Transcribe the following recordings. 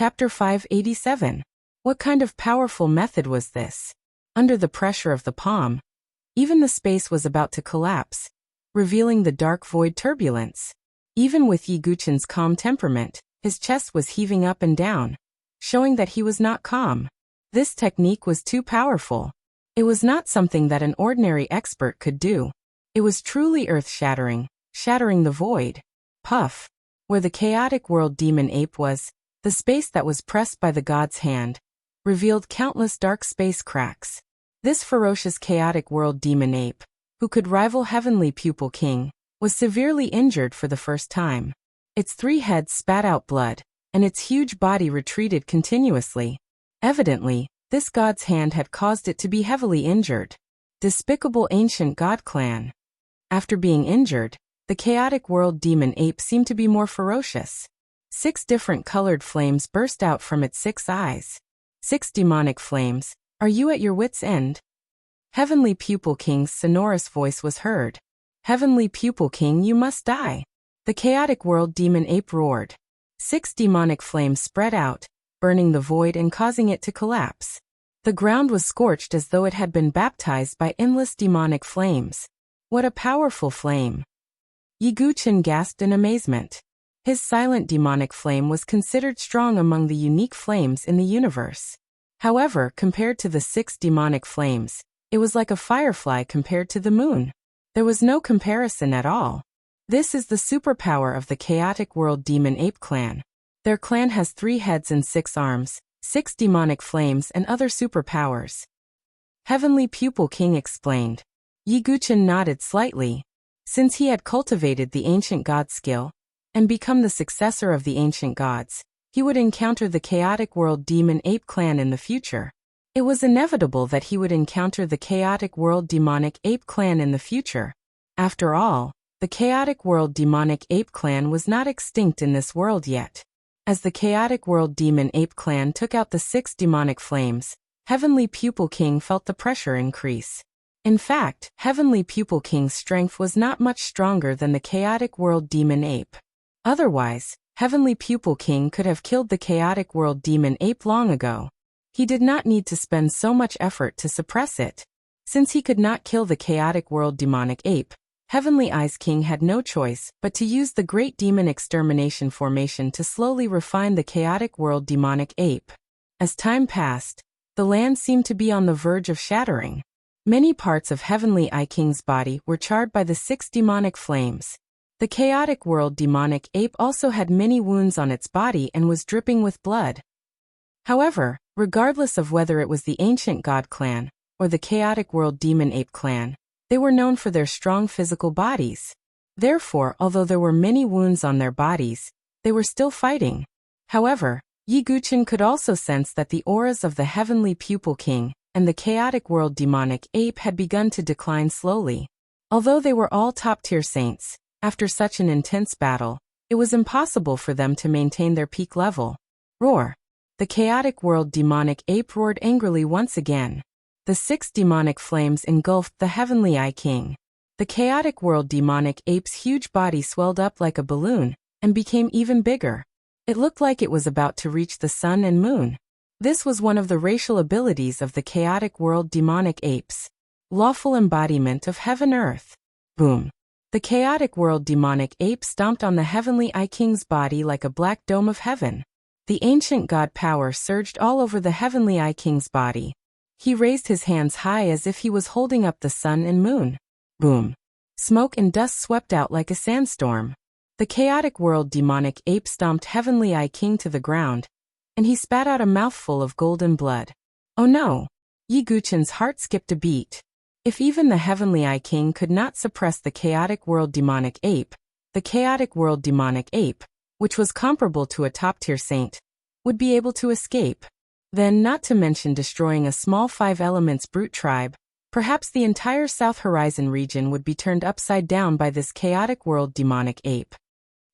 Chapter 587. What kind of powerful method was this? Under the pressure of the palm, even the space was about to collapse, revealing the dark void turbulence. Even with Yi Guqin's calm temperament, his chest was heaving up and down, showing that he was not calm. This technique was too powerful. It was not something that an ordinary expert could do. It was truly earth-shattering, shattering the void. Puff. Where the chaotic world demon ape was, the space that was pressed by the god's hand, revealed countless dark space cracks. This ferocious chaotic world demon ape, who could rival Heavenly Pupil King, was severely injured for the first time. Its 3 heads spat out blood, and its huge body retreated continuously. Evidently, this god's hand had caused it to be heavily injured. Despicable ancient god clan. After being injured, the chaotic world demon ape seemed to be more ferocious. 6 different colored flames burst out from its 6 eyes. 6 demonic flames. Are you at your wits' end? Heavenly Pupil King's sonorous voice was heard. Heavenly Pupil King, you must die. The chaotic world demon ape roared. 6 demonic flames spread out, burning the void and causing it to collapse. The ground was scorched as though it had been baptized by endless demonic flames. What a powerful flame! Yi Guqin gasped in amazement. His silent demonic flame was considered strong among the unique flames in the universe. However, compared to the 6 demonic flames, it was like a firefly compared to the moon. There was no comparison at all. This is the superpower of the chaotic world demon ape clan. Their clan has 3 heads and 6 arms, 6 demonic flames and other superpowers. Heavenly Pupil King explained. Yi Guqin nodded slightly. Since he had cultivated the ancient god skill, and become the successor of the ancient gods, he would encounter the chaotic world demon ape clan in the future. It was inevitable that he would encounter the chaotic world demonic ape clan in the future. After all, the chaotic world demonic ape clan was not extinct in this world yet. As the chaotic world demon ape clan took out the 6 demonic flames, Heavenly Pupil King felt the pressure increase. In fact, Heavenly Pupil King's strength was not much stronger than the chaotic world demon ape. Otherwise, Heavenly Pupil King could have killed the chaotic world demon ape long ago. He did not need to spend so much effort to suppress it. Since he could not kill the chaotic world demonic ape, Heavenly Eyes King had no choice but to use the Great Demon Extermination Formation to slowly refine the chaotic world demonic ape. As time passed, the land seemed to be on the verge of shattering. Many parts of Heavenly Eye King's body were charred by the 6 demonic flames. The chaotic world demonic ape also had many wounds on its body and was dripping with blood. However, regardless of whether it was the ancient god clan or the chaotic world demon ape clan, they were known for their strong physical bodies. Therefore, although there were many wounds on their bodies, they were still fighting. However, Yi Guqin could also sense that the auras of the Heavenly Pupil King and the chaotic world demonic ape had begun to decline slowly. Although they were all top-tier saints, after such an intense battle, it was impossible for them to maintain their peak level. Roar! The chaotic world demonic ape roared angrily once again. The 6 demonic flames engulfed the Heavenly Eye King. The chaotic world demonic ape's huge body swelled up like a balloon and became even bigger. It looked like it was about to reach the sun and moon. This was one of the racial abilities of the chaotic world demonic apes. Lawful embodiment of heaven-earth. Boom. The chaotic world demonic ape stomped on the Heavenly Eye King's body like a black dome of heaven. The ancient god power surged all over the Heavenly Eye King's body. He raised his hands high as if he was holding up the sun and moon. Boom. Smoke and dust swept out like a sandstorm. The chaotic world demonic ape stomped Heavenly Eye King to the ground, and he spat out a mouthful of golden blood. Oh no! Yi Guqin's heart skipped a beat. If even the Heavenly Eye King could not suppress the chaotic world demonic ape, the chaotic world demonic ape, which was comparable to a top-tier saint, would be able to escape. Then, not to mention destroying a small 5 elements brute tribe, perhaps the entire South Horizon region would be turned upside down by this chaotic world demonic ape.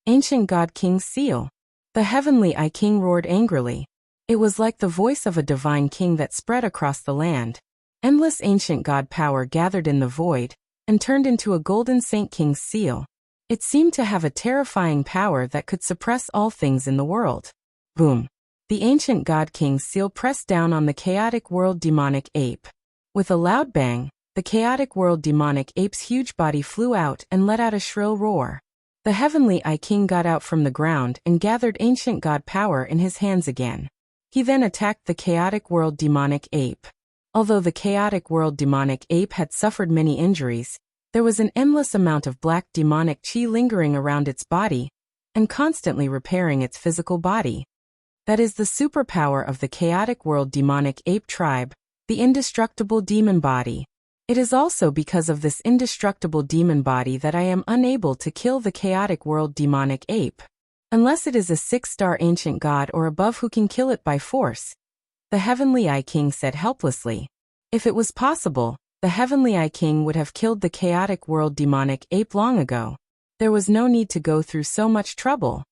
Ancient God King's seal. The Heavenly Eye King roared angrily. It was like the voice of a divine king that spread across the land. Endless ancient god power gathered in the void, and turned into a golden Saint King's seal. It seemed to have a terrifying power that could suppress all things in the world. Boom. The ancient god king's seal pressed down on the chaotic world demonic ape. With a loud bang, the chaotic world demonic ape's huge body flew out and let out a shrill roar. The heavenly I King got out from the ground and gathered ancient god power in his hands again. He then attacked the chaotic world demonic ape. Although the chaotic world demonic ape had suffered many injuries, there was an endless amount of black demonic chi lingering around its body and constantly repairing its physical body. That is the superpower of the chaotic world demonic ape tribe, the indestructible demon body. It is also because of this indestructible demon body that I am unable to kill the chaotic world demonic ape. Unless it is a 6-star ancient god or above who can kill it by force, the heavenly I King said helplessly. If it was possible, the heavenly I King would have killed the chaotic world demonic ape long ago. There was no need to go through so much trouble.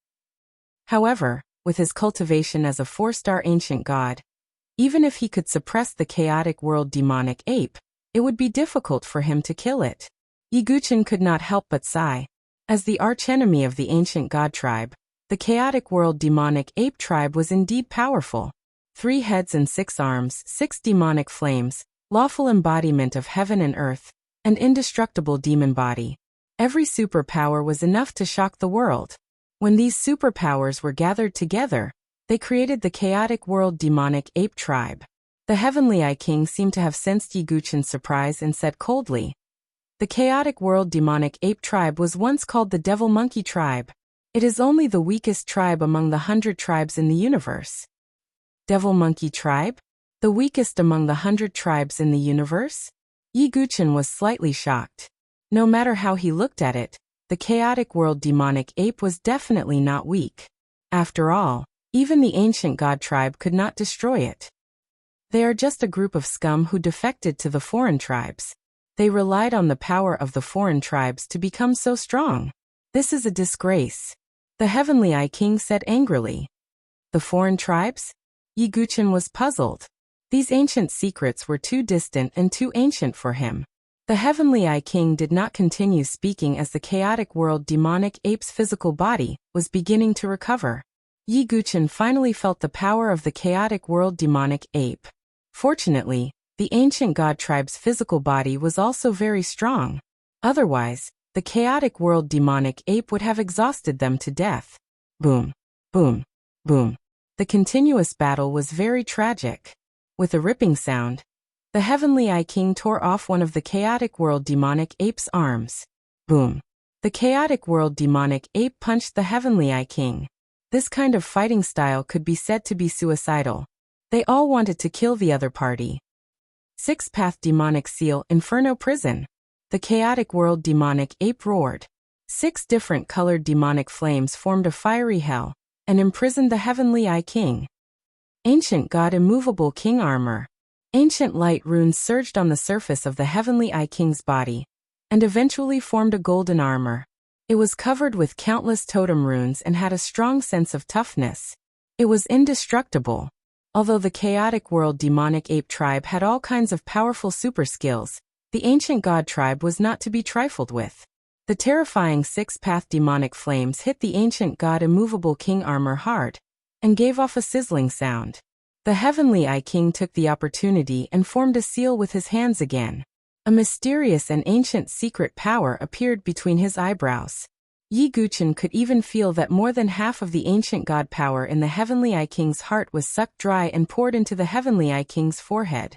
However, with his cultivation as a 4-star ancient god, even if he could suppress the chaotic world demonic ape, it would be difficult for him to kill it. Yiguchen could not help but sigh. As the archenemy of the ancient god tribe, the chaotic world demonic ape tribe was indeed powerful. 3 heads and 6 arms, 6 demonic flames, lawful embodiment of heaven and earth, and indestructible demon body. Every superpower was enough to shock the world. When these superpowers were gathered together, they created the chaotic world demonic ape tribe. The heavenly I King seemed to have sensed Yiguchen's surprise and said coldly, "The chaotic world demonic ape tribe was once called the devil monkey tribe. It is only the weakest tribe among the 100 tribes in the universe." Devil monkey tribe? The weakest among the 100 tribes in the universe? Yiguchen was slightly shocked. No matter how he looked at it, the chaotic world demonic ape was definitely not weak. After all, even the ancient god tribe could not destroy it. They are just a group of scum who defected to the foreign tribes. They relied on the power of the foreign tribes to become so strong. This is a disgrace. The heavenly I King said angrily. The foreign tribes? Yiguchen was puzzled. These ancient secrets were too distant and too ancient for him. The heavenly I King did not continue speaking as the chaotic world demonic ape's physical body was beginning to recover. Yiguchen finally felt the power of the chaotic world demonic ape. Fortunately, the ancient god tribe's physical body was also very strong. Otherwise, the chaotic world demonic ape would have exhausted them to death. Boom, boom, boom. The continuous battle was very tragic. With a ripping sound, the heavenly I King tore off one of the chaotic world demonic ape's arms. Boom. The chaotic world demonic ape punched the heavenly I King. This kind of fighting style could be said to be suicidal. They all wanted to kill the other party. 6-path demonic seal inferno prison. The chaotic world demonic ape roared. 6 different colored demonic flames formed a fiery hell and imprisoned the heavenly I King. Ancient god immovable king armor. Ancient light runes surged on the surface of the heavenly I King's body and eventually formed a golden armor. It was covered with countless totem runes and had a strong sense of toughness. It was indestructible. Although the chaotic world demonic ape tribe had all kinds of powerful super skills, the ancient god tribe was not to be trifled with. The terrifying 6-path demonic flames hit the ancient god immovable king armor hard and gave off a sizzling sound. The heavenly I King took the opportunity and formed a seal with his hands again. A mysterious and ancient secret power appeared between his eyebrows. Yiguchen could even feel that more than half of the ancient god power in the heavenly I King's heart was sucked dry and poured into the heavenly I King's forehead.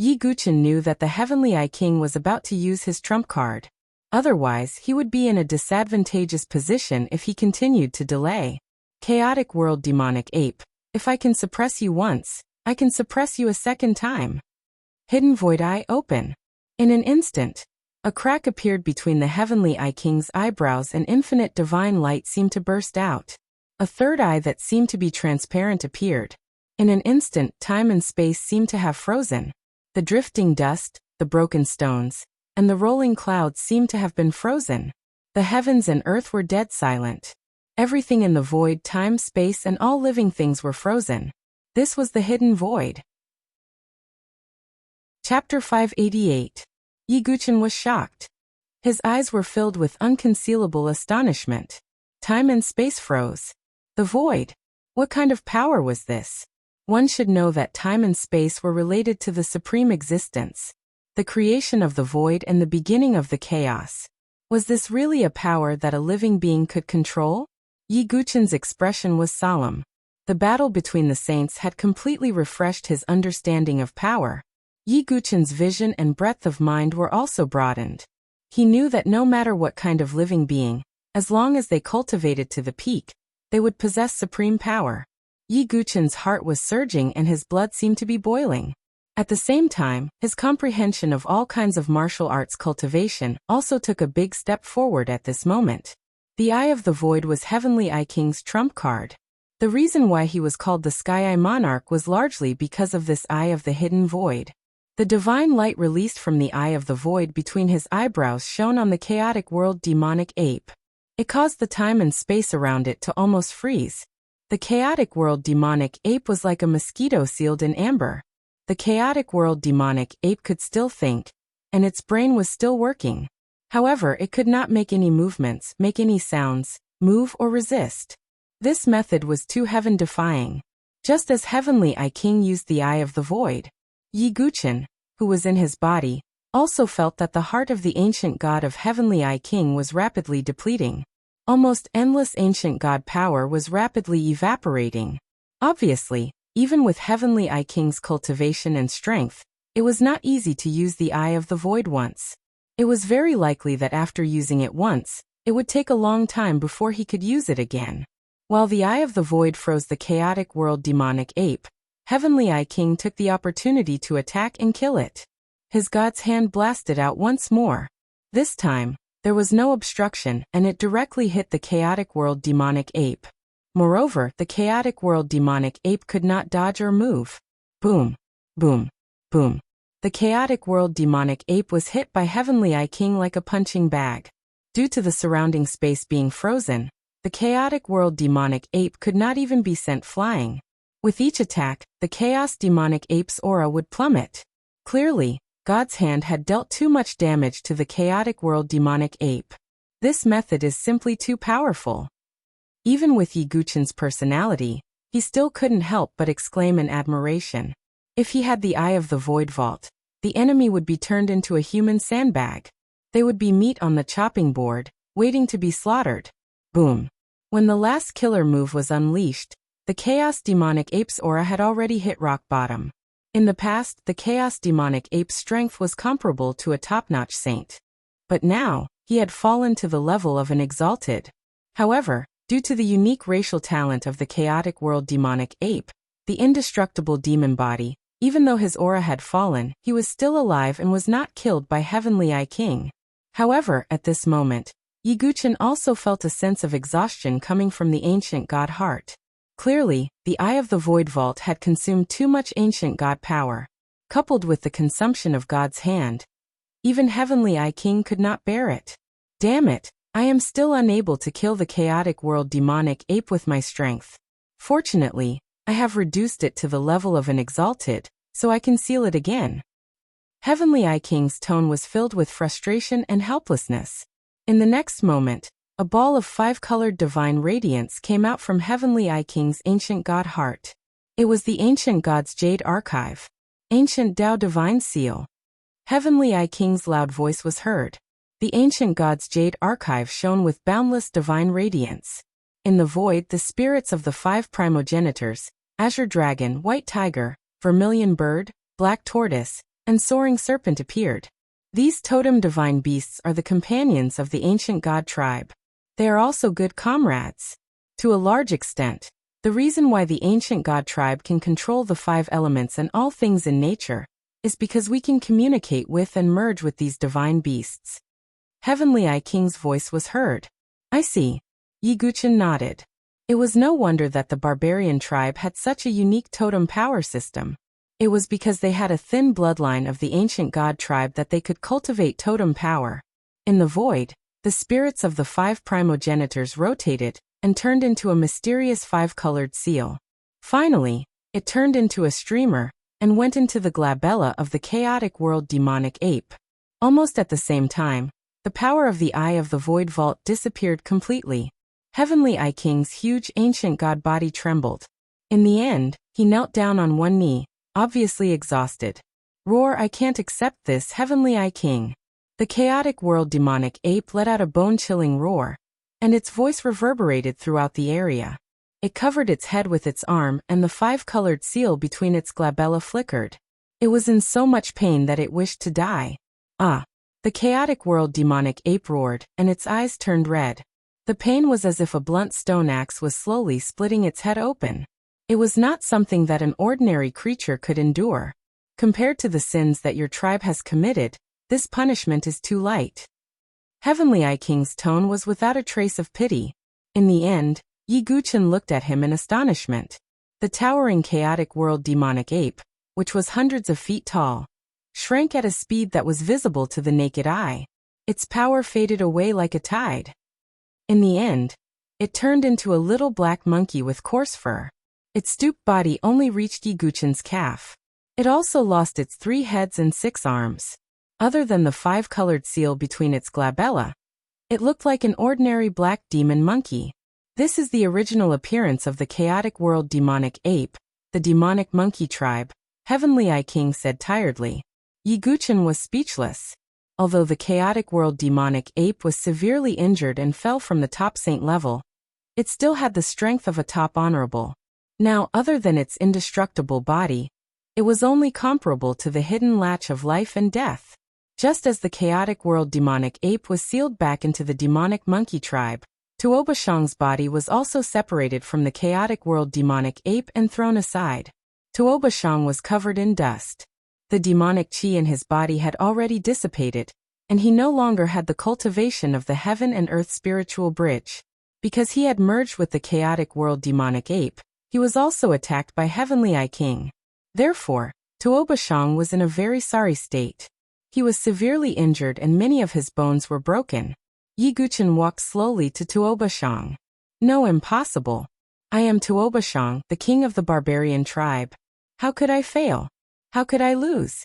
Yiguchen knew that the heavenly I King was about to use his trump card. Otherwise, he would be in a disadvantageous position if he continued to delay. Chaotic world demonic ape. If I can suppress you once, I can suppress you a second time. Hidden void eye open. In an instant, a crack appeared between the heavenly I King's eyebrows and infinite divine light seemed to burst out. A third eye that seemed to be transparent appeared. In an instant, time and space seemed to have frozen. The drifting dust, the broken stones, and the rolling clouds seemed to have been frozen. The heavens and earth were dead silent. Everything in the void, time, space, and all living things were frozen. This was the hidden void. Chapter 588. Yiguchen was shocked. His eyes were filled with unconcealable astonishment. Time and space froze. The void. What kind of power was this? One should know that time and space were related to the supreme existence, the creation of the void and the beginning of the chaos. Was this really a power that a living being could control? Yi Guqin's expression was solemn. The battle between the saints had completely refreshed his understanding of power. Yi Guqin's vision and breadth of mind were also broadened. He knew that no matter what kind of living being, as long as they cultivated to the peak, they would possess supreme power. Yi Guqin's heart was surging and his blood seemed to be boiling. At the same time, his comprehension of all kinds of martial arts cultivation also took a big step forward at this moment. The Eye of the Void was Heavenly Eye King's trump card. The reason why he was called the Sky Eye Monarch was largely because of this Eye of the Hidden Void. The divine light released from the Eye of the Void between his eyebrows shone on the chaotic world demonic ape. It caused the time and space around it to almost freeze. The chaotic world demonic ape was like a mosquito sealed in amber. The chaotic world demonic ape could still think, and its brain was still working. However, it could not make any movements, make any sounds, move or resist. This method was too heaven-defying. Just as Heavenly Eye King used the Eye of the Void, Yi Guqin, who was in his body, also felt that the heart of the ancient god of Heavenly Eye King was rapidly depleting. Almost endless ancient god power was rapidly evaporating. Obviously, even with Heavenly Eye King's cultivation and strength, it was not easy to use the Eye of the Void once. It was very likely that after using it once, it would take a long time before he could use it again. While the Eye of the Void froze the chaotic world demonic ape, Heavenly Eye King took the opportunity to attack and kill it. His god's hand blasted out once more. This time, there was no obstruction and it directly hit the chaotic world demonic ape. Moreover, the chaotic world demonic ape could not dodge or move. Boom, boom, boom. The chaotic world demonic ape was hit by Heavenly Eye King like a punching bag. Due to the surrounding space being frozen, the chaotic world demonic ape could not even be sent flying. With each attack, the chaos demonic ape's aura would plummet. Clearly, God's hand had dealt too much damage to the chaotic world demonic ape. This method is simply too powerful. Even with Yi Guqin's personality, he still couldn't help but exclaim in admiration. If he had the Eye of the Void Vault, the enemy would be turned into a human sandbag. They would be meat on the chopping board, waiting to be slaughtered. Boom. When the last killer move was unleashed, the chaos demonic ape's aura had already hit rock bottom. In the past, the chaos demonic ape's strength was comparable to a top-notch saint. But now, he had fallen to the level of an exalted. However, due to the unique racial talent of the chaotic world demonic ape, the indestructible demon body, even though his aura had fallen, he was still alive and was not killed by Heavenly Eye King. However, at this moment, Yi Guqin also felt a sense of exhaustion coming from the ancient god heart. Clearly, the Eye of the Void Vault had consumed too much ancient god power. Coupled with the consumption of God's hand, even Heavenly Eye King could not bear it. Damn it, I am still unable to kill the chaotic world demonic ape with my strength. Fortunately, I have reduced it to the level of an exalted, so I can seal it again. Heavenly Eye King's tone was filled with frustration and helplessness. In the next moment, a ball of 5-colored divine radiance came out from Heavenly Eye King's ancient god heart. It was the ancient god's jade archive. Ancient Tao divine seal. Heavenly Eye King's loud voice was heard. The ancient god's jade archive shone with boundless divine radiance. In the void, the spirits of the 5 primogenitors, azure dragon, white tiger, vermilion bird, black tortoise, and soaring serpent appeared. These totem divine beasts are the companions of the ancient god tribe. They are also good comrades. To a large extent, the reason why the ancient god tribe can control the 5 elements and all things in nature is because we can communicate with and merge with these divine beasts. Heavenly Eye King's voice was heard. I see. Yi Guqin nodded. It was no wonder that the barbarian tribe had such a unique totem power system. It was because they had a thin bloodline of the ancient god tribe that they could cultivate totem power. In the void, the spirits of the 5 primogenitors rotated and turned into a mysterious 5-colored seal. Finally, it turned into a streamer and went into the glabella of the chaotic world demonic ape. Almost at the same time, the power of the Eye of the Void Vault disappeared completely. Heavenly Eye King's huge ancient god body trembled. In the end, he knelt down on one knee, obviously exhausted. Roar, I can't accept this, Heavenly Eye King. The chaotic world demonic ape let out a bone-chilling roar, and its voice reverberated throughout the area. It covered its head with its arm, and the five-colored seal between its glabella flickered. It was in so much pain that it wished to die. Ah! The chaotic world demonic ape roared, and its eyes turned red. The pain was as if a blunt stone axe was slowly splitting its head open. It was not something that an ordinary creature could endure. Compared to the sins that your tribe has committed, this punishment is too light. Heavenly Eye King's tone was without a trace of pity. In the end, Yi Guchen looked at him in astonishment. The towering chaotic world demonic ape, which was hundreds of feet tall, shrank at a speed that was visible to the naked eye. Its power faded away like a tide. In the end, it turned into a little black monkey with coarse fur. Its stooped body only reached Yi Guchen's calf. It also lost its 3 heads and 6 arms. Other than the 5-colored seal between its glabella, it looked like an ordinary black demon monkey. This is the original appearance of the chaotic world demonic ape, the demonic monkey tribe, Heavenly Eye King said tiredly. Yi Guchen was speechless. Although the chaotic world demonic ape was severely injured and fell from the top saint level, it still had the strength of a top honorable. Now, other than its indestructible body, it was only comparable to the hidden latch of life and death. Just as the chaotic world demonic ape was sealed back into the demonic monkey tribe, Tuobashang's body was also separated from the chaotic world demonic ape and thrown aside. Tuobashang was covered in dust. The demonic chi in his body had already dissipated, and he no longer had the cultivation of the heaven and earth spiritual bridge. Because he had merged with the chaotic world demonic ape, he was also attacked by Heavenly Eye King. Therefore, Tuobashang was in a very sorry state. He was severely injured and many of his bones were broken. Yi Guchen walked slowly to Tuobashang. No, impossible. I am Tuobashang, the king of the barbarian tribe. How could I fail? How could I lose?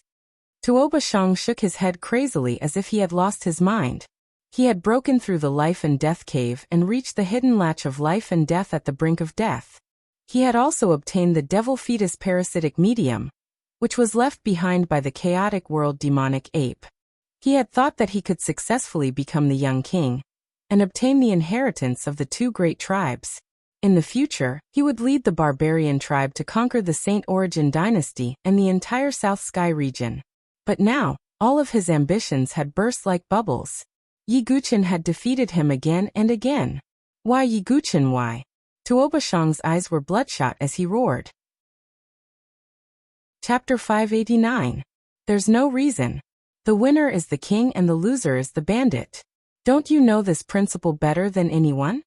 Tuobashang shook his head crazily as if he had lost his mind. He had broken through the life and death cave and reached the hidden latch of life and death at the brink of death. He had also obtained the devil fetus parasitic medium, which was left behind by the chaotic world demonic ape. He had thought that he could successfully become the young king and obtain the inheritance of the 2 great tribes. In the future, he would lead the barbarian tribe to conquer the Saint Origin dynasty and the entire South Sky region. But now, all of his ambitions had burst like bubbles. Yi Guchen had defeated him again and again. Why Yi Guchen, why? Tuobashang's eyes were bloodshot as he roared. Chapter 589. There's no reason. The winner is the king and the loser is the bandit. Don't you know this principle better than anyone?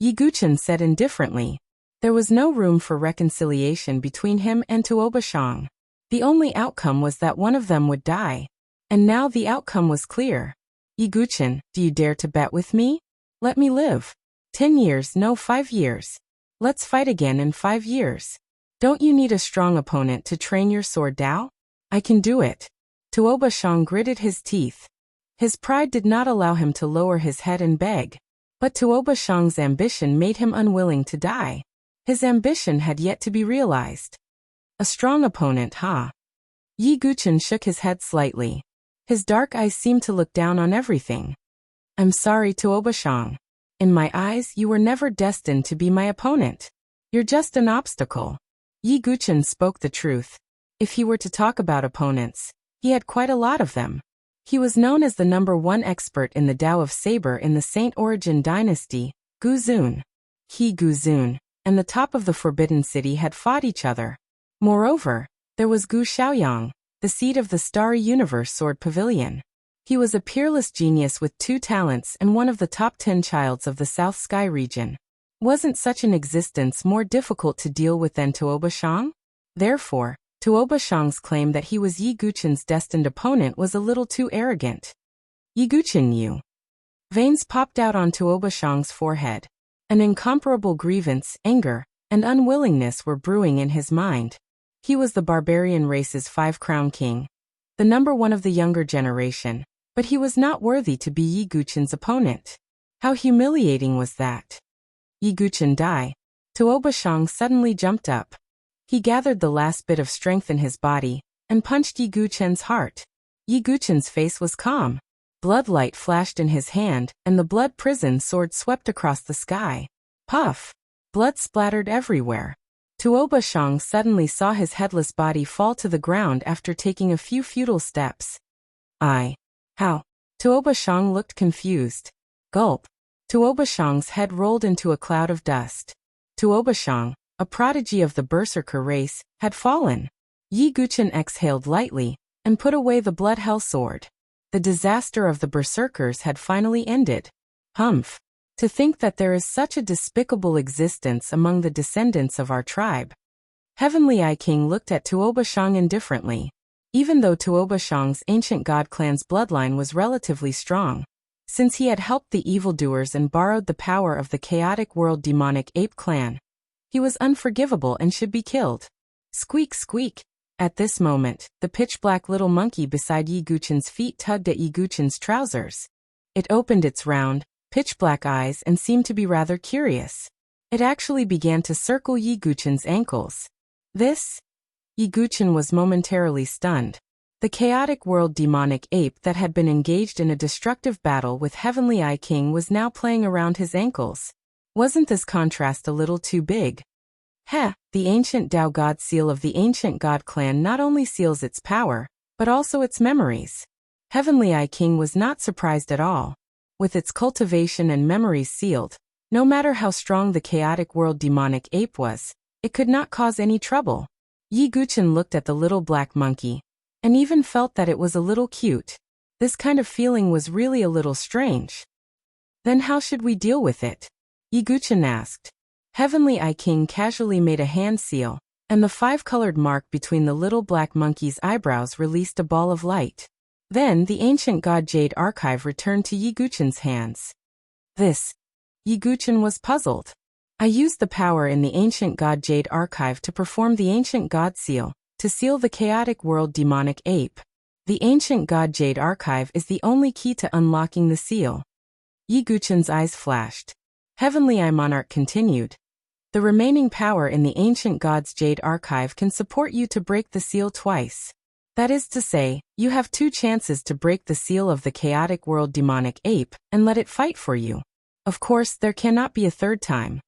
Yi Guchen said indifferently. There was no room for reconciliation between him and Tuobashang. The only outcome was that one of them would die. And now the outcome was clear. Yi Guchen, do you dare to bet with me? Let me live. 10 years, no 5 years. Let's fight again in 5 years. Don't you need a strong opponent to train your sword Dao? I can do it. Tuobashang gritted his teeth. His pride did not allow him to lower his head and beg. But Tuobashang's ambition made him unwilling to die. His ambition had yet to be realized. A strong opponent, huh? Yi Guchen shook his head slightly. His dark eyes seemed to look down on everything. I'm sorry, Tuobashang. In my eyes, you were never destined to be my opponent. You're just an obstacle. Yi Guchen spoke the truth. If he were to talk about opponents, he had quite a lot of them. He was known as the #1 expert in the Tao of Saber in the Saint Origin dynasty, Guzun. He, Guzun, and the top of the Forbidden City had fought each other. Moreover, there was Gu Xiaoyang, the seat of the Starry Universe Sword Pavilion. He was a peerless genius with 2 talents and one of the top 10 childs of the South Sky region. Wasn't such an existence more difficult to deal with than Tuobashang? Therefore, Tuobashang's claim that he was Yi Guchen's destined opponent was a little too arrogant. Yi Guchen knew. Veins popped out on Tuobashang's forehead. An incomparable grievance, anger, and unwillingness were brewing in his mind. He was the barbarian race's 5-crown king, the #1 of the younger generation, but he was not worthy to be Yi Guchen's opponent. How humiliating was that? Yi Guchen die. Tuo Bashang suddenly jumped up. He gathered the last bit of strength in his body and punched Yi Guchen's heart. Yi Guchen's face was calm. Bloodlight flashed in his hand, and the blood prison sword swept across the sky. Puff! Blood splattered everywhere. Tuo Bashang suddenly saw his headless body fall to the ground after taking a few futile steps. How? Tuo Bashang looked confused. Gulp. Tuo Bashang's head rolled into a cloud of dust. Tuo Bashang, a prodigy of the berserker race, had fallen. Yi Guchen exhaled lightly and put away the blood hell sword. The disaster of the berserkers had finally ended. Humph! To think that there is such a despicable existence among the descendants of our tribe. Heavenly Eye King looked at Tuo Bashang indifferently. Even though Tuo Bashang's ancient god clan's bloodline was relatively strong, since he had helped the evildoers and borrowed the power of the chaotic world demonic ape clan, he was unforgivable and should be killed. Squeak squeak! At this moment, the pitch-black little monkey beside Yi Guchen's feet tugged at Yi Guchen's trousers. It opened its round, pitch-black eyes and seemed to be rather curious. It actually began to circle Yi Guchen's ankles. This? Yi Guchen was momentarily stunned. The chaotic world demonic ape that had been engaged in a destructive battle with Heavenly Eye King was now playing around his ankles. Wasn't this contrast a little too big? Heh, the ancient Tao God seal of the ancient God clan not only seals its power, but also its memories. Heavenly Eye King was not surprised at all. With its cultivation and memories sealed, no matter how strong the chaotic world demonic ape was, it could not cause any trouble. Yi Guchen looked at the little black monkey, and even felt that it was a little cute. This kind of feeling was really a little strange. Then how should we deal with it? Yi Guchen asked. Heavenly Eye King casually made a hand seal, and the five-colored mark between the little black monkey's eyebrows released a ball of light. Then the ancient god Jade Archive returned to Yi Guchen's hands. This. Yi Guchen was puzzled. I used the power in the ancient god Jade Archive to perform the ancient god seal, to seal the chaotic world demonic ape. The ancient god Jade Archive is the only key to unlocking the seal. Yi Guchen's eyes flashed. Heavenly Eye Monarch continued. The remaining power in the ancient god's Jade Archive can support you to break the seal twice. That is to say, you have 2 chances to break the seal of the chaotic world demonic ape and let it fight for you. Of course, there cannot be a third time.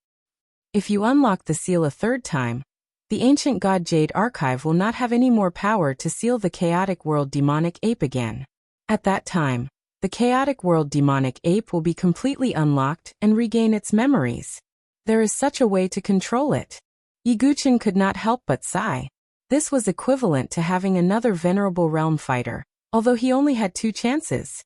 If you unlock the seal a third time, the ancient god Jade Archive will not have any more power to seal the chaotic world demonic ape again. At that time, the chaotic world demonic ape will be completely unlocked and regain its memories. There is such a way to control it. Yi Guchen could not help but sigh. This was equivalent to having another venerable realm fighter, although he only had 2 chances.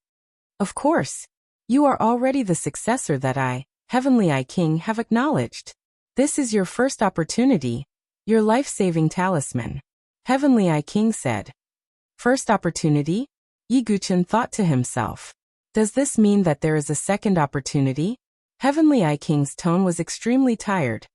Of course, you are already the successor that I, Heavenly Eye King, have acknowledged. This is your first opportunity, your life-saving talisman. Heavenly Eye King said. First opportunity? Yi Guchen thought to himself. Does this mean that there is a second opportunity? Heavenly Eye King's tone was extremely tired.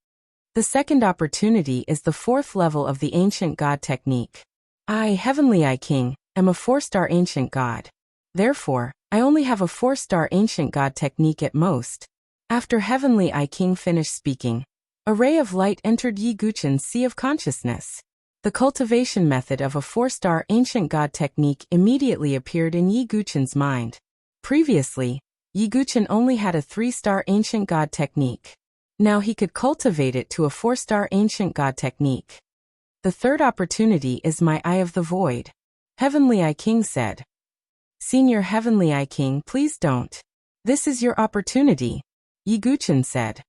The second opportunity is the 4th level of the ancient god technique. I, Heavenly Eye King, am a 4-star ancient god. Therefore, I only have a 4-star ancient god technique at most. After Heavenly Eye King finished speaking, a ray of light entered Yi Guchen's sea of consciousness. The cultivation method of a 4-star ancient god technique immediately appeared in Yi Guchen's mind. Previously, Yi Guchen only had a 3-star ancient god technique. Now he could cultivate it to a 4-star ancient god technique. The third opportunity is my Eye of the Void. Heavenly Eye King said. Senior Heavenly Eye King, please don't. This is your opportunity, Yi Guchen said.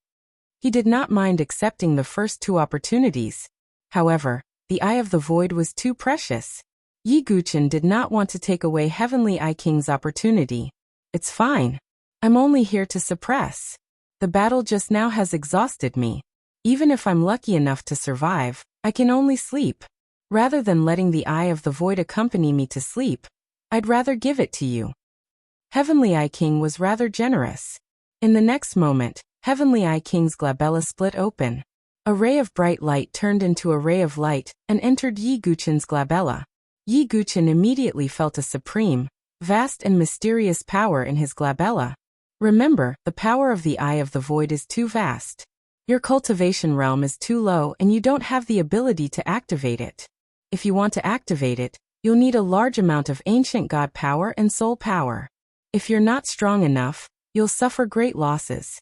He did not mind accepting the first 2 opportunities. However, the Eye of the Void was too precious. Yi Guchen did not want to take away Heavenly Eye King's opportunity. It's fine. I'm only here to suppress. The battle just now has exhausted me. Even if I'm lucky enough to survive, I can only sleep. Rather than letting the Eye of the Void accompany me to sleep, I'd rather give it to you. Heavenly Eye King was rather generous. In the next moment, Heavenly Eye King's glabella split open. A ray of bright light turned into a ray of light and entered Yi Guchen's glabella. Yi Guchen immediately felt a supreme, vast and mysterious power in his glabella. Remember, the power of the Eye of the Void is too vast. Your cultivation realm is too low and you don't have the ability to activate it. If you want to activate it, you'll need a large amount of ancient god power and soul power. If you're not strong enough, you'll suffer great losses.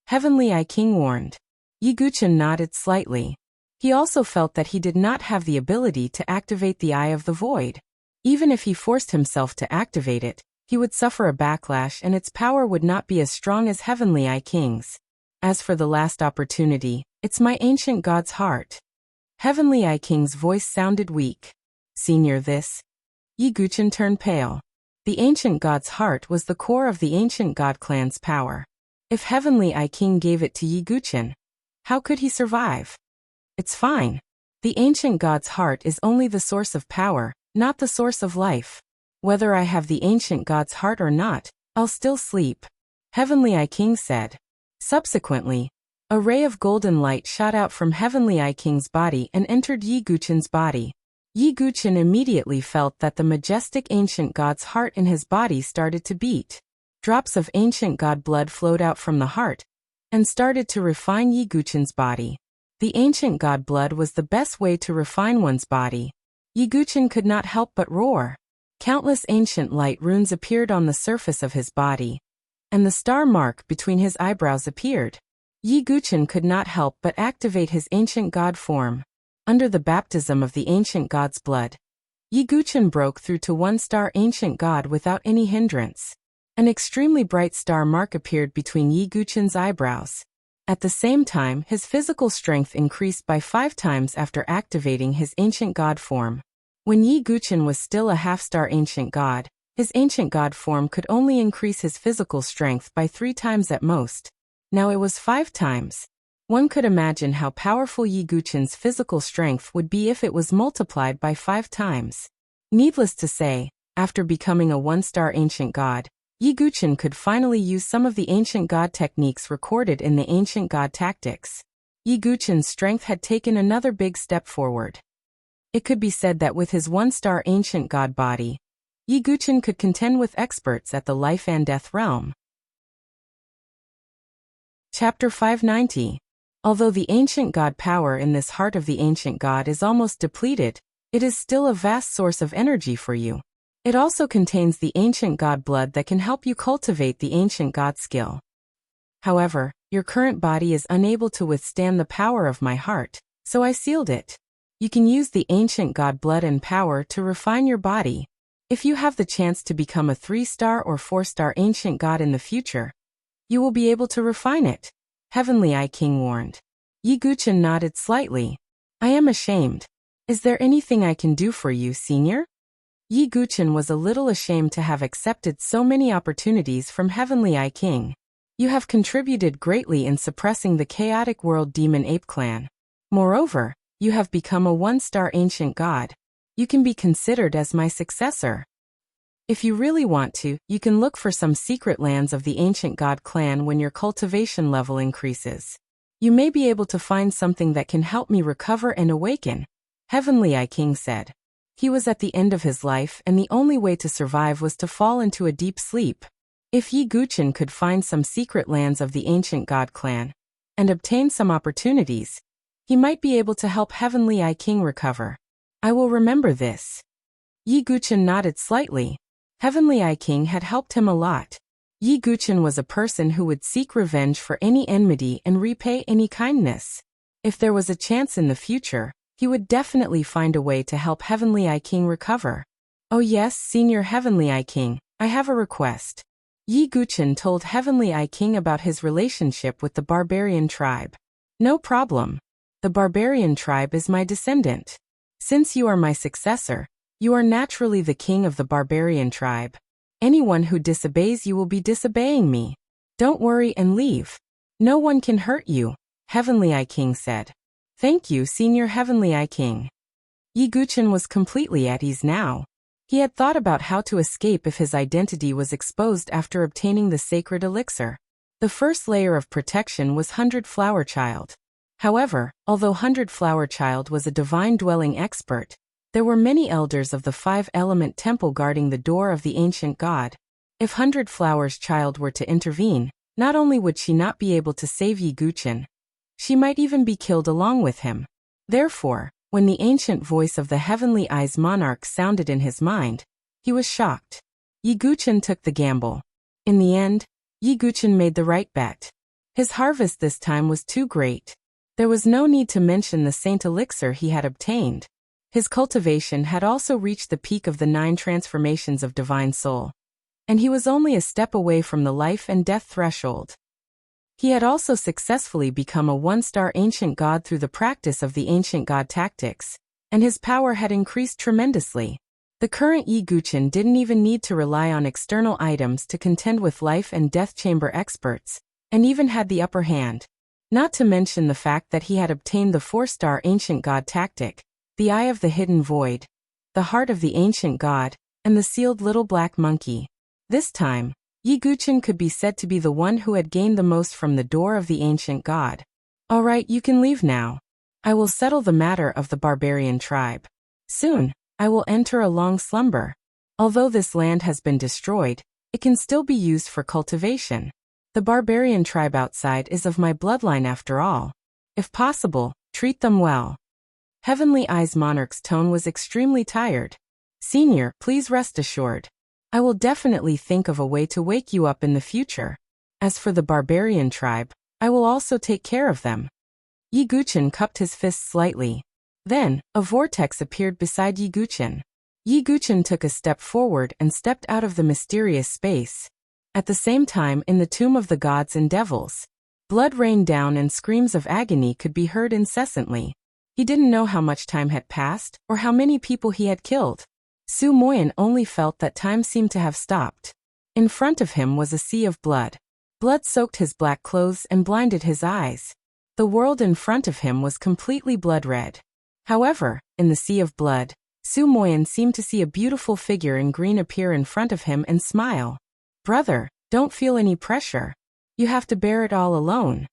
Heavenly I King warned. Yi Guchen nodded slightly. He also felt that he did not have the ability to activate the Eye of the Void. Even if he forced himself to activate it, he would suffer a backlash and its power would not be as strong as Heavenly I King's. As for the last opportunity, it's my ancient god's heart. Heavenly I King's voice sounded weak. Senior, this. Yi Guchen turned pale. The ancient god's heart was the core of the ancient god clan's power. If Heavenly I King gave it to Yi Guchen, how could he survive? It's fine. The ancient god's heart is only the source of power, not the source of life. Whether I have the ancient god's heart or not, I'll still sleep. Heavenly I King said. Subsequently, a ray of golden light shot out from Heavenly I King's body and entered Yi Guchen's body. Yi Guchen immediately felt that the majestic ancient god's heart in his body started to beat. Drops of ancient god blood flowed out from the heart and started to refine Yi Guchen's body. The ancient god blood was the best way to refine one's body. Yi Guchen could not help but roar. Countless ancient light runes appeared on the surface of his body, and the star mark between his eyebrows appeared. Yi Guchen could not help but activate his ancient god form. Under the baptism of the ancient god's blood, Yi Guchen broke through to one-star ancient god without any hindrance. An extremely bright star mark appeared between Yi Guchen's eyebrows. At the same time, his physical strength increased by 5 times after activating his ancient god form. When Yi Guchen was still a half-star ancient god, his ancient god form could only increase his physical strength by 3 times at most. Now it was 5 times. One could imagine how powerful Yi Guchen's physical strength would be if it was multiplied by 5 times. Needless to say, after becoming a 1-star ancient god, Yi Guchen could finally use some of the ancient god techniques recorded in the ancient god tactics. Yi Guchen's strength had taken another big step forward. It could be said that with his 1-star ancient god body, Yi Guchen could contend with experts at the life and death realm. Chapter 590. Although the ancient god power in this heart of the ancient god is almost depleted, it is still a vast source of energy for you. It also contains the ancient god blood that can help you cultivate the ancient god skill. However, your current body is unable to withstand the power of my heart, so I sealed it. You can use the ancient god blood and power to refine your body. If you have the chance to become a 3-star or 4-star ancient god in the future, you will be able to refine it. Heavenly I King warned. Yi Guchen nodded slightly. I am ashamed. Is there anything I can do for you, senior? Yi Guchen was a little ashamed to have accepted so many opportunities from Heavenly I King. You have contributed greatly in suppressing the chaotic world demon ape clan. Moreover, you have become a 1-star ancient god. You can be considered as my successor. If you really want to, you can look for some secret lands of the ancient god clan when your cultivation level increases. You may be able to find something that can help me recover and awaken, Heavenly I King said. He was at the end of his life and the only way to survive was to fall into a deep sleep. If Yi Guchen could find some secret lands of the ancient god clan and obtain some opportunities, he might be able to help Heavenly I King recover. I will remember this. Yi Guchen nodded slightly. Heavenly I King had helped him a lot. Yi Guchen was a person who would seek revenge for any enmity and repay any kindness. If there was a chance in the future, he would definitely find a way to help Heavenly I King recover. Oh yes, Senior Heavenly I King, I have a request. Yi Guchen told Heavenly I King about his relationship with the barbarian tribe. No problem. The barbarian tribe is my descendant. Since you are my successor, you are naturally the king of the barbarian tribe. Anyone who disobeys you will be disobeying me. Don't worry and leave. No one can hurt you, Heavenly I King said. Thank you, Senior Heavenly I King. Yi Guchen was completely at ease now. He had thought about how to escape if his identity was exposed after obtaining the sacred elixir. The first layer of protection was 100 Flower Child. However, although 100 Flower Child was a divine dwelling expert, there were many elders of the 5-element temple guarding the door of the ancient god. If 100 Flowers Child were to intervene, not only would she not be able to save Yi Guchen, She might even be killed along with him. Therefore, when the ancient voice of the Heavenly Eyes monarch sounded in his mind, he was shocked. Yi Guchen took the gamble. In the end, Yi Guchen made the right bet. His harvest this time was too great. There was no need to mention the saint elixir he had obtained. His cultivation had also reached the peak of the 9 transformations of divine soul. And he was only a step away from the life and death threshold. He had also successfully become a 1-star ancient god through the practice of the ancient god tactics, and his power had increased tremendously. The current Yi Guchen didn't even need to rely on external items to contend with life and death chamber experts, and even had the upper hand. Not to mention the fact that he had obtained the 4-star ancient god tactic, the Eye of the Hidden Void, the Heart of the Ancient God, and the Sealed Little Black Monkey. This time, Yi Guchen could be said to be the one who had gained the most from the door of the ancient god. Alright, you can leave now. I will settle the matter of the barbarian tribe. Soon, I will enter a long slumber. Although this land has been destroyed, it can still be used for cultivation. The barbarian tribe outside is of my bloodline after all. If possible, treat them well. Heavenly Eyes monarch's tone was extremely tired. Senior, please rest assured. I will definitely think of a way to wake you up in the future. As for the barbarian tribe, I will also take care of them. Yi Guchen cupped his fists slightly. Then, a vortex appeared beside Yi Guchen. Yi Guchen took a step forward and stepped out of the mysterious space. At the same time, in the tomb of the gods and devils, blood rained down and screams of agony could be heard incessantly. He didn't know how much time had passed, or how many people he had killed. Su Moyan only felt that time seemed to have stopped. In front of him was a sea of blood. Blood soaked his black clothes and blinded his eyes. The world in front of him was completely blood red. However, in the sea of blood, Su Moyan seemed to see a beautiful figure in green appear in front of him and smile. Brother, don't feel any pressure. You have to bear it all alone.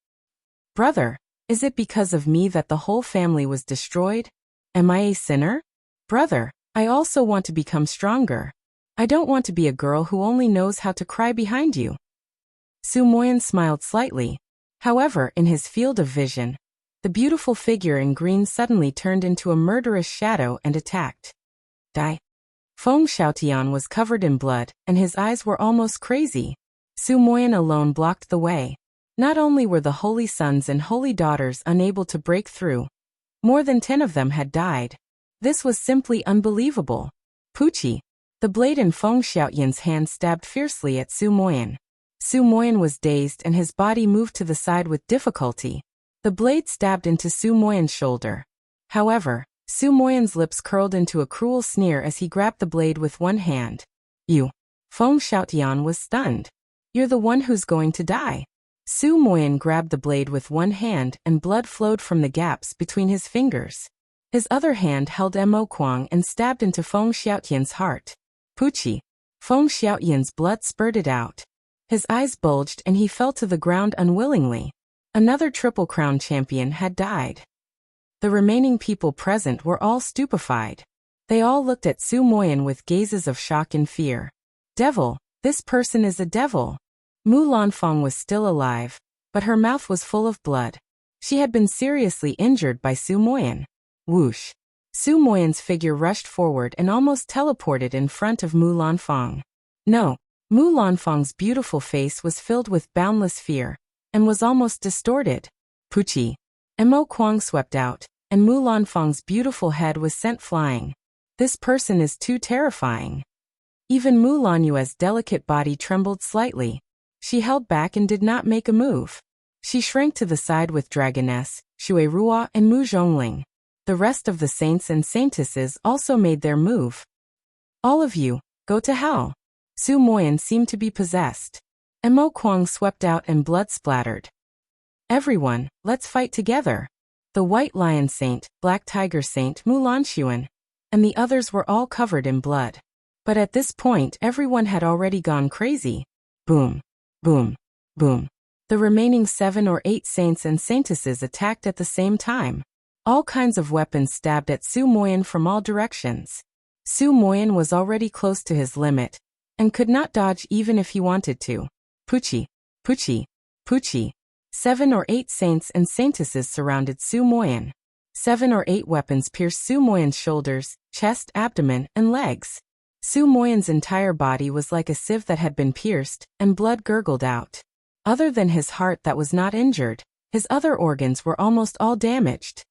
Brother, is it because of me that the whole family was destroyed? Am I a sinner? Brother, I also want to become stronger. I don't want to be a girl who only knows how to cry behind you. Su Moyan smiled slightly. However, in his field of vision, the beautiful figure in green suddenly turned into a murderous shadow and attacked. Die. Feng Xiaotian was covered in blood, and his eyes were almost crazy. Su Moyan alone blocked the way. Not only were the holy sons and holy daughters unable to break through, more than 10 of them had died. This was simply unbelievable. Pucci. The blade in Feng Xiaotian's hand stabbed fiercely at Su Moyan. Su Moyan was dazed and his body moved to the side with difficulty. The blade stabbed into Su Moyan's shoulder. However, Su Moyan's lips curled into a cruel sneer as he grabbed the blade with one hand. You. Feng Xiaotian was stunned. You're the one who's going to die. Su Moyan grabbed the blade with one hand and blood flowed from the gaps between his fingers. His other hand held Mo Kuang and stabbed into Feng Xiaotian's heart. Pucci. Feng Xiaotian's blood spurted out. His eyes bulged and he fell to the ground unwillingly. Another Triple Crown champion had died. The remaining people present were all stupefied. They all looked at Su Moyan with gazes of shock and fear. Devil, this person is a devil. Mu Lanfang was still alive, but her mouth was full of blood. She had been seriously injured by Su Moyan. Whoosh. Su Moyan's figure rushed forward and almost teleported in front of Mu Lanfang. No, Mu Lanfang's beautiful face was filled with boundless fear, and was almost distorted. Pucci. Mo Kuang swept out, and Mu Lanfang's beautiful head was sent flying. This person is too terrifying. Even Mu Lanyue's delicate body trembled slightly. She held back and did not make a move. She shrank to the side with Dragoness, Shui Rua and Mu Zhongling. The rest of the saints and saintesses also made their move. All of you, go to hell. Su Moyan seemed to be possessed. Mo Kuang swept out and blood splattered. Everyone, let's fight together. The White Lion Saint, Black Tiger Saint Mu Lanxuan, and the others were all covered in blood. But at this point everyone had already gone crazy. Boom. Boom. Boom. The remaining 7 or 8 saints and saintesses attacked at the same time. All kinds of weapons stabbed at Su Moyan from all directions. Su Moyan was already close to his limit, and could not dodge even if he wanted to. Pucci. Pucci. Pucci. 7 or 8 saints and saintesses surrounded Su Moyan. 7 or 8 weapons pierced Su Moyan's shoulders, chest, abdomen, and legs. Su Moyan's entire body was like a sieve that had been pierced, and blood gurgled out. Other than his heart that was not injured, his other organs were almost all damaged.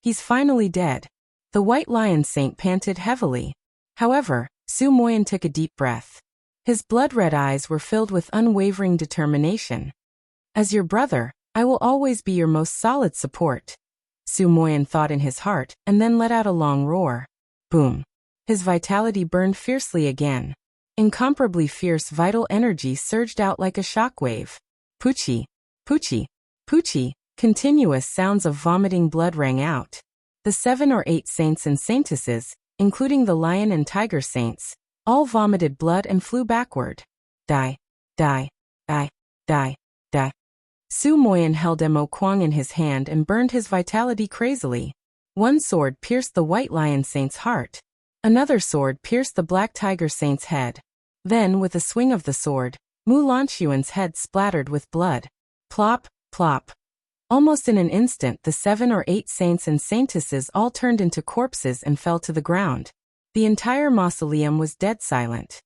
He's finally dead. The White Lion Saint panted heavily. However, Su Moyan took a deep breath. His blood-red eyes were filled with unwavering determination. As your brother, I will always be your most solid support, Su Moyan thought in his heart, and then let out a long roar. Boom. His vitality burned fiercely again. Incomparably fierce vital energy surged out like a shockwave. Poochie, poochie, poochie, continuous sounds of vomiting blood rang out. The 7 or 8 saints and saintesses, including the lion and tiger saints, all vomited blood and flew backward. Die, die, die, die, die. Su Moyan held Mo Kwang in his hand and burned his vitality crazily. One sword pierced the White Lion Saint's heart. Another sword pierced the Black Tiger Saint's head. Then, with a swing of the sword, Mu Lanxuan's head splattered with blood. Plop, plop. Almost in an instant, the 7 or 8 saints and saintesses all turned into corpses and fell to the ground. The entire mausoleum was dead silent.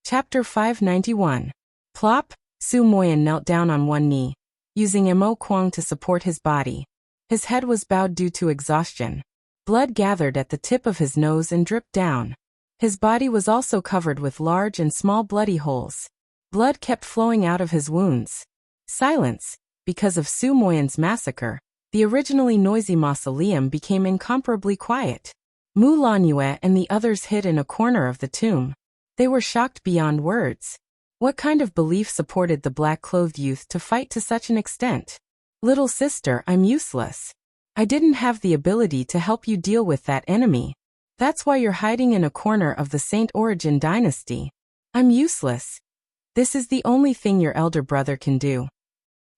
Chapter 591. Plop. Su Moyan knelt down on one knee, using Mo Kwang to support his body. His head was bowed due to exhaustion. Blood gathered at the tip of his nose and dripped down. His body was also covered with large and small bloody holes. Blood kept flowing out of his wounds. Silence. Because of Su Moyan's massacre, the originally noisy mausoleum became incomparably quiet. Mu Lanyue and the others hid in a corner of the tomb. They were shocked beyond words. What kind of belief supported the black-clothed youth to fight to such an extent? Little sister, I'm useless. I didn't have the ability to help you deal with that enemy. That's why you're hiding in a corner of the Saint Origin dynasty. I'm useless. This is the only thing your elder brother can do.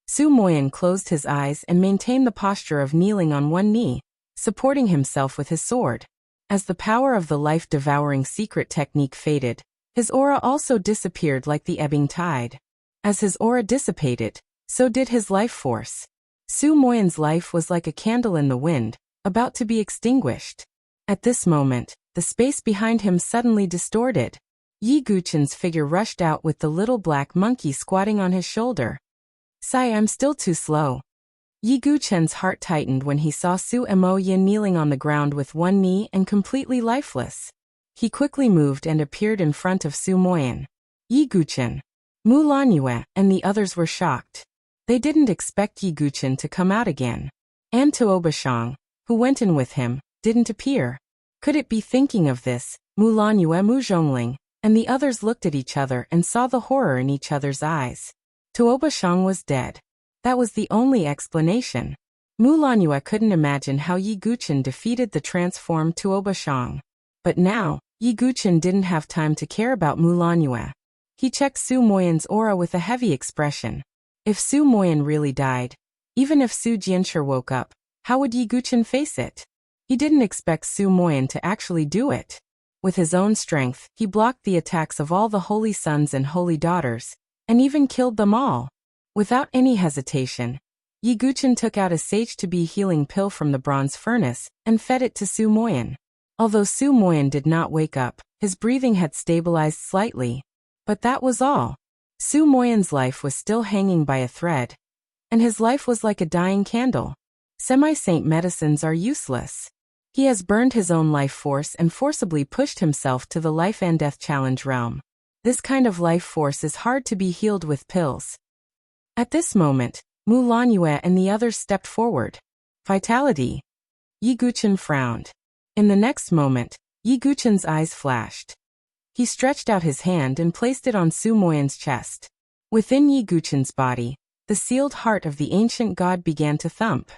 Su Moyan closed his eyes and maintained the posture of kneeling on one knee, supporting himself with his sword. As the power of the life-devouring secret technique faded, his aura also disappeared like the ebbing tide. As his aura dissipated, so did his life force. Su Moyan's life was like a candle in the wind, about to be extinguished. At this moment, the space behind him suddenly distorted. Yi Guchen's figure rushed out with the little black monkey squatting on his shoulder. Sigh, I'm still too slow. Yi Guchen's heart tightened when he saw Su Mo Yin kneeling on the ground with one knee and completely lifeless. He quickly moved and appeared in front of Su Moyan. Yi Guchen, Mu Lanyue, and the others were shocked. They didn't expect Yi Guchen to come out again. And Tuobashang, who went in with him, didn't appear. Could it be thinking of this? Mu Lanyue, Mu Zhongling, and the others looked at each other and saw the horror in each other's eyes. Tuobashang was dead. That was the only explanation. Mu Lanyue couldn't imagine how Yi Guchen defeated the transformed Tuobashang. But now, Yi Guchen didn't have time to care about Mu Lanyue. He checked Su Moyan's aura with a heavy expression. If Su Moyan really died, even if Su Jianshi woke up, how would Yi Guchen face it? He didn't expect Su Moyan to actually do it. With his own strength, he blocked the attacks of all the holy sons and holy daughters, and even killed them all. Without any hesitation, Yi Guchen took out a sage-to-be healing pill from the bronze furnace and fed it to Su Moyan. Although Su Moyan did not wake up, his breathing had stabilized slightly. But that was all. Su Moyan's life was still hanging by a thread. And his life was like a dying candle. Semi-saint medicines are useless. He has burned his own life force and forcibly pushed himself to the life and death challenge realm. This kind of life force is hard to be healed with pills. At this moment, Mu Lanyue and the others stepped forward. Vitality. Yi Guchen frowned. In the next moment, Yi Guchen's eyes flashed. He stretched out his hand and placed it on Su Moyan's chest. Within Yi Guchen's body, the sealed heart of the ancient god began to thump.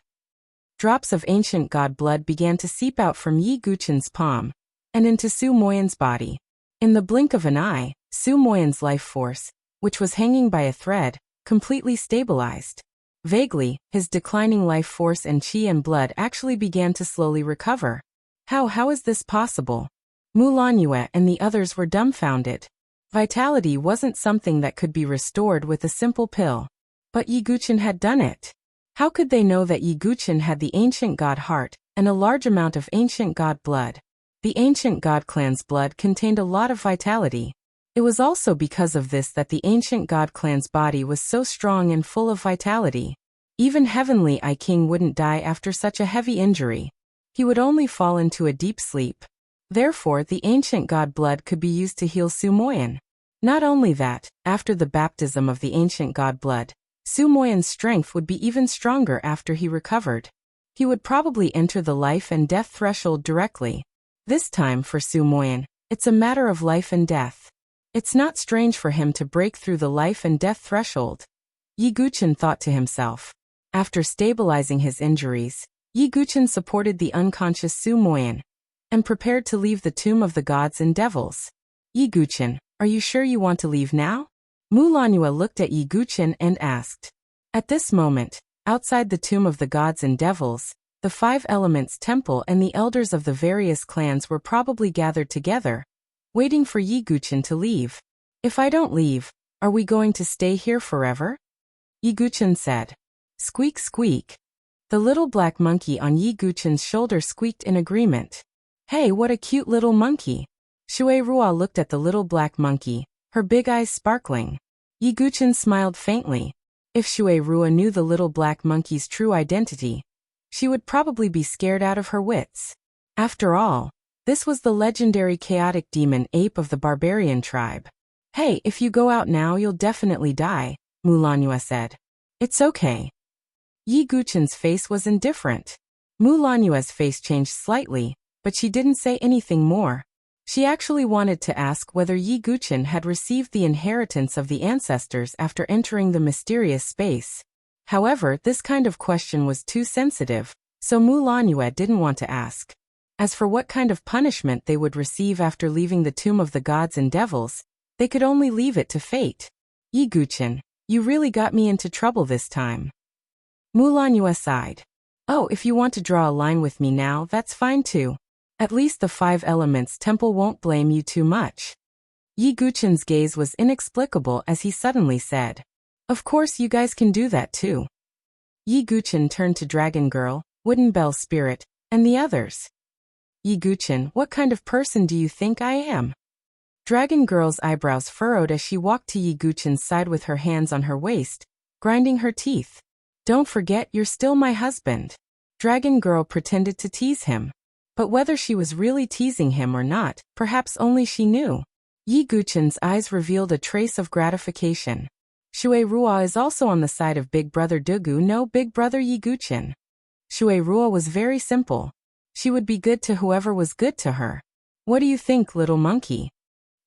Drops of ancient god blood began to seep out from Yi Guchen's palm and into Su Moyan's body. In the blink of an eye, Su Moyan's life force, which was hanging by a thread, completely stabilized. Vaguely, his declining life force and qi and blood actually began to slowly recover. How is this possible? Mu Lanyue and the others were dumbfounded. Vitality wasn't something that could be restored with a simple pill. But Yi Guqin had done it. How could they know that Yi Guqin had the ancient god heart and a large amount of ancient god blood? The ancient god clan's blood contained a lot of vitality. It was also because of this that the ancient god clan's body was so strong and full of vitality. Even Heavenly I King wouldn't die after such a heavy injury. He would only fall into a deep sleep. Therefore, the ancient god blood could be used to heal Su Moyan. Not only that, after the baptism of the ancient god blood, Su Moyan's strength would be even stronger after he recovered. He would probably enter the life and death threshold directly. This time for Su Moyan, it's a matter of life and death. It's not strange for him to break through the life and death threshold. Yi Guqin thought to himself. After stabilizing his injuries, Yi Guqin supported the unconscious Su Moyan and prepared to leave the tomb of the gods and devils. Yi Guqin, are you sure you want to leave now? Mu Lanue looked at Yi Guqin and asked. At this moment, outside the tomb of the gods and devils, the 5 Elements Temple and the elders of the various clans were probably gathered together, waiting for Yi Guqin to leave. If I don't leave, are we going to stay here forever? Yi Guqin said. Squeak squeak. The little black monkey on Yi Guqin's shoulder squeaked in agreement. Hey, what a cute little monkey. Shui Ruo looked at the little black monkey, her big eyes sparkling. Yi Guqin smiled faintly. If Shui Ruo knew the little black monkey's true identity, she would probably be scared out of her wits. After all, this was the legendary chaotic demon ape of the barbarian tribe. Hey, if you go out now you'll definitely die, Mu Lanue said. It's okay. Yi Guqin's face was indifferent. Mu Lanue's face changed slightly, but she didn't say anything more. She actually wanted to ask whether Yi Guqin had received the inheritance of the ancestors after entering the mysterious space. However, this kind of question was too sensitive, so Mu Lanue didn't want to ask. As for what kind of punishment they would receive after leaving the tomb of the gods and devils, they could only leave it to fate. Yi Guqin, you really got me into trouble this time. Mu Lanue sighed. Oh, if you want to draw a line with me now, that's fine too. At least the 5 Elements Temple won't blame you too much. Yi Guqin's gaze was inexplicable as he suddenly said. Of course you guys can do that too. Yi Guqin turned to Dragon Girl, Wooden Bell Spirit, and the others. Yi Guqin, what kind of person do you think I am? Dragon Girl's eyebrows furrowed as she walked to Yi Guqin's side with her hands on her waist, grinding her teeth. Don't forget you're still my husband. Dragon Girl pretended to tease him. But whether she was really teasing him or not, perhaps only she knew. Yi Guqin's eyes revealed a trace of gratification. Shui Ruo is also on the side of Big Brother Dugu, no Big Brother Yi Guqin. Shui Ruo was very simple. She would be good to whoever was good to her. What do you think, little monkey?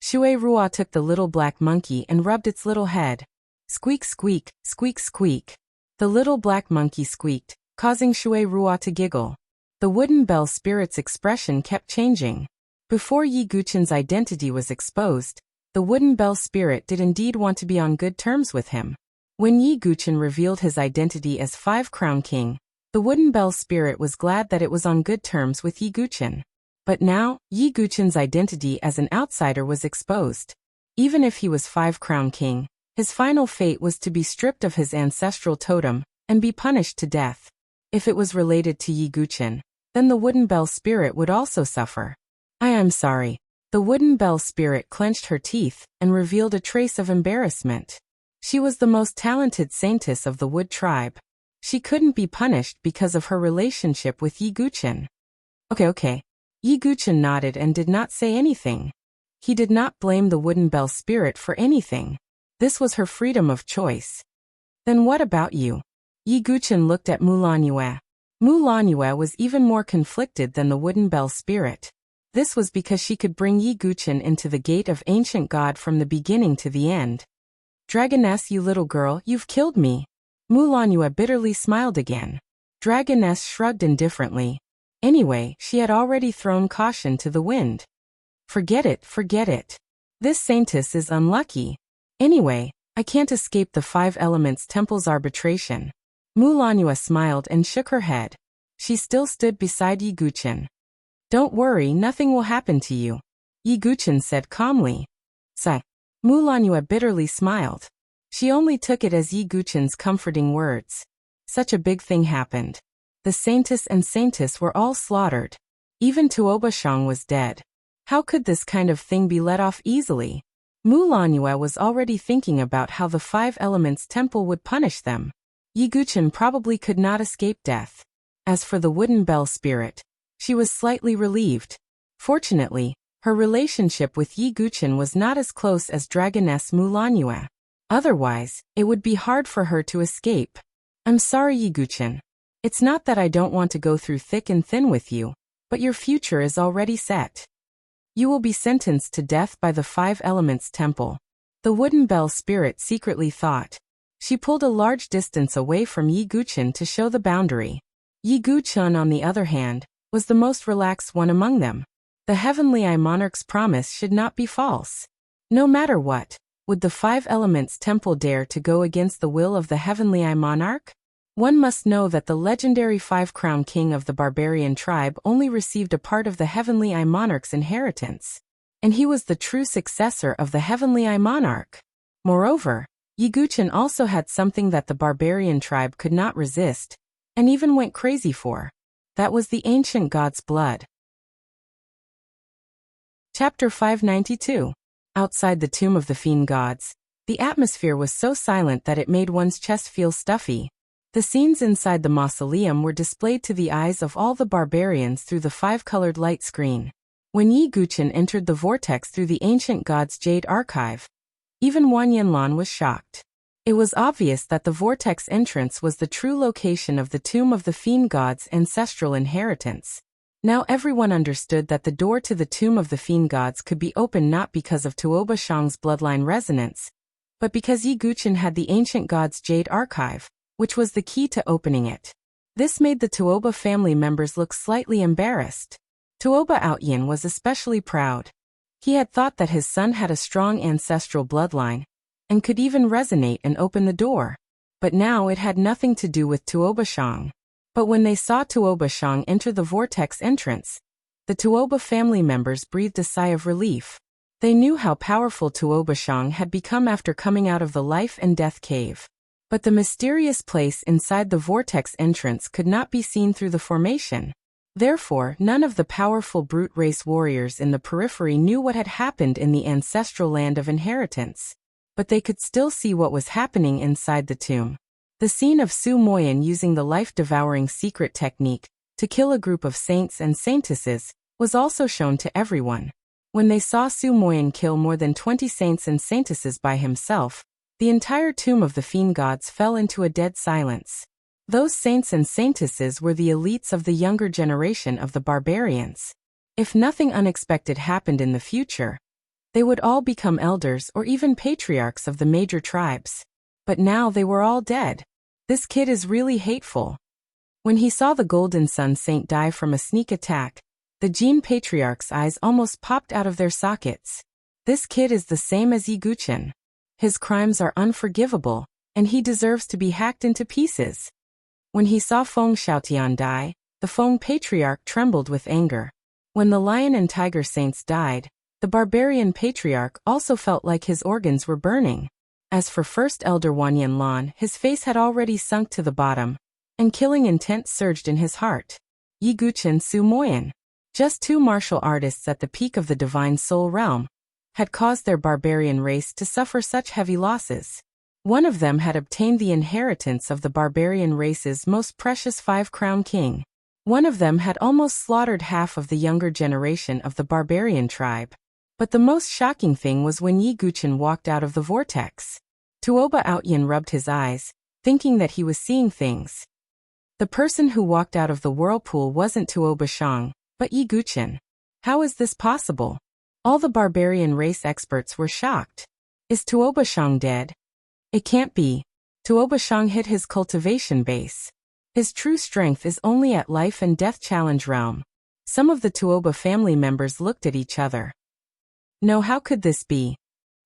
Shui Ruo took the little black monkey and rubbed its little head. Squeak squeak, squeak squeak. The little black monkey squeaked, causing Shui Ruo to giggle. The Wooden Bell Spirit's expression kept changing. Before Yi Guqin's identity was exposed, the Wooden Bell Spirit did indeed want to be on good terms with him. When Yi Guqin revealed his identity as 5 Crown King, the Wooden Bell Spirit was glad that it was on good terms with Yi Guqin. But now, Yi Guqin's identity as an outsider was exposed. Even if he was 5 Crown King, his final fate was to be stripped of his ancestral totem and be punished to death. If it was related to Yi Guqin, then the Wooden Bell Spirit would also suffer. I am sorry. The Wooden Bell Spirit clenched her teeth and revealed a trace of embarrassment. She was the most talented saintess of the Wood tribe. She couldn't be punished because of her relationship with Yi Guqin. Okay. Yi Guqin nodded and did not say anything. He did not blame the Wooden Bell Spirit for anything. This was her freedom of choice. Then what about you? Yi Guqin looked at Mu Lanue. Mu Lanue was even more conflicted than the Wooden Bell Spirit. This was because she could bring Yi Guqin into the gate of ancient God from the beginning to the end. Dragoness, you little girl, you've killed me. Mu Lanue bitterly smiled again. Dragoness shrugged indifferently. Anyway, she had already thrown caution to the wind. Forget it. This saintess is unlucky. Anyway, I can't escape the 5 Elements Temple's arbitration. Mu Lanue smiled and shook her head. She still stood beside Yi Guqin. Don't worry, nothing will happen to you, Yi Guqin said calmly. Mulanue bitterly smiled. She only took it as Yi Guchen's comforting words. Such a big thing happened. The saintess and saintess were all slaughtered. Even Tuobashang was dead. How could this kind of thing be let off easily? Mulanue was already thinking about how the Five Elements Temple would punish them. Yi Guchen probably could not escape death. As for the wooden bell spirit, she was slightly relieved. Fortunately, her relationship with Yi Guchen was not as close as Dragoness Mulanue. Otherwise, it would be hard for her to escape. I'm sorry, Yi Guchen. It's not that I don't want to go through thick and thin with you, but your future is already set. You will be sentenced to death by the Five Elements Temple. The wooden bell spirit secretly thought. She pulled a large distance away from Yi Guchen to show the boundary. Yi Guchen, on the other hand, was the most relaxed one among them. The Heavenly Eye Monarch's promise should not be false. No matter what, would the Five Elements Temple dare to go against the will of the Heavenly Eye Monarch? One must know that the legendary Five-Crown King of the barbarian tribe only received a part of the Heavenly Eye Monarch's inheritance, and he was the true successor of the Heavenly Eye Monarch. Moreover, Yi Guchen also had something that the barbarian tribe could not resist, and even went crazy for. That was the ancient god's blood. Chapter 592. Outside the tomb of the fiend gods, the atmosphere was so silent that it made one's chest feel stuffy. The scenes inside the mausoleum were displayed to the eyes of all the barbarians through the five-colored light screen. When Yi Guchen entered the vortex through the ancient god's jade archive, even Wang Yanlan was shocked. It was obvious that the vortex entrance was the true location of the tomb of the fiend god's ancestral inheritance. Now everyone understood that the door to the tomb of the fiend gods could be opened not because of Tuobashang's bloodline resonance, but because Yi Guchen had the ancient god's jade archive, which was the key to opening it. This made the Tuoba family members look slightly embarrassed. Tuoba Outyin was especially proud. He had thought that his son had a strong ancestral bloodline, and could even resonate and open the door. But now it had nothing to do with Tuobashang. But when they saw Tuobashang enter the vortex entrance, the Tuoba family members breathed a sigh of relief. They knew how powerful Tuobashang had become after coming out of the life and death cave. But the mysterious place inside the vortex entrance could not be seen through the formation. Therefore, none of the powerful brute race warriors in the periphery knew what had happened in the ancestral land of inheritance. But they could still see what was happening inside the tomb. The scene of Su Moyan using the life-devouring secret technique to kill a group of saints and saintesses was also shown to everyone. When they saw Su Moyan kill more than 20 saints and saintesses by himself, the entire tomb of the fiend gods fell into a dead silence. Those saints and saintesses were the elites of the younger generation of the barbarians. If nothing unexpected happened in the future, they would all become elders or even patriarchs of the major tribes. But now they were all dead. This kid is really hateful. When he saw the Golden Sun Saint die from a sneak attack, the Jin Patriarch's eyes almost popped out of their sockets. This kid is the same as Yi Guchen. His crimes are unforgivable, and he deserves to be hacked into pieces. When he saw Feng Xiaotian die, the Feng Patriarch trembled with anger. When the Lion and Tiger Saints died, the Barbarian Patriarch also felt like his organs were burning. As for First Elder Wang Yanlan, his face had already sunk to the bottom, and killing intent surged in his heart. Yi Guchen, Su Moyan, just two martial artists at the peak of the Divine Soul realm, had caused their barbarian race to suffer such heavy losses. One of them had obtained the inheritance of the barbarian race's most precious Five-Crown King. One of them had almost slaughtered half of the younger generation of the barbarian tribe. But the most shocking thing was when Yi Guchen walked out of the vortex. Tuoba Outyin rubbed his eyes, thinking that he was seeing things. The person who walked out of the whirlpool wasn't Tuobashang, but Yi Guchen. How is this possible? All the barbarian race experts were shocked. Is Tuobashang dead? It can't be. Tuobashang hit his cultivation base. His true strength is only at life and death challenge realm. Some of the Tuoba family members looked at each other. No, how could this be?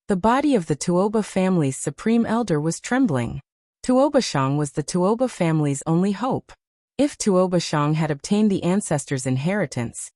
The body of the Tuoba family's supreme elder was trembling. Tuobashang was the Tuoba family's only hope. If Tuobashang had obtained the ancestors' inheritance,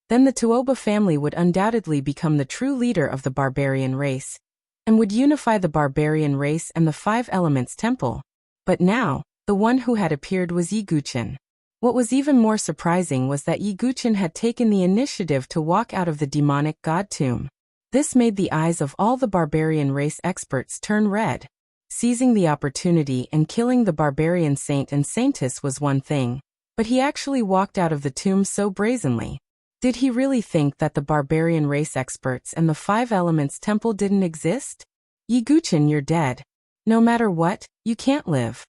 then the Tuoba family would undoubtedly become the true leader of the barbarian race, and would unify the barbarian race and the Five Elements Temple. But now, the one who had appeared was Yi Guqin. What was even more surprising was that Yi Guqin had taken the initiative to walk out of the demonic god tomb. This made the eyes of all the barbarian race experts turn red. Seizing the opportunity and killing the barbarian saint and saintess was one thing, but he actually walked out of the tomb so brazenly. Did he really think that the barbarian race experts and the Five Elements Temple didn't exist? Yi Guqin, you're dead. No matter what, you can't live.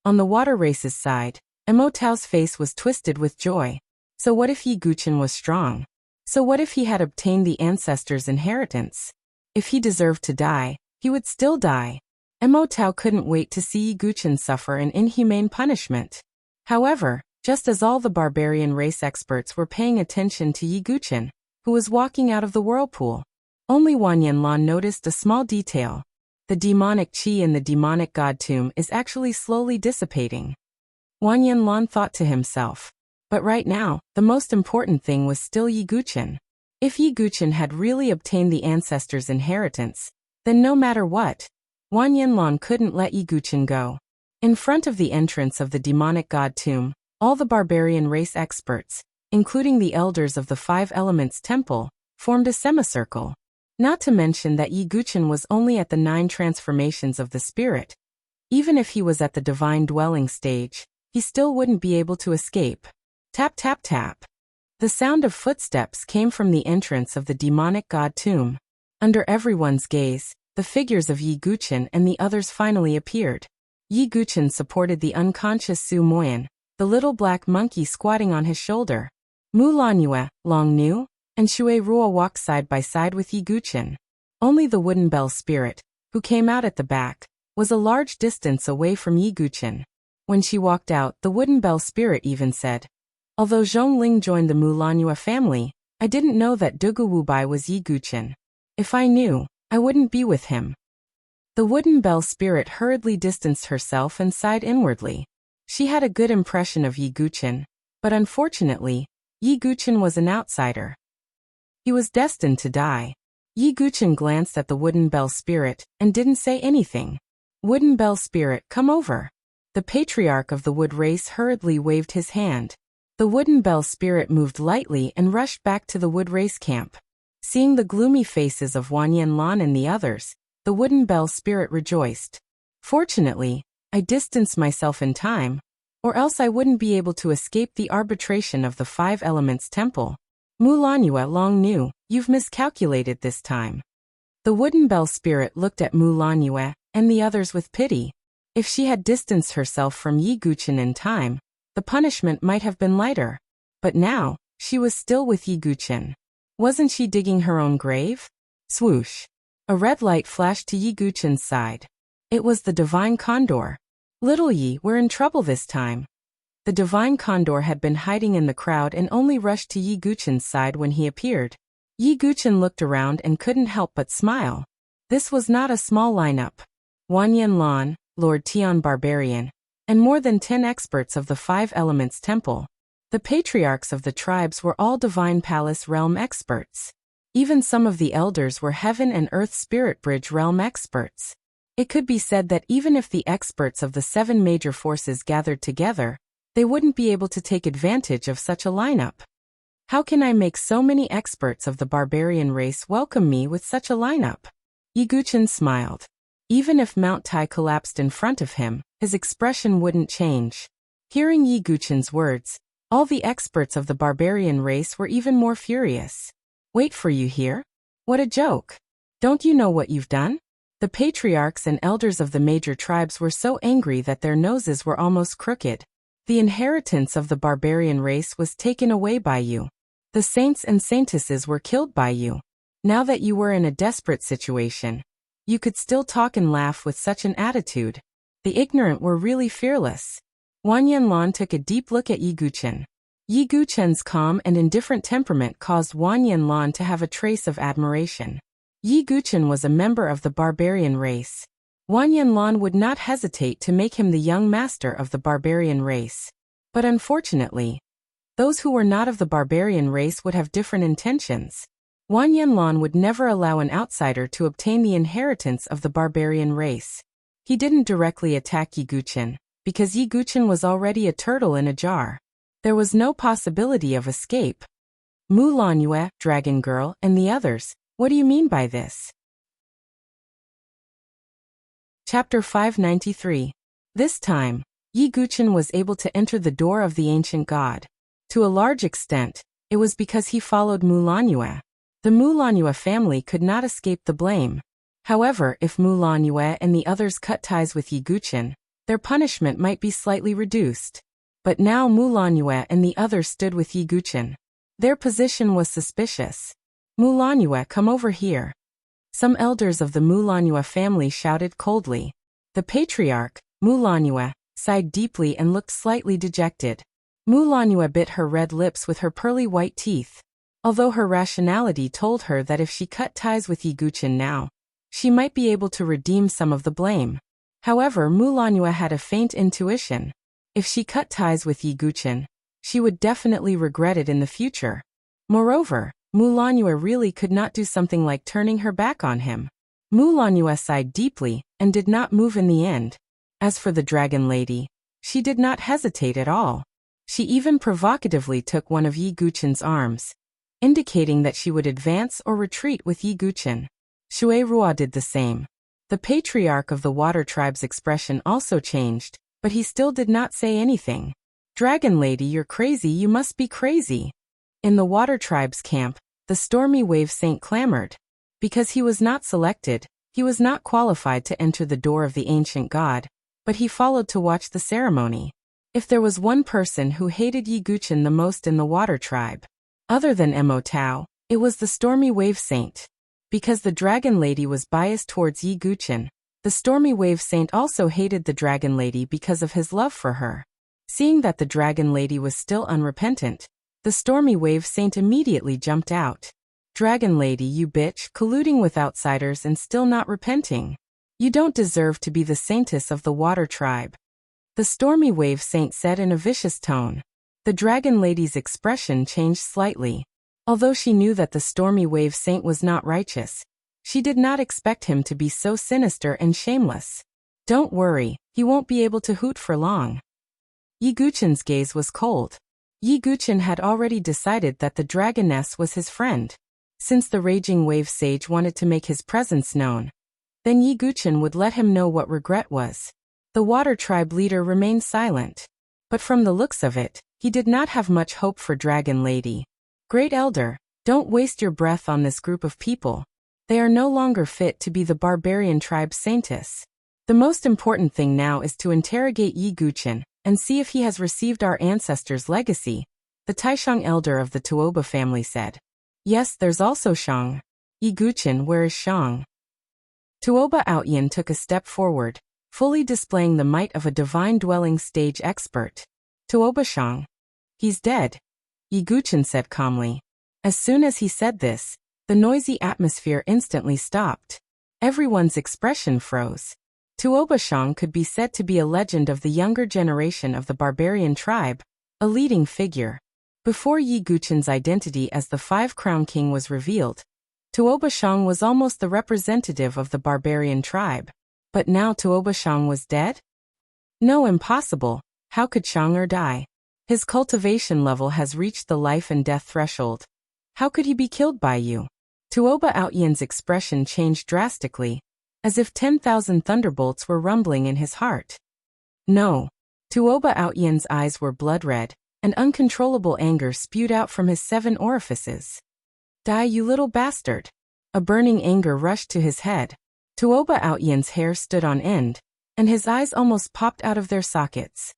On the water race's side, Emotao's face was twisted with joy. So what if Yi Guqin was strong? So what if he had obtained the ancestors' inheritance? If he deserved to die, he would still die. Emotao couldn't wait to see Yi Guqin suffer an inhumane punishment. However, just as all the barbarian race experts were paying attention to Yi Guqin, who was walking out of the whirlpool, only Wang Yanlan noticed a small detail. The demonic qi in the demonic god tomb is actually slowly dissipating. Wang Yanlan thought to himself. But right now, the most important thing was still Yi Guqin. If Yi Guqin had really obtained the ancestors' inheritance, then no matter what, Wang Yanlan couldn't let Yi Guqin go. In front of the entrance of the demonic god tomb, all the barbarian race experts, including the elders of the Five Elements Temple, formed a semicircle. Not to mention that Yi Guqin was only at the 9 transformations of the spirit. Even if he was at the divine dwelling stage, he still wouldn't be able to escape. Tap tap tap. The sound of footsteps came from the entrance of the demonic god tomb. Under everyone's gaze, the figures of Yi Guqin and the others finally appeared. Yi Guqin supported the unconscious Su Moyan, the little black monkey squatting on his shoulder. Mu Lanyue, Long Nu, and Shui Ruo walked side by side with Yi Guqin. Only the wooden bell spirit, who came out at the back, was a large distance away from Yi Guqin. When she walked out, the wooden bell spirit even said, "Although Zhongling joined the Mu Lanyue family, I didn't know that Dugu Wubai was Yi Guqin. If I knew, I wouldn't be with him." The wooden bell spirit hurriedly distanced herself and sighed inwardly. She had a good impression of Yi Guqin, but unfortunately, Yi Guqin was an outsider. He was destined to die. Yi Guqin glanced at the wooden bell spirit and didn't say anything. "Wooden bell spirit, come over." The patriarch of the wood race hurriedly waved his hand. The wooden bell spirit moved lightly and rushed back to the wood race camp. Seeing the gloomy faces of Wang Yanlan and the others, the wooden bell spirit rejoiced. "Fortunately, I distanced myself in time, or else I wouldn't be able to escape the arbitration of the Five Elements Temple. Mu Lanyue Long Nu, you've miscalculated this time." The wooden bell spirit looked at Mu Lanyue and the others with pity. If she had distanced herself from Yi Guqin in time, the punishment might have been lighter. But now, she was still with Yi Guqin. Wasn't she digging her own grave? Swoosh. A red light flashed to Yi Guqin's side. It was the divine condor. "Little Yi, we're in trouble this time." The divine condor had been hiding in the crowd and only rushed to Yi Guqin's side when he appeared. Yi Guqin looked around and couldn't help but smile. This was not a small lineup. Wang Yanlan, Lord Tian Barbarian, and more than 10 experts of the Five Elements Temple. The patriarchs of the tribes were all Divine Palace Realm experts. Even some of the elders were Heaven and Earth Spirit Bridge Realm experts. It could be said that even if the experts of the 7 major forces gathered together, they wouldn't be able to take advantage of such a lineup. How can I make so many experts of the barbarian race welcome me with such a lineup? Yi Guqin smiled. Even if Mount Tai collapsed in front of him, his expression wouldn't change. Hearing Yi Guqin's words, all the experts of the barbarian race were even more furious. "Wait for you here? What a joke. Don't you know what you've done?" The patriarchs and elders of the major tribes were so angry that their noses were almost crooked. The inheritance of the barbarian race was taken away by you. The saints and saintesses were killed by you. Now that you were in a desperate situation, you could still talk and laugh with such an attitude. The ignorant were really fearless. Wang Yanlan took a deep look at Yi Guqin. Yi Guqin's calm and indifferent temperament caused Wang Yanlan to have a trace of admiration. Yi Guqin was a member of the barbarian race. Wang Yanlan would not hesitate to make him the young master of the barbarian race. But unfortunately, those who were not of the barbarian race would have different intentions. Wan Yanlan would never allow an outsider to obtain the inheritance of the barbarian race. He didn't directly attack Yi Guqin, because Yi Guqin was already a turtle in a jar. There was no possibility of escape. Mu Lanyue, Dragon Girl, and the others, what do you mean by this? Chapter 593. This time, Yi Guqin was able to enter the door of the ancient god. To a large extent, it was because he followed Mu Lanyue. The Mu Lanyue family could not escape the blame. However, if Mu Lanyue and the others cut ties with Yi Guqin, their punishment might be slightly reduced. But now Mu Lanyue and the others stood with Yi Guqin. Their position was suspicious. Mu Lanyue, come over here. Some elders of the Mu Lanyue family shouted coldly. The patriarch, Mu Lanyue, sighed deeply and looked slightly dejected. Mu Lanyue bit her red lips with her pearly white teeth. Although her rationality told her that if she cut ties with Yi Guqin now, she might be able to redeem some of the blame. However, Mu Lanyue had a faint intuition. If she cut ties with Yi Guqin, she would definitely regret it in the future. Moreover, Mu Lanyue really could not do something like turning her back on him. Mu Lanyue sighed deeply and did not move in the end. As for the dragon lady, she did not hesitate at all. She even provocatively took one of Yi Guqin's arms, indicating that she would advance or retreat with Yi Guqin. Shui Ruo did the same. The patriarch of the water tribe's expression also changed, but he still did not say anything. Dragon lady, you're crazy, you must be crazy. In the water tribe's camp, the stormy wave saint clamored. Because he was not selected, he was not qualified to enter the door of the ancient god, but he followed to watch the ceremony. If there was one person who hated Yi Guqin the most in the water tribe, other than Mo Tao, it was the stormy wave saint. Because the dragon lady was biased towards Yi Guqin, the stormy wave saint also hated the dragon lady because of his love for her. Seeing that the dragon lady was still unrepentant, the stormy wave saint immediately jumped out. Dragon lady, you bitch, colluding with outsiders and still not repenting. You don't deserve to be the saintess of the water tribe. The stormy wave saint said in a vicious tone. The dragon lady's expression changed slightly. Although she knew that the stormy wave saint was not righteous, she did not expect him to be so sinister and shameless. Don't worry, he won't be able to hoot for long. Yi Guqin's gaze was cold. Yi Guqin had already decided that the dragoness was his friend. Since the raging wave sage wanted to make his presence known, then Yi Guqin would let him know what regret was. The water tribe leader remained silent. But from the looks of it, he did not have much hope for Dragon Lady. Great Elder, don't waste your breath on this group of people. They are no longer fit to be the barbarian tribe's saintess. The most important thing now is to interrogate Yi Guqin and see if he has received our ancestors' legacy, the Taishang elder of the Tuoba family said. Yes, there's also Shang. Yi Guqin, where is Shang? Tuoba Outyin took a step forward, fully displaying the might of a divine dwelling stage expert. Tuoba Shang. He's dead, Yi Guqin said calmly. As soon as he said this, the noisy atmosphere instantly stopped. Everyone's expression froze. Tuoba Shang could be said to be a legend of the younger generation of the barbarian tribe, a leading figure. Before Yi Guqin's identity as the Five Crown King was revealed, Tuoba Shang was almost the representative of the barbarian tribe. But now Tuoba Shang was dead? No, impossible. How could Shang die? His cultivation level has reached the life and death threshold. How could he be killed by you? Tuoba Outyin's expression changed drastically, as if 10,000 thunderbolts were rumbling in his heart. No. Tuoba Outyin's eyes were blood red, and uncontrollable anger spewed out from his 7 orifices. Die, you little bastard. A burning anger rushed to his head. Tuoba Outyin's hair stood on end, and his eyes almost popped out of their sockets.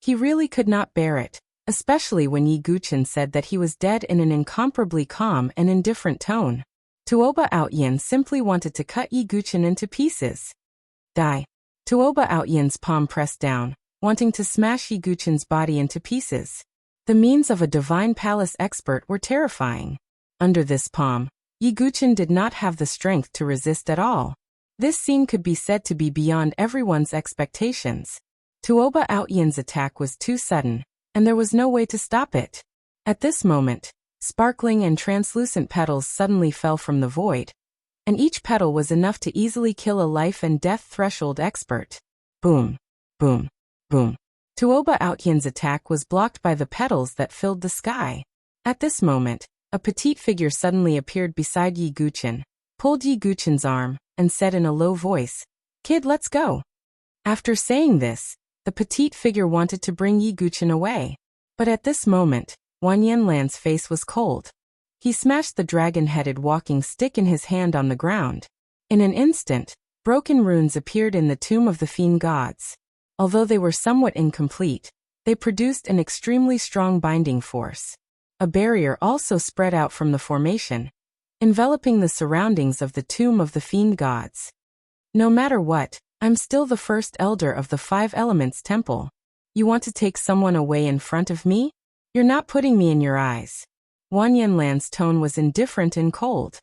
He really could not bear it, especially when Yi Guqin said that he was dead in an incomparably calm and indifferent tone. Tuoba Outyin simply wanted to cut Yi Guqin into pieces. Die. Tuoba Outyin's palm pressed down, wanting to smash Yi Guqin's body into pieces. The means of a divine palace expert were terrifying. Under this palm, Yi Guqin did not have the strength to resist at all. This scene could be said to be beyond everyone's expectations. Tuoba Outyin's attack was too sudden, and there was no way to stop it. At this moment, Sparkling and translucent petals suddenly fell from the void, and each petal was enough to easily kill a life and death threshold expert. Boom, boom, boom. Tuoba Outyan's attack was blocked by the petals that filled the sky. At this moment, a petite figure suddenly appeared beside Yi Guchen, pulled Yi Guchen's arm, and said in a low voice, "Kid, let's go." After saying this, the petite figure wanted to bring Yi Guchen away. But at this moment, Wang Yanlan's face was cold. He smashed the dragon-headed walking stick in his hand on the ground. In an instant, broken runes appeared in the tomb of the fiend gods. Although they were somewhat incomplete, they produced an extremely strong binding force. A barrier also spread out from the formation, enveloping the surroundings of the tomb of the fiend gods. No matter what, I'm still the first elder of the Five Elements Temple. You want to take someone away in front of me? You're not putting me in your eyes. Wang Yanlan's tone was indifferent and cold.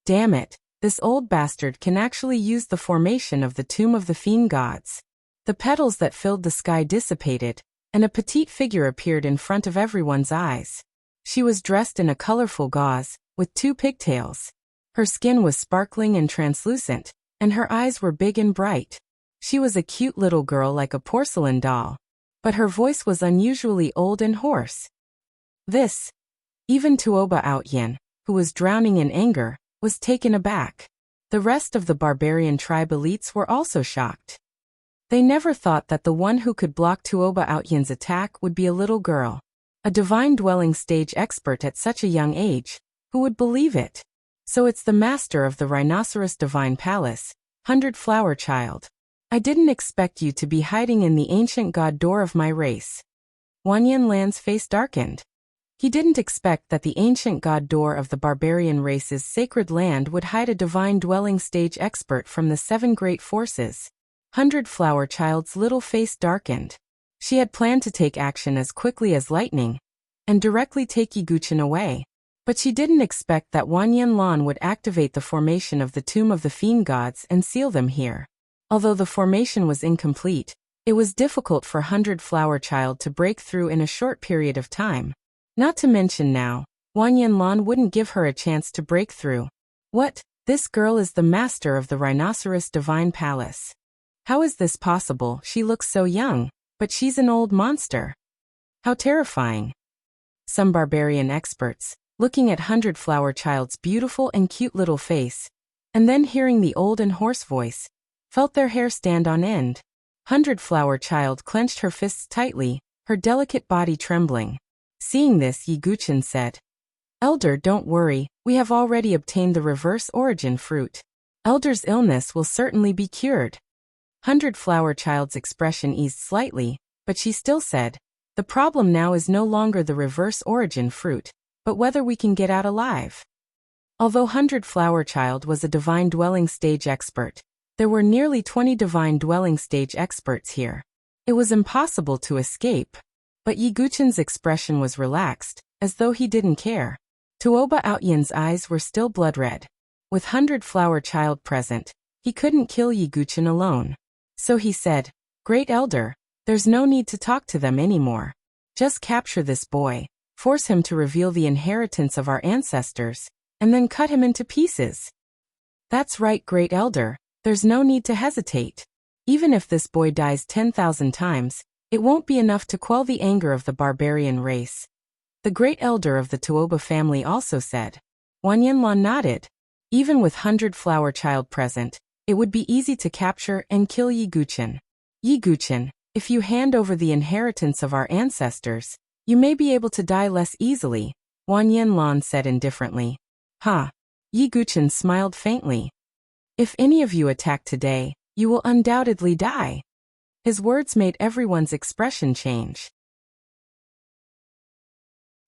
Damn it, this old bastard can actually use the formation of the tomb of the fiend gods. The petals that filled the sky dissipated, and a petite figure appeared in front of everyone's eyes. She was dressed in a colorful gauze, with 2 pigtails. Her skin was sparkling and translucent, and her eyes were big and bright. She was a cute little girl like a porcelain doll, but her voice was unusually old and hoarse. Even Tuoba Outyan, who was drowning in anger, was taken aback. The rest of the barbarian tribe elites were also shocked. They never thought that the one who could block Tuoba Outyan's attack would be a little girl. A divine dwelling stage expert at such a young age. Who would believe it? So it's the master of the Rhinoceros Divine Palace, 100 Flower Child. I didn't expect you to be hiding in the ancient god door of my race. Wang Yanlan's face darkened. He didn't expect that the ancient god door of the barbarian race's sacred land would hide a divine dwelling stage expert from the 7 great forces. 100 Flower Child's little face darkened. She had planned to take action as quickly as lightning, and directly take Yi Guchen away. But she didn't expect that Wang Yanlan would activate the formation of the Tomb of the Fiend Gods and seal them here. Although the formation was incomplete, it was difficult for 100 Flower Child to break through in a short period of time. Not to mention now, Wang Yanlan wouldn't give her a chance to break through. What? This girl is the master of the Rhinoceros Divine Palace. How is this possible? She looks so young, but she's an old monster. How terrifying. Some barbarian experts, looking at 100 Flower Child's beautiful and cute little face, and then hearing the old and hoarse voice, felt their hair stand on end. 100 Flower Child clenched her fists tightly, her delicate body trembling. Seeing this, Yi Guchen said, "Elder, don't worry, we have already obtained the reverse origin fruit. Elder's illness will certainly be cured." 100 Flower Child's expression eased slightly, but she still said, "The problem now is no longer the reverse origin fruit, but whether we can get out alive." Although 100 Flower Child was a divine dwelling stage expert, there were nearly 20 divine dwelling stage experts here. It was impossible to escape. But Yi Guchen's expression was relaxed, as though he didn't care. Tuoba Outyan's eyes were still blood-red. With 100 Flower Child present, he couldn't kill Yi Guchen alone. So he said, "Great Elder, there's no need to talk to them anymore. Just capture this boy, force him to reveal the inheritance of our ancestors, and then cut him into pieces." "That's right, Great Elder, there's no need to hesitate. Even if this boy dies 10,000 times, it won't be enough to quell the anger of the barbarian race." The Great Elder of the Tuoba family also said. Wang Yanlan nodded. Even with 100 Flower Child present, it would be easy to capture and kill Yi Guchen. "Yi Guchen, if you hand over the inheritance of our ancestors, you may be able to die less easily," Wang Yanlan said indifferently. "Huh." Yi Guchen smiled faintly. "If any of you attack today, you will undoubtedly die." His words made everyone's expression change.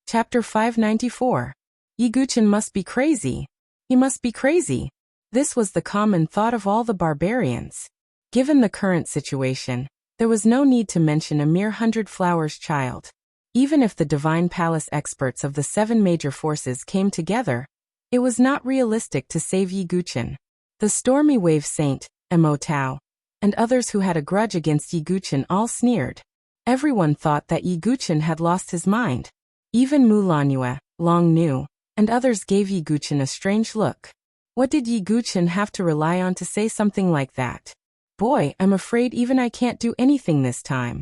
Chapter 594. Yi Guchen must be crazy. He must be crazy. This was the common thought of all the barbarians. Given the current situation, there was no need to mention a mere 100 Flowers Child. Even if the Divine Palace experts of the 7 major forces came together, it was not realistic to save Yi Guchen. The Stormy Wave Saint, Mo Tao, and others who had a grudge against Yi Guchen all sneered. Everyone thought that Yi Guchen had lost his mind. Even Mu Lanyue, Long knew, and others gave Yi Guchen a strange look. What did Yi Guchen have to rely on to say something like that? Boy, I'm afraid even I can't do anything this time.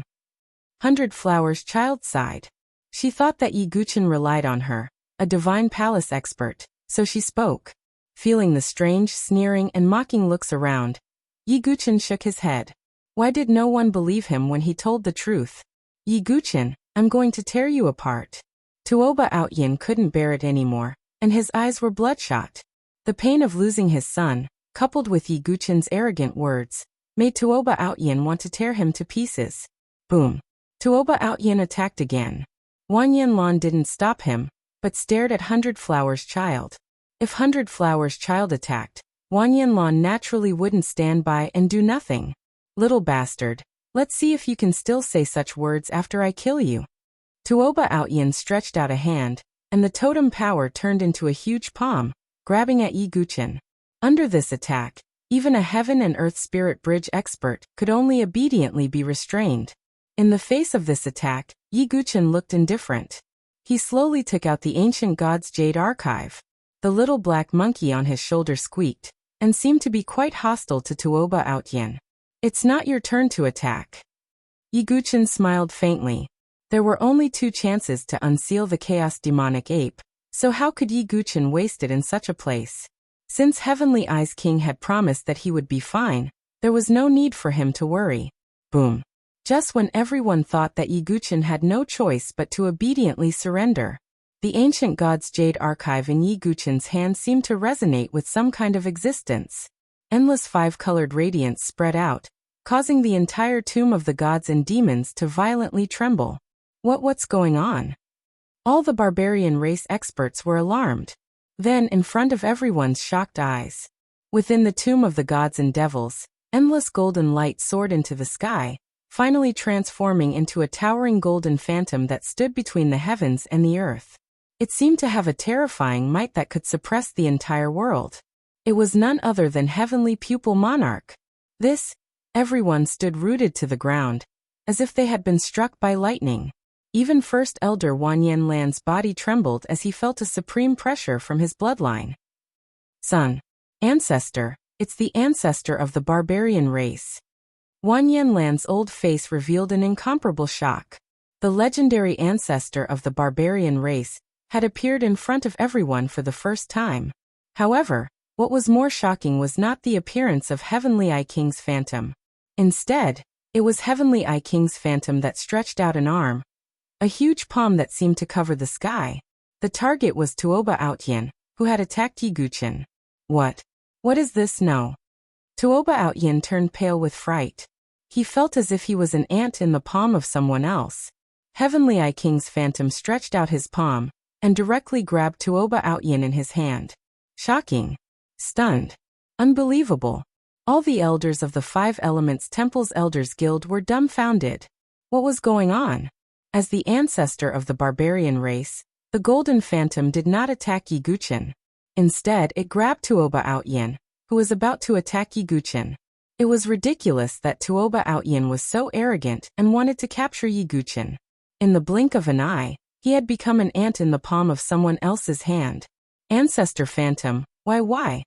100 Flowers Child sighed. She thought that Yi Guchen relied on her, a divine palace expert, so she spoke. Feeling the strange, sneering and mocking looks around, Yi Guchen shook his head. Why did no one believe him when he told the truth? Yi Guchen, I'm going to tear you apart. Tuoba Outyin couldn't bear it anymore, and his eyes were bloodshot. The pain of losing his son, coupled with Yi Guchen's arrogant words, made Tuoba Outyin want to tear him to pieces. Boom. Tuoba Outyin attacked again. Wan Yanlan didn't stop him, but stared at 100 Flowers Child. If 100 Flowers Child attacked, Wan Yanlan naturally wouldn't stand by and do nothing. Little bastard, let's see if you can still say such words after I kill you. Tuoba Outyin stretched out a hand, and the totem power turned into a huge palm, grabbing at Yi Guchen. Under this attack, even a heaven and earth spirit bridge expert could only obediently be restrained. In the face of this attack, Yi Guchen looked indifferent. He slowly took out the ancient god's jade archive. The little black monkey on his shoulder squeaked, and seemed to be quite hostile to Tuoba Outyin. It's not your turn to attack. Yi Guchen smiled faintly. There were only 2 chances to unseal the chaos demonic ape, so how could Yi Guchen waste it in such a place? Since Heavenly Eyes King had promised that he would be fine, there was no need for him to worry. Boom. Just when everyone thought that Yi Guchen had no choice but to obediently surrender, the ancient god's jade archive in Yi Guchen's hand seemed to resonate with some kind of existence. Endless 5-colored radiance spread out, causing the entire tomb of the gods and demons to violently tremble. What's going on? All the barbarian race experts were alarmed. Then, in front of everyone's shocked eyes, within the tomb of the gods and devils, endless golden light soared into the sky, finally transforming into a towering golden phantom that stood between the heavens and the earth. It seemed to have a terrifying might that could suppress the entire world. It was none other than Heavenly Pupil Monarch. Everyone stood rooted to the ground, as if they had been struck by lightning. Even First Elder Wan Yanlan's body trembled as he felt a supreme pressure from his bloodline. Son. Ancestor, it's the ancestor of the barbarian race. Wan Yanlan's old face revealed an incomparable shock. The legendary ancestor of the barbarian race had appeared in front of everyone for the first time. However, what was more shocking was not the appearance of Heavenly Eye King's phantom. Instead, it was Heavenly Eye King's phantom that stretched out an arm, a huge palm that seemed to cover the sky. The target was Tuoba Outyin, who had attacked Yi Guchen. What is this? No. Tuoba Outyin turned pale with fright. He felt as if he was an ant in the palm of someone else. Heavenly Eye King's phantom stretched out his palm, and directly grabbed Tuoba Outyin in his hand. Shocking. Stunned. Unbelievable. All the elders of the 5 Elements Temple's Elders Guild were dumbfounded. What was going on? As the ancestor of the barbarian race, the Golden Phantom did not attack Yi Guchen. Instead, it grabbed Tuoba Outyin, who was about to attack Yi Guchen. It was ridiculous that Tuoba Outyin was so arrogant and wanted to capture Yi Guchen. In the blink of an eye, he had become an ant in the palm of someone else's hand. Ancestor Phantom, why?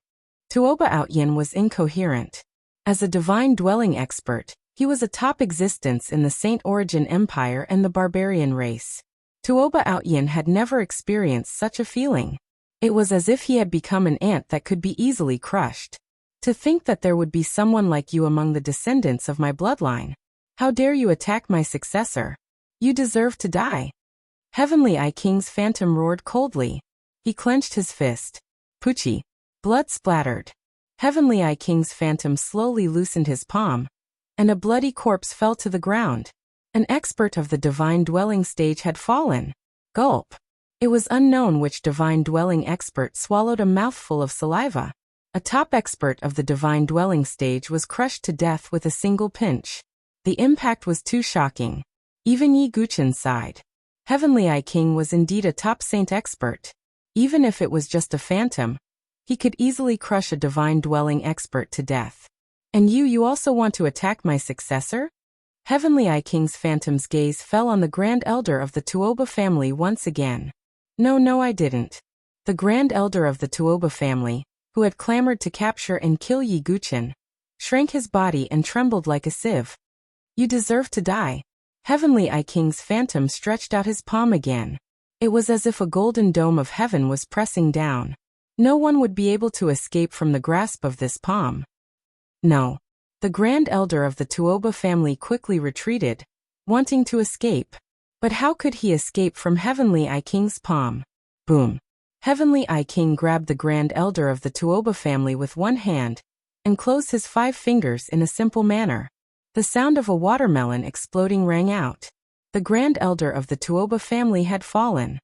Tuoba Outyin was incoherent. As a divine dwelling expert, he was a top existence in the Saint Origin Empire and the barbarian race. Tuoba Outyin had never experienced such a feeling. It was as if he had become an ant that could be easily crushed. To think that there would be someone like you among the descendants of my bloodline. How dare you attack my successor? You deserve to die. Heavenly Eye King's phantom roared coldly. He clenched his fist. Poochie. Blood splattered. Heavenly Eye King's phantom slowly loosened his palm, and a bloody corpse fell to the ground. An expert of the divine dwelling stage had fallen. Gulp. It was unknown which divine dwelling expert swallowed a mouthful of saliva. A top expert of the divine dwelling stage was crushed to death with a single pinch. The impact was too shocking. Even Yi Guchen sighed. Heavenly Eye King was indeed a top saint expert. Even if it was just a phantom, he could easily crush a divine dwelling expert to death. And you also want to attack my successor? Heavenly Eye King's phantom's gaze fell on the Grand Elder of the Tuoba family once again. No, I didn't. The Grand Elder of the Tuoba family, who had clamored to capture and kill Yi Guqin, shrank his body and trembled like a sieve. You deserve to die. Heavenly Eye King's phantom stretched out his palm again. It was as if a golden dome of heaven was pressing down. No one would be able to escape from the grasp of this palm. No. The Grand Elder of the Tuoba family quickly retreated, wanting to escape. But how could he escape from Heavenly Eye King's palm? Boom. Heavenly Eye King grabbed the Grand Elder of the Tuoba family with one hand and closed his 5 fingers in a simple manner. The sound of a watermelon exploding rang out. The Grand Elder of the Tuoba family had fallen.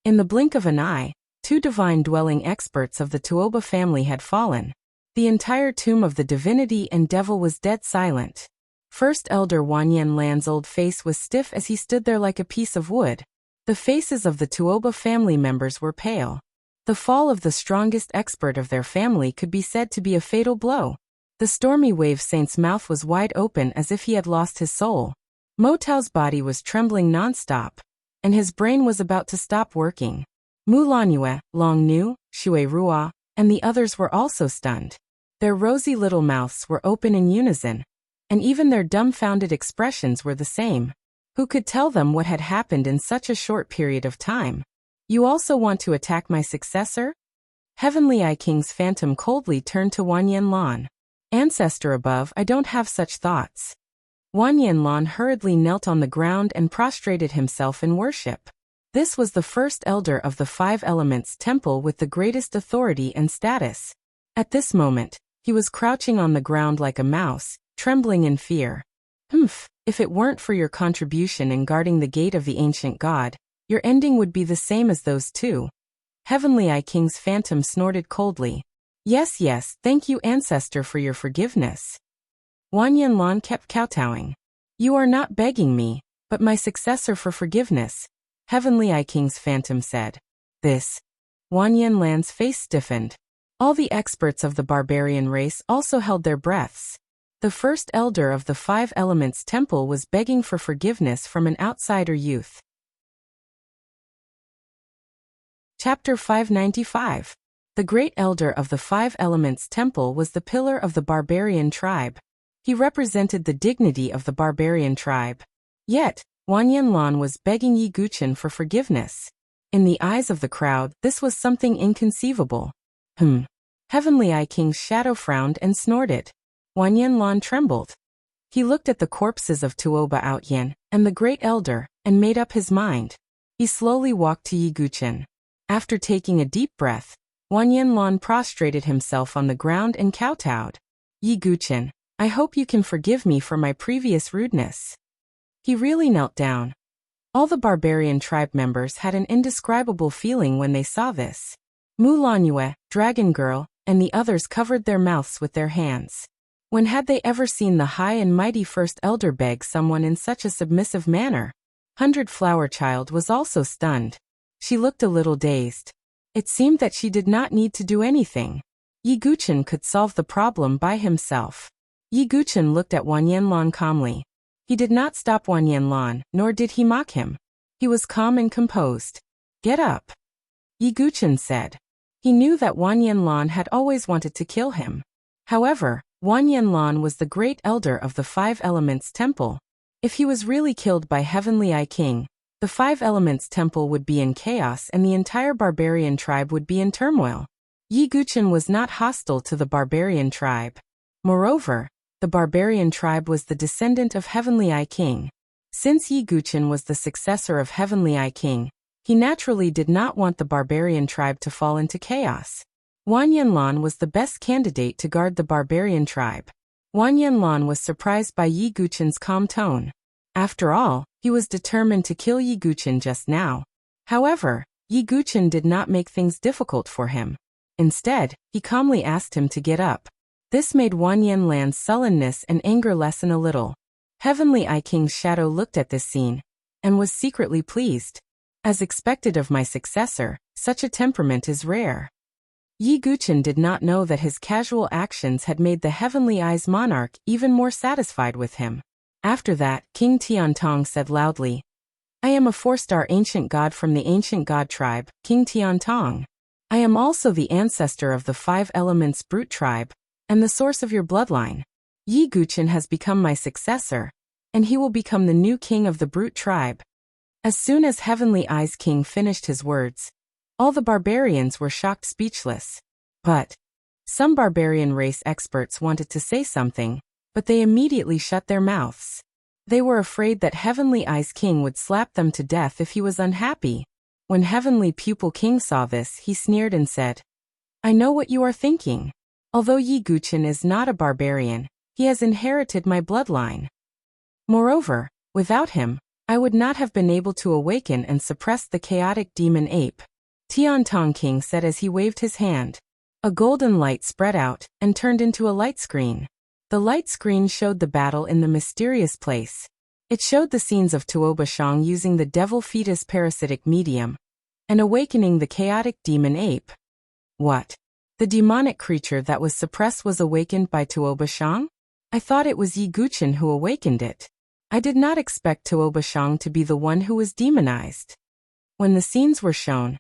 In the blink of an eye, 2 divine-dwelling experts of the Tuoba family had fallen. The entire tomb of the divinity and devil was dead silent. First Elder Wanyan Lan's old face was stiff as he stood there like a piece of wood. The faces of the Tuoba family members were pale. The fall of the strongest expert of their family could be said to be a fatal blow. The Stormy Wave Saint's mouth was wide open as if he had lost his soul. Mo Tao's body was trembling non-stop, and his brain was about to stop working. Mu Lanyue, Long Nu, Shui Rua, and the others were also stunned. Their rosy little mouths were open in unison, and even their dumbfounded expressions were the same. Who could tell them what had happened in such a short period of time? You also want to attack my successor? Heavenly Eye King's phantom coldly turned to Wanyan Lan. Ancestor above, I don't have such thoughts. Wanyan Lan hurriedly knelt on the ground and prostrated himself in worship. This was the first elder of the 5 Elements Temple with the greatest authority and status. At this moment, he was crouching on the ground like a mouse, trembling in fear. If it weren't for your contribution in guarding the gate of the ancient god, your ending would be the same as those 2. Heavenly Eye King's phantom snorted coldly. Yes, thank you ancestor for your forgiveness. Wanyan Lan kept kowtowing. You are not begging me, but my successor for forgiveness, Heavenly Eye King's phantom said. This. Wanyan Lan's face stiffened. All the experts of the barbarian race also held their breaths. The first elder of the 5 Elements Temple was begging for forgiveness from an outsider youth. Chapter 595. The Great Elder of the 5 Elements Temple was the pillar of the barbarian tribe. He represented the dignity of the barbarian tribe. Yet, Wanyan Lan was begging Yi Guqin for forgiveness. In the eyes of the crowd, this was something inconceivable. Heavenly Eye King's shadow frowned and snorted. Wanyan Lan trembled. He looked at the corpses of Tuoba Outyen and the Great Elder and made up his mind. He slowly walked to Yi Guqin. After taking a deep breath, Wanyan Lan prostrated himself on the ground and kowtowed. Yi Guqin, I hope you can forgive me for my previous rudeness. He really knelt down. All the barbarian tribe members had an indescribable feeling when they saw this. Mu Lanyue, Dragon Girl, and the others covered their mouths with their hands. When had they ever seen the high and mighty First Elder beg someone in such a submissive manner? 100 Flower Child was also stunned. She looked a little dazed. It seemed that she did not need to do anything. Yi Guqin could solve the problem by himself. Yi Guqin looked at Wanyan Lan calmly. He did not stop Wanyan Lan, nor did he mock him. He was calm and composed. Get up. Yi Guqin said. He knew that Wanyan Lan had always wanted to kill him. However, Wanyan Lan was the Great Elder of the 5 Elements Temple. If he was really killed by Heavenly Eye King, the 5 Elements Temple would be in chaos and the entire barbarian tribe would be in turmoil. Yi Guqin was not hostile to the barbarian tribe. Moreover, the barbarian tribe was the descendant of Heavenly Eye King. Since Yi Guqin was the successor of Heavenly Eye King, he naturally did not want the barbarian tribe to fall into chaos. Wanyan Lan was the best candidate to guard the barbarian tribe. Wanyan Lan was surprised by Yi Guqin's calm tone. After all, he was determined to kill Yi Guqin just now. However, Yi Guqin did not make things difficult for him. Instead, he calmly asked him to get up. This made Wanyan Lan's sullenness and anger lessen a little. Heavenly Eye King's shadow looked at this scene and was secretly pleased. As expected of my successor, such a temperament is rare. Yi Guqin did not know that his casual actions had made the Heavenly Eye's monarch even more satisfied with him. After that, King Tiantong said loudly, I am a 4-star ancient god from the ancient god tribe, King Tiantong. I am also the ancestor of the 5 elements brute tribe, and the source of your bloodline. Yi Guqin has become my successor, and he will become the new king of the brute tribe. As soon as Heavenly Eyes King finished his words, all the barbarians were shocked speechless. But some barbarian race experts wanted to say something, but they immediately shut their mouths. They were afraid that Heavenly Eyes King would slap them to death if he was unhappy. When Heavenly Pupil King saw this, he sneered and said, I know what you are thinking. Although Yi Guqin is not a barbarian, he has inherited my bloodline. Moreover, without him, I would not have been able to awaken and suppress the chaotic demon ape. Tiantong King said as he waved his hand. A golden light spread out and turned into a light screen. The light screen showed the battle in the mysterious place. It showed the scenes of Tuoba Shang using the devil fetus parasitic medium and awakening the chaotic demon ape. What? The demonic creature that was suppressed was awakened by Tuoba Shang? I thought it was Yi Guqin who awakened it. I did not expect Tuoba Shang to be the one who was demonized. When the scenes were shown,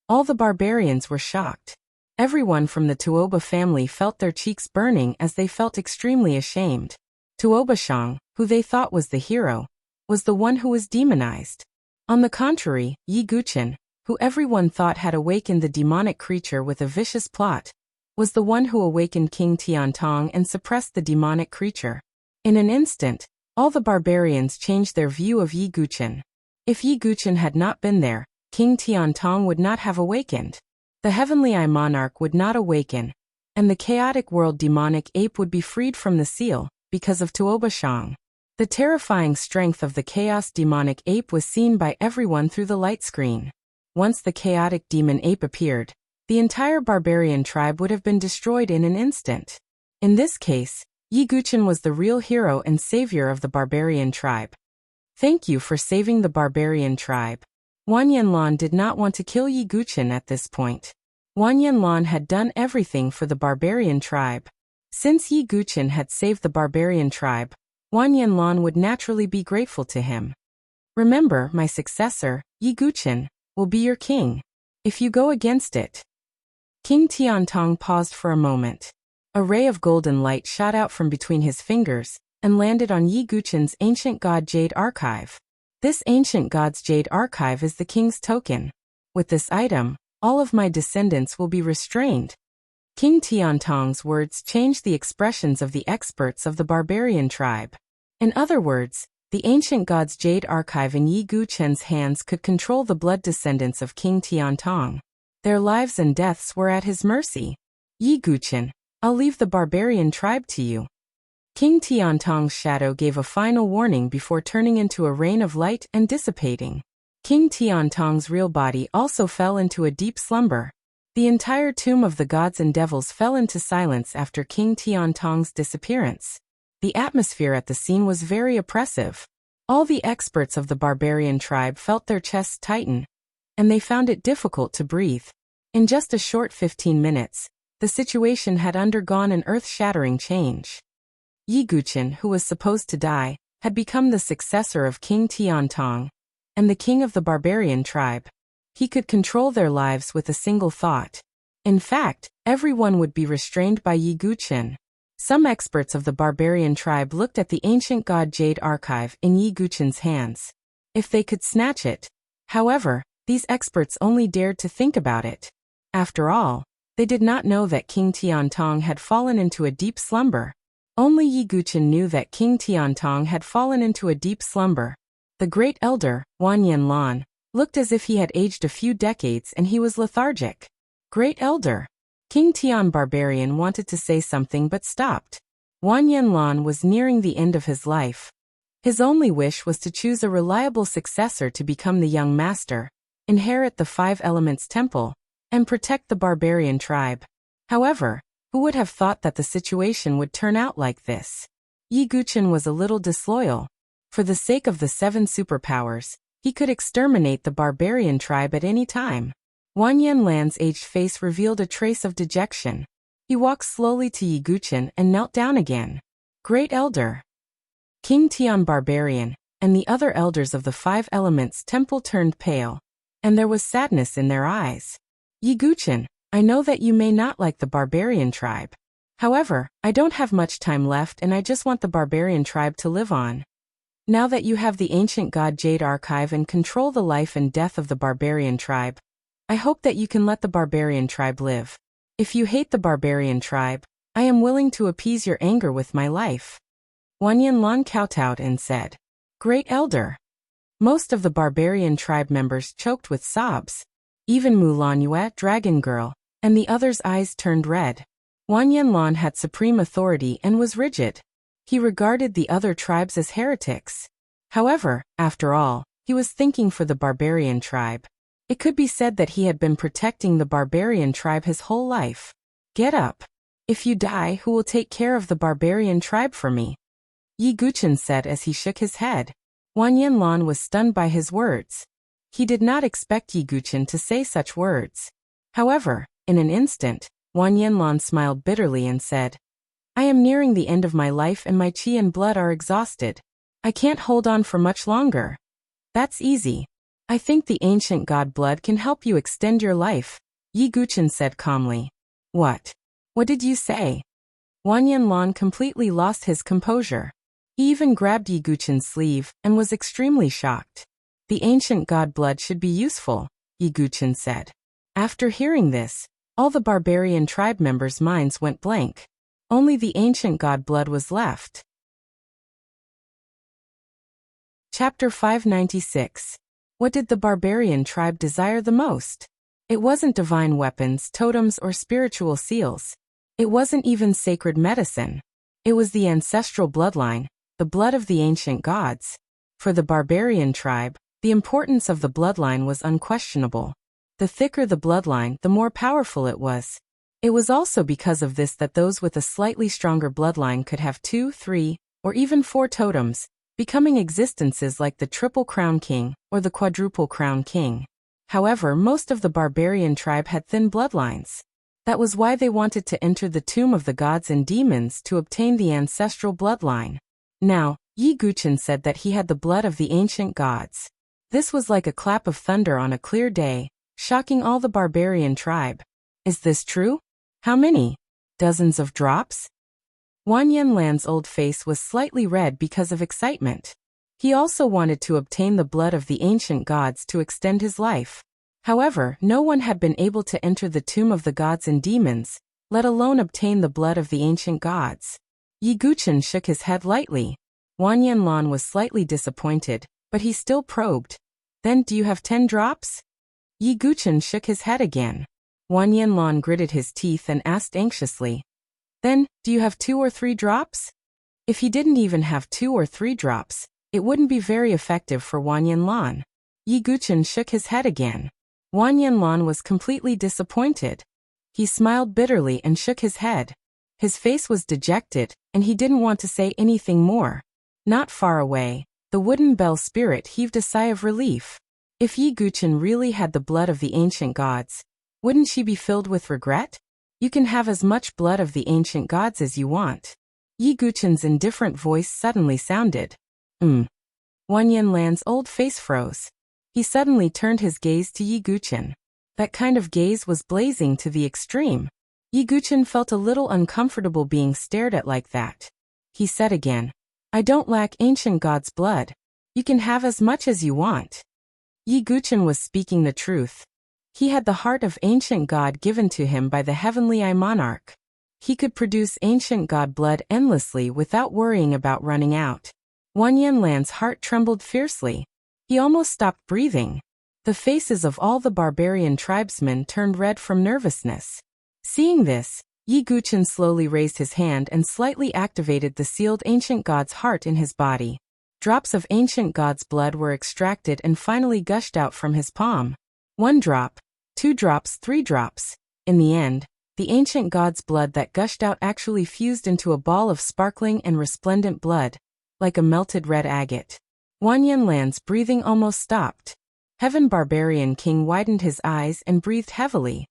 all the barbarians were shocked. Everyone from the Tuoba family felt their cheeks burning as they felt extremely ashamed. Tuoba Shang, who they thought was the hero, was the one who was demonized. On the contrary, Yi Guqin, who everyone thought had awakened the demonic creature with a vicious plot, was the one who awakened King Tiantong and suppressed the demonic creature. In an instant, all the barbarians changed their view of Yi Guqin. If Yi Guqin had not been there, King Tiantong would not have awakened. The Heavenly Eye Monarch would not awaken, and the chaotic world demonic ape would be freed from the seal, because of Tuoba Shang. The terrifying strength of the chaos demonic ape was seen by everyone through the light screen. Once the chaotic demon ape appeared, the entire barbarian tribe would have been destroyed in an instant. In this case, Yi Guqin was the real hero and savior of the barbarian tribe. Thank you for saving the barbarian tribe. Wang Yanlan did not want to kill Yi Guqin at this point. Wang Yanlan had done everything for the barbarian tribe. Since Yi Guqin had saved the barbarian tribe, Wang Yanlan would naturally be grateful to him. Remember, my successor, Yi Guqin, will be your king. If you go against it. King Tiantong paused for a moment. A ray of golden light shot out from between his fingers and landed on Yi Guqin's ancient god Jade Archive. This ancient god's Jade Archive is the king's token. With this item, all of my descendants will be restrained. King Tiantong's words changed the expressions of the experts of the barbarian tribe. In other words, the ancient god's Jade Archive in Yi Guqin's hands could control the blood descendants of King Tiantong. Their lives and deaths were at his mercy. Yi Guqin, I'll leave the barbarian tribe to you. King Tiantong's shadow gave a final warning before turning into a rain of light and dissipating. King Tiantong's real body also fell into a deep slumber. The entire tomb of the gods and devils fell into silence after King Tiantong's disappearance. The atmosphere at the scene was very oppressive. All the experts of the barbarian tribe felt their chests tighten, and they found it difficult to breathe. In just a short 15 minutes, the situation had undergone an earth-shattering change. Yi Guqin, who was supposed to die, had become the successor of King Tiantong and the king of the barbarian tribe. He could control their lives with a single thought. In fact, everyone would be restrained by Yi Guqin. Some experts of the barbarian tribe looked at the ancient god Jade Archive in Yi Guqin's hands. If they could snatch it. However, these experts only dared to think about it. After all, they did not know that King Tiantong had fallen into a deep slumber. Only Yi Guqin knew that King Tiantong had fallen into a deep slumber. The great elder, Wang Yanlan, looked as if he had aged a few decades and he was lethargic. Great elder. King Tian Barbarian wanted to say something but stopped. Wang Yanlan was nearing the end of his life. His only wish was to choose a reliable successor to become the young master, inherit the 5 Elements Temple, and protect the barbarian tribe. However, who would have thought that the situation would turn out like this? Yi Guqin was a little disloyal. For the sake of the 7 superpowers, he could exterminate the barbarian tribe at any time. Wang Yanlan's aged face revealed a trace of dejection. He walked slowly to Yi Guqin and knelt down again. Great elder. King Tian Barbarian, and the other elders of the 5 elements temple turned pale, and there was sadness in their eyes. Yi Guchen, I know that you may not like the barbarian tribe. However, I don't have much time left and I just want the barbarian tribe to live on. Now that you have the ancient god Jade Archive and control the life and death of the barbarian tribe, I hope that you can let the barbarian tribe live. If you hate the barbarian tribe, I am willing to appease your anger with my life. Wanyanlan kowtowed and said, Great Elder. Most of the barbarian tribe members choked with sobs. Even Mulanue, Dragon Girl, and the others' eyes turned red. Wanyanlan had supreme authority and was rigid. He regarded the other tribes as heretics. However, after all, he was thinking for the barbarian tribe. It could be said that he had been protecting the barbarian tribe his whole life. Get up. If you die, who will take care of the barbarian tribe for me? Yi Guchen said as he shook his head. Wanyanlan was stunned by his words. He did not expect Yi Guchen to say such words. However, in an instant, Wanyanlan smiled bitterly and said, I am nearing the end of my life and my qi and blood are exhausted. I can't hold on for much longer. That's easy. I think the ancient god blood can help you extend your life, Yi Guchen said calmly. What? What did you say? Wanyanlan completely lost his composure. He even grabbed Yi Guchen's sleeve and was extremely shocked. The ancient god blood should be useful, Yi Guchen said. After hearing this, all the barbarian tribe members' minds went blank. Only the ancient god blood was left. Chapter 596. What did the barbarian tribe desire the most? It wasn't divine weapons, totems, or spiritual seals. It wasn't even sacred medicine. It was the ancestral bloodline, the blood of the ancient gods. For the barbarian tribe, the importance of the bloodline was unquestionable. The thicker the bloodline, the more powerful it was. It was also because of this that those with a slightly stronger bloodline could have 2, 3, or even 4 totems, becoming existences like the Triple Crown King or the Quadruple Crown King. However, most of the barbarian tribe had thin bloodlines. That was why they wanted to enter the tomb of the gods and demons to obtain the ancestral bloodline. Now, Yi Guchen said that he had the blood of the ancient gods. This was like a clap of thunder on a clear day, shocking all the barbarian tribe. Is this true? How many? Dozens of drops? Wanyanlan's old face was slightly red because of excitement. He also wanted to obtain the blood of the ancient gods to extend his life. However, no one had been able to enter the tomb of the gods and demons, let alone obtain the blood of the ancient gods. Yi Guchen shook his head lightly. Wanyanlan was slightly disappointed, but he still probed. Then do you have 10 drops? Yi Guchen shook his head again. Wanyanlan gritted his teeth and asked anxiously. Then, do you have 2 or 3 drops? If he didn't even have 2 or 3 drops, it wouldn't be very effective for Wanyanlan. Yi Guchen shook his head again. Wanyanlan was completely disappointed. He smiled bitterly and shook his head. His face was dejected, and he didn't want to say anything more. Not far away, the wooden bell spirit heaved a sigh of relief. If Yi Guchen really had the blood of the ancient gods, wouldn't she be filled with regret? You can have as much blood of the ancient gods as you want. Yi Guchen's indifferent voice suddenly sounded. Wanyanlan's old face froze. He suddenly turned his gaze to Yi Guchen. That kind of gaze was blazing to the extreme. Yi Guchen felt a little uncomfortable being stared at like that. He said again, I don't lack ancient god's blood. You can have as much as you want. Yi Guchen was speaking the truth. He had the heart of ancient god given to him by the heavenly Eye monarch. He could produce ancient god blood endlessly without worrying about running out. Wanyanlan's heart trembled fiercely. He almost stopped breathing. The faces of all the barbarian tribesmen turned red from nervousness. Seeing this, Yi Guchen slowly raised his hand and slightly activated the sealed ancient god's heart in his body. Drops of ancient god's blood were extracted and finally gushed out from his palm. 1 drop, 2 drops, 3 drops. In the end, the ancient god's blood that gushed out actually fused into a ball of sparkling and resplendent blood, like a melted red agate. Wanyanlan's breathing almost stopped. Heaven Barbarian King widened his eyes and breathed heavily.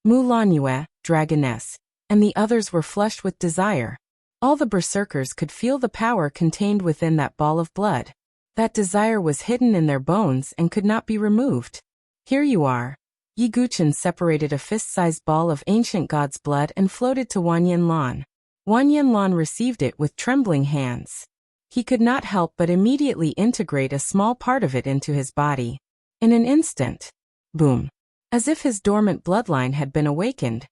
Mulanue, Dragoness, and the others were flushed with desire. All the berserkers could feel the power contained within that ball of blood. That desire was hidden in their bones and could not be removed. Here you are. Yi Guchen separated a fist-sized ball of ancient god's blood and floated to Wan Yinlan. Wan Yinlan received it with trembling hands. He could not help but immediately integrate a small part of it into his body. In an instant, boom! As if his dormant bloodline had been awakened,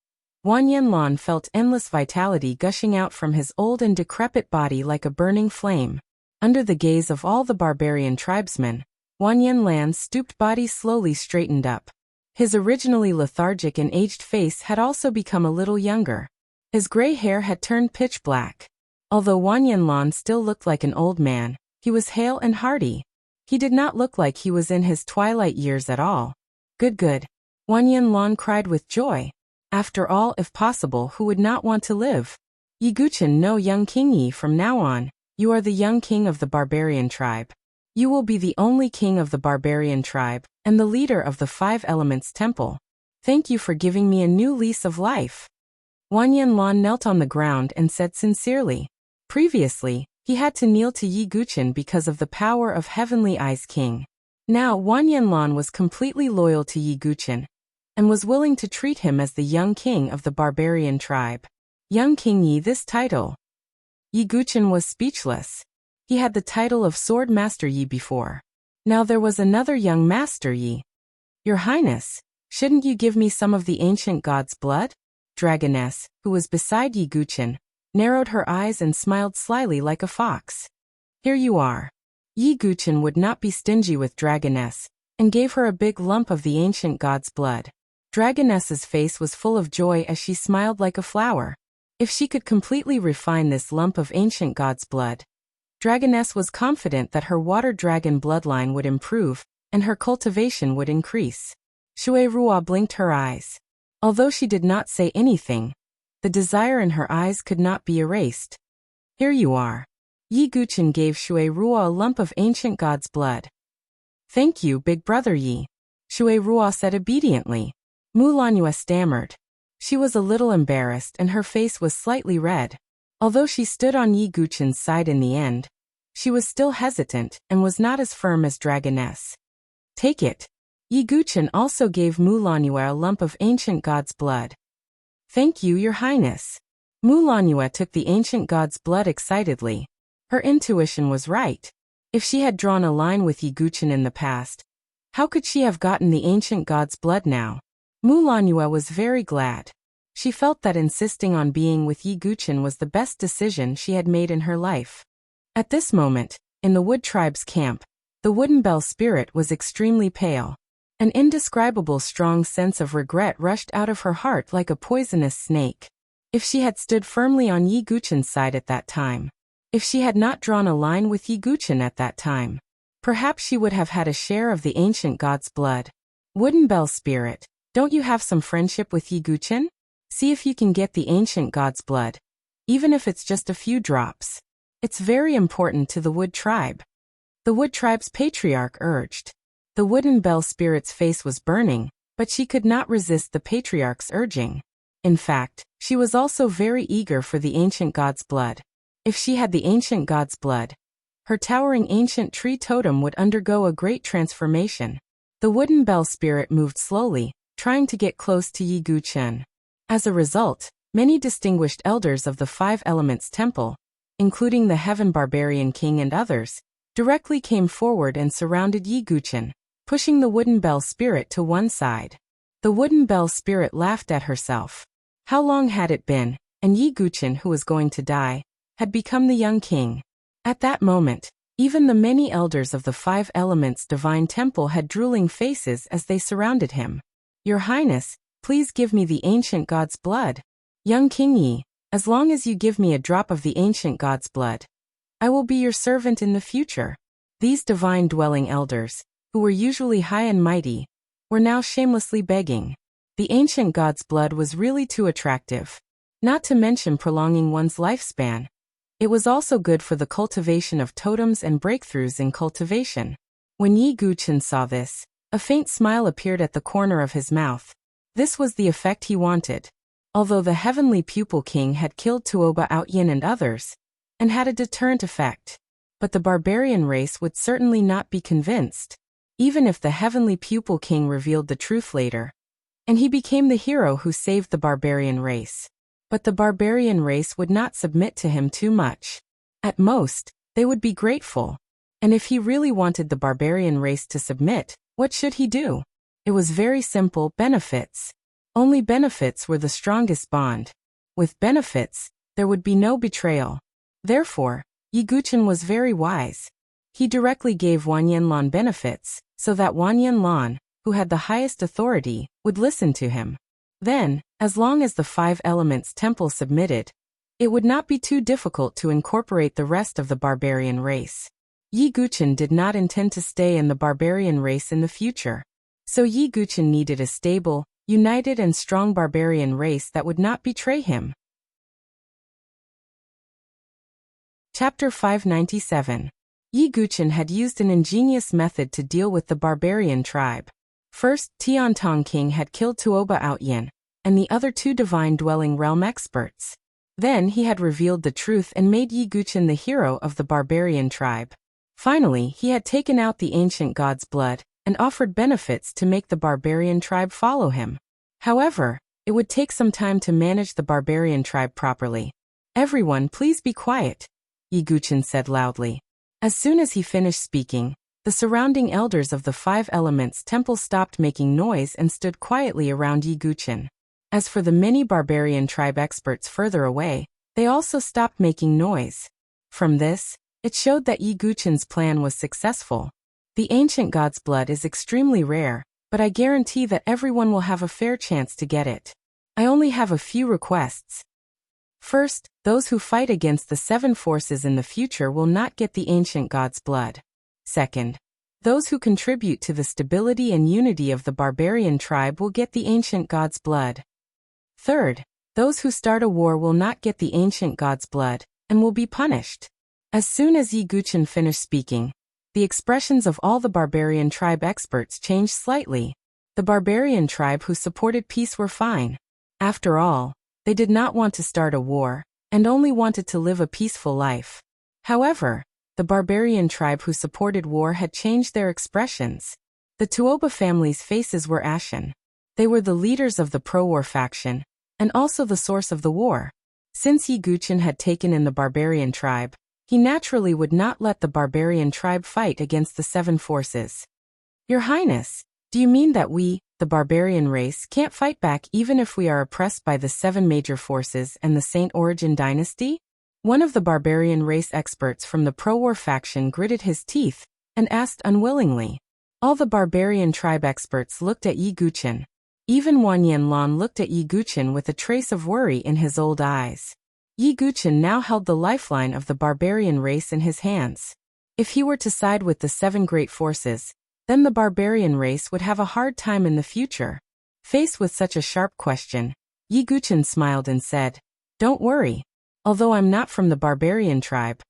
Wan Yinlan felt endless vitality gushing out from his old and decrepit body like a burning flame. Under the gaze of all the barbarian tribesmen, Wan Yinlan's stooped body slowly straightened up. His originally lethargic and aged face had also become a little younger. His gray hair had turned pitch black. Although Wan Yinlan still looked like an old man, he was hale and hearty. He did not look like he was in his twilight years at all. Good. Wan Yinlan cried with joy. After all, if possible, who would not want to live? Yi Guchen, no, young King Yi, from now on, you are the young king of the barbarian tribe. You will be the only king of the barbarian tribe, and the leader of the 5 Elements Temple. Thank you for giving me a new lease of life. Wan Yinlan knelt on the ground and said sincerely. Previously, he had to kneel to Yi Guchen because of the power of Heavenly Eyes King. Now Wan Yinlan was completely loyal to Yi Guchen, and was willing to treat him as the young king of the barbarian tribe. Young King Yi, this title. Yi Guchen was speechless. He had the title of Sword Master Yi before. Now there was another young Master Yi. Your Highness, shouldn't you give me some of the ancient god's blood? Dragoness, who was beside Yi Guchen, narrowed her eyes and smiled slyly like a fox. Here you are. Yi Guchen would not be stingy with Dragoness, and gave her a big lump of the ancient god's blood. Dragoness's face was full of joy as she smiled like a flower. If she could completely refine this lump of ancient god's blood, Dragoness was confident that her water dragon bloodline would improve, and her cultivation would increase. Shui Ruo blinked her eyes. Although she did not say anything, the desire in her eyes could not be erased. Here you are. Yi Guchen gave Shui Ruo a lump of ancient god's blood. Thank you, big brother Yi. Shui Ruo said obediently. Mu Lanyue stammered. She was a little embarrassed and her face was slightly red. Although she stood on Yi Guchen's side in the end, she was still hesitant and was not as firm as Dragoness. Take it. Yi Guchen also gave Mu Lanyue a lump of ancient god's blood. Thank you, Your Highness. Mu Lanyue took the ancient god's blood excitedly. Her intuition was right. If she had drawn a line with Yi Guchen in the past, how could she have gotten the ancient god's blood now? Mu Lanyue was very glad. She felt that insisting on being with Yi Guchen was the best decision she had made in her life. At this moment, in the Wood Tribe's camp, the Wooden Bell spirit was extremely pale. An indescribable strong sense of regret rushed out of her heart like a poisonous snake. If she had stood firmly on Yi Guchen's side at that time, if she had not drawn a line with Yi Guchen at that time, perhaps she would have had a share of the ancient god's blood. Wooden Bell spirit, don't you have some friendship with Yi Guchen? See if you can get the ancient god's blood, even if it's just a few drops. It's very important to the Wood Tribe. The Wood Tribe's patriarch urged. The Wooden Bell spirit's face was burning, but she could not resist the patriarch's urging. In fact, she was also very eager for the ancient god's blood. If she had the ancient god's blood, her towering ancient tree totem would undergo a great transformation. The Wooden Bell spirit moved slowly, trying to get close to Yi Guchen. As a result, many distinguished elders of the 5 Elements Temple, including the Heaven Barbarian King and others, directly came forward and surrounded Yi Guchen, pushing the Wooden Bell spirit to one side. The Wooden Bell spirit laughed at herself. How long had it been, and Yi Guchen, who was going to die, had become the young king. At that moment, even the many elders of the 5 Elements Divine Temple had drooling faces as they surrounded him. Your Highness, please give me the ancient god's blood. Young King Yi, as long as you give me a drop of the ancient god's blood, I will be your servant in the future. These divine dwelling elders, who were usually high and mighty, were now shamelessly begging. The ancient god's blood was really too attractive. Not to mention prolonging one's lifespan. It was also good for the cultivation of totems and breakthroughs in cultivation. When Yi Guchen saw this, a faint smile appeared at the corner of his mouth. This was the effect he wanted. Although the Heavenly Pupil King had killed Tuoba Outyin and others, and had a deterrent effect, But the barbarian race would certainly not be convinced, even if the heavenly pupil king revealed the truth later. And he became the hero who saved the barbarian race. But the barbarian race would not submit to him too much. At most, they would be grateful. And if he really wanted the barbarian race to submit, what should he do? It was very simple: benefits. Only benefits were the strongest bond. With benefits, there would be no betrayal. Therefore, Yi Guchen was very wise. He directly gave Wang Yanlan benefits, so that Wang Yanlan, who had the highest authority, would listen to him. Then, as long as the 5 Elements Temple submitted, it would not be too difficult to incorporate the rest of the barbarian race. Yi Guchen did not intend to stay in the barbarian race in the future. So Yi Guchen needed a stable, united and strong barbarian race that would not betray him. Chapter 597. Yi Guchen had used an ingenious method to deal with the barbarian tribe. First, Tiantong King had killed Tuoba Outyin and the other 2 divine dwelling realm experts. Then he had revealed the truth and made Yi Guchen the hero of the barbarian tribe. Finally, he had taken out the ancient god's blood and offered benefits to make the barbarian tribe follow him. However, it would take some time to manage the barbarian tribe properly. "Everyone, please be quiet," Yi Guchen said loudly. As soon as he finished speaking, the surrounding elders of the 5 Elements Temple stopped making noise and stood quietly around Yi Guchen. As for the many barbarian tribe experts further away, they also stopped making noise. From this, it showed that Yi Guchen's plan was successful. The ancient god's blood is extremely rare, but I guarantee that everyone will have a fair chance to get it. I only have a few requests. First, those who fight against the 7 forces in the future will not get the ancient god's blood. Second, those who contribute to the stability and unity of the barbarian tribe will get the ancient god's blood. Third, those who start a war will not get the ancient god's blood, and will be punished. As soon as Yi Guchen finished speaking, the expressions of all the barbarian tribe experts changed slightly. The barbarian tribe who supported peace were fine. After all, they did not want to start a war, and only wanted to live a peaceful life. However, the barbarian tribe who supported war had changed their expressions. The Tuoba family's faces were ashen. They were the leaders of the pro-war faction, and also the source of the war. Since Yi Guchen had taken in the barbarian tribe, he naturally would not let the barbarian tribe fight against the 7 forces. "Your Highness, do you mean that we, the barbarian race, can't fight back even if we are oppressed by the 7 major forces and the Saint Origin dynasty?" One of the barbarian race experts from the pro-war faction gritted his teeth and asked unwillingly. All the barbarian tribe experts looked at Yi Guchen. Even Wang Yanlan looked at Yi Guchen with a trace of worry in his old eyes. Yi Guchen now held the lifeline of the barbarian race in his hands. If he were to side with the 7 great forces, then the barbarian race would have a hard time in the future. Faced with such a sharp question, Yi Guchen smiled and said, "Don't worry. Although I'm not from the barbarian tribe,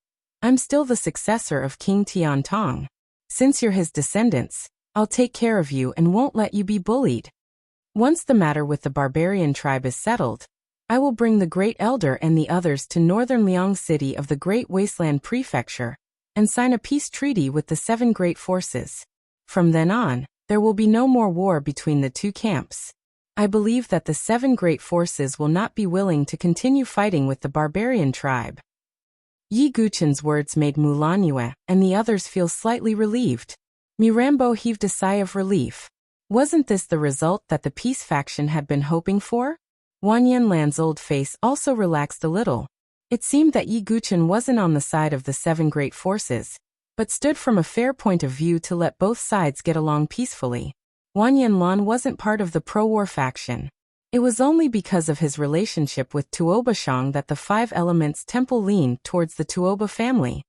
I'm still the successor of King Tiantong. Since you're his descendants, I'll take care of you and won't let you be bullied. Once the matter with the barbarian tribe is settled, I will bring the Great Elder and the others to northern Liang City of the Great Wasteland Prefecture and sign a peace treaty with the 7 great forces. From then on, there will be no more war between the 2 camps. I believe that the 7 great forces will not be willing to continue fighting with the barbarian tribe." Yi Guchen's words made Mulan and the others feel slightly relieved. Mirambo heaved a sigh of relief. Wasn't this the result that the peace faction had been hoping for? Wang Yanlan's old face also relaxed a little. It seemed that Yi Guchen wasn't on the side of the 7 great forces, but stood from a fair point of view to let both sides get along peacefully. Wang Yanlan wasn't part of the pro-war faction. It was only because of his relationship with Tuoba Shang that the 5 Elements Temple leaned towards the Tuoba family.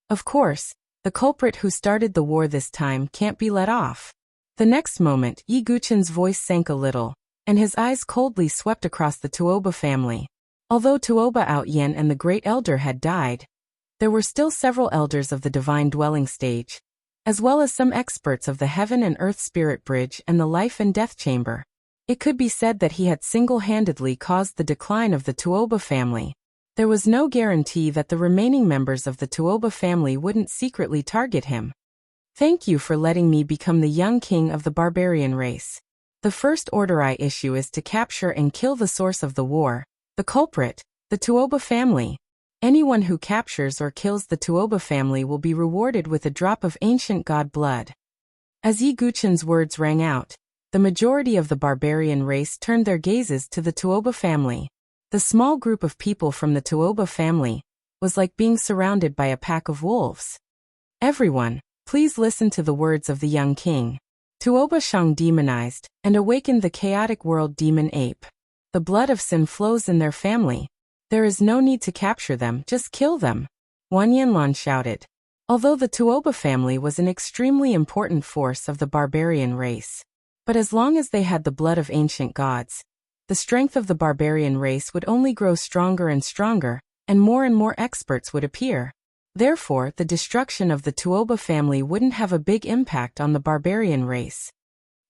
Of course, the culprit who started the war this time can't be let off. The next moment, Yi Guchen's voice sank a little, and his eyes coldly swept across the Tuoba family. Although Tuoba Outyin and the Great Elder had died, there were still several elders of the Divine Dwelling stage, as well as some experts of the Heaven and Earth Spirit Bridge and the Life and Death Chamber. It could be said that he had single-handedly caused the decline of the Tuoba family. There was no guarantee that the remaining members of the Tuoba family wouldn't secretly target him. Thank you for letting me become the young king of the barbarian race. The first order I issue is to capture and kill the source of the war, the culprit, the Tuoba family. Anyone who captures or kills the Tuoba family will be rewarded with a drop of ancient god blood. As Yi Guchen's words rang out, the majority of the barbarian race turned their gazes to the Tuoba family. The small group of people from the Tuoba family was like being surrounded by a pack of wolves. Everyone, please listen to the words of the young king. Tuoba Shang demonized and awakened the chaotic world demon ape. The blood of sin flows in their family. There is no need to capture them, just kill them. Wang Yanlan shouted. Although the Tuoba family was an extremely important force of the barbarian race, but as long as they had the blood of ancient gods, the strength of the barbarian race would only grow stronger and stronger, and more experts would appear. Therefore, the destruction of the Tuoba family wouldn't have a big impact on the barbarian race.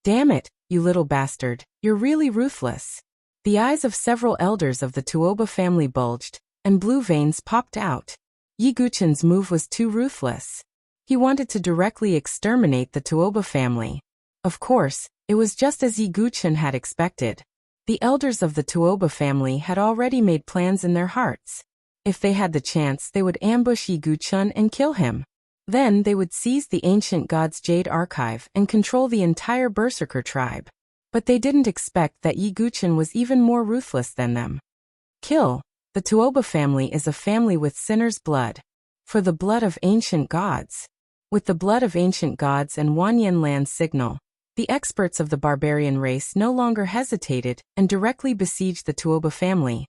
Damn it, you little bastard, you're really ruthless. The eyes of several elders of the Tuoba family bulged, and blue veins popped out. Yi Guchen's move was too ruthless. He wanted to directly exterminate the Tuoba family. Of course, it was just as Yi Guchen had expected. The elders of the Tuoba family had already made plans in their hearts. If they had the chance, they would ambush Yi Guchen and kill him. Then they would seize the ancient god's jade archive and control the entire Berserker tribe. But they didn't expect that Yi Guchen was even more ruthless than them. Kill. The Tuoba family is a family with sinner's blood. For the blood of ancient gods. With the blood of ancient gods and Wang Yanlan's signal, the experts of the barbarian race no longer hesitated and directly besieged the Tuoba family.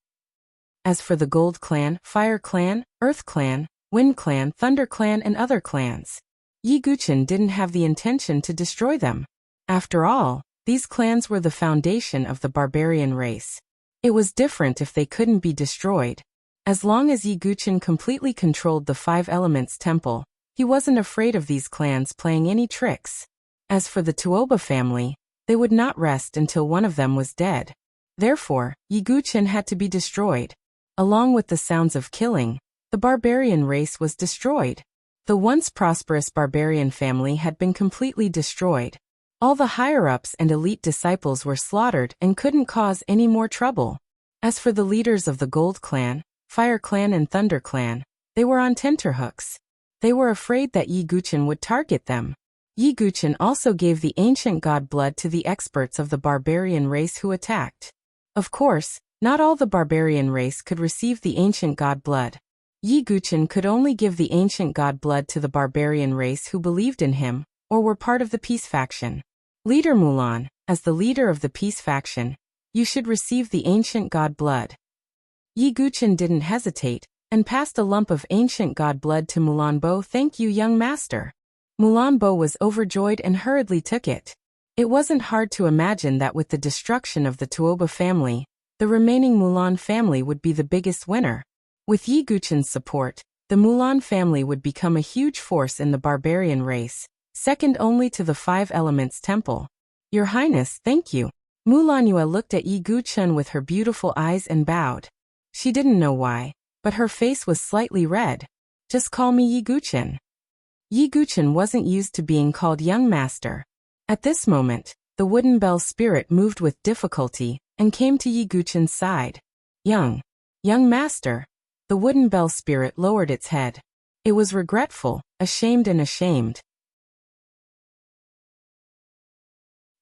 As for the Gold Clan, Fire Clan, Earth Clan, Wind Clan, Thunder Clan and other clans, Yi Guchen didn't have the intention to destroy them. After all, these clans were the foundation of the barbarian race. It was different if they couldn't be destroyed. As long as Yi Guchen completely controlled the Five Elements Temple, he wasn't afraid of these clans playing any tricks. As for the Tuoba family, they would not rest until one of them was dead. Therefore, Yi Guchen had to be destroyed. Along with the sounds of killing, the barbarian race was destroyed. The once prosperous barbarian family had been completely destroyed. All the higher-ups and elite disciples were slaughtered and couldn't cause any more trouble. As for the leaders of the Gold Clan, Fire Clan and Thunder Clan, they were on tenterhooks. They were afraid that Yi Guchen would target them. Yi Guchen also gave the ancient god blood to the experts of the barbarian race who attacked. Of course, not all the barbarian race could receive the ancient god blood. Yi Guchen could only give the ancient god blood to the barbarian race who believed in him, or were part of the peace faction. Leader Mulan, as the leader of the peace faction, you should receive the ancient god blood. Yi Guchen didn't hesitate, and passed a lump of ancient god blood to Mulan Bo. Thank you, young master. Mulan Bo was overjoyed and hurriedly took it. It wasn't hard to imagine that with the destruction of the Tuoba family, the remaining Mulan family would be the biggest winner. With Yi Guchen's support, the Mulan family would become a huge force in the barbarian race, second only to the Five Elements Temple. Your Highness, thank you. Mulan Yue looked at Yi Guchen with her beautiful eyes and bowed. She didn't know why, but her face was slightly red. Just call me Yi Guchen. Yi Guchen wasn't used to being called young master. At this moment, the wooden bell spirit moved with difficulty and came to Yi Guchen's side. Young master. The wooden bell spirit lowered its head. It was regretful, ashamed.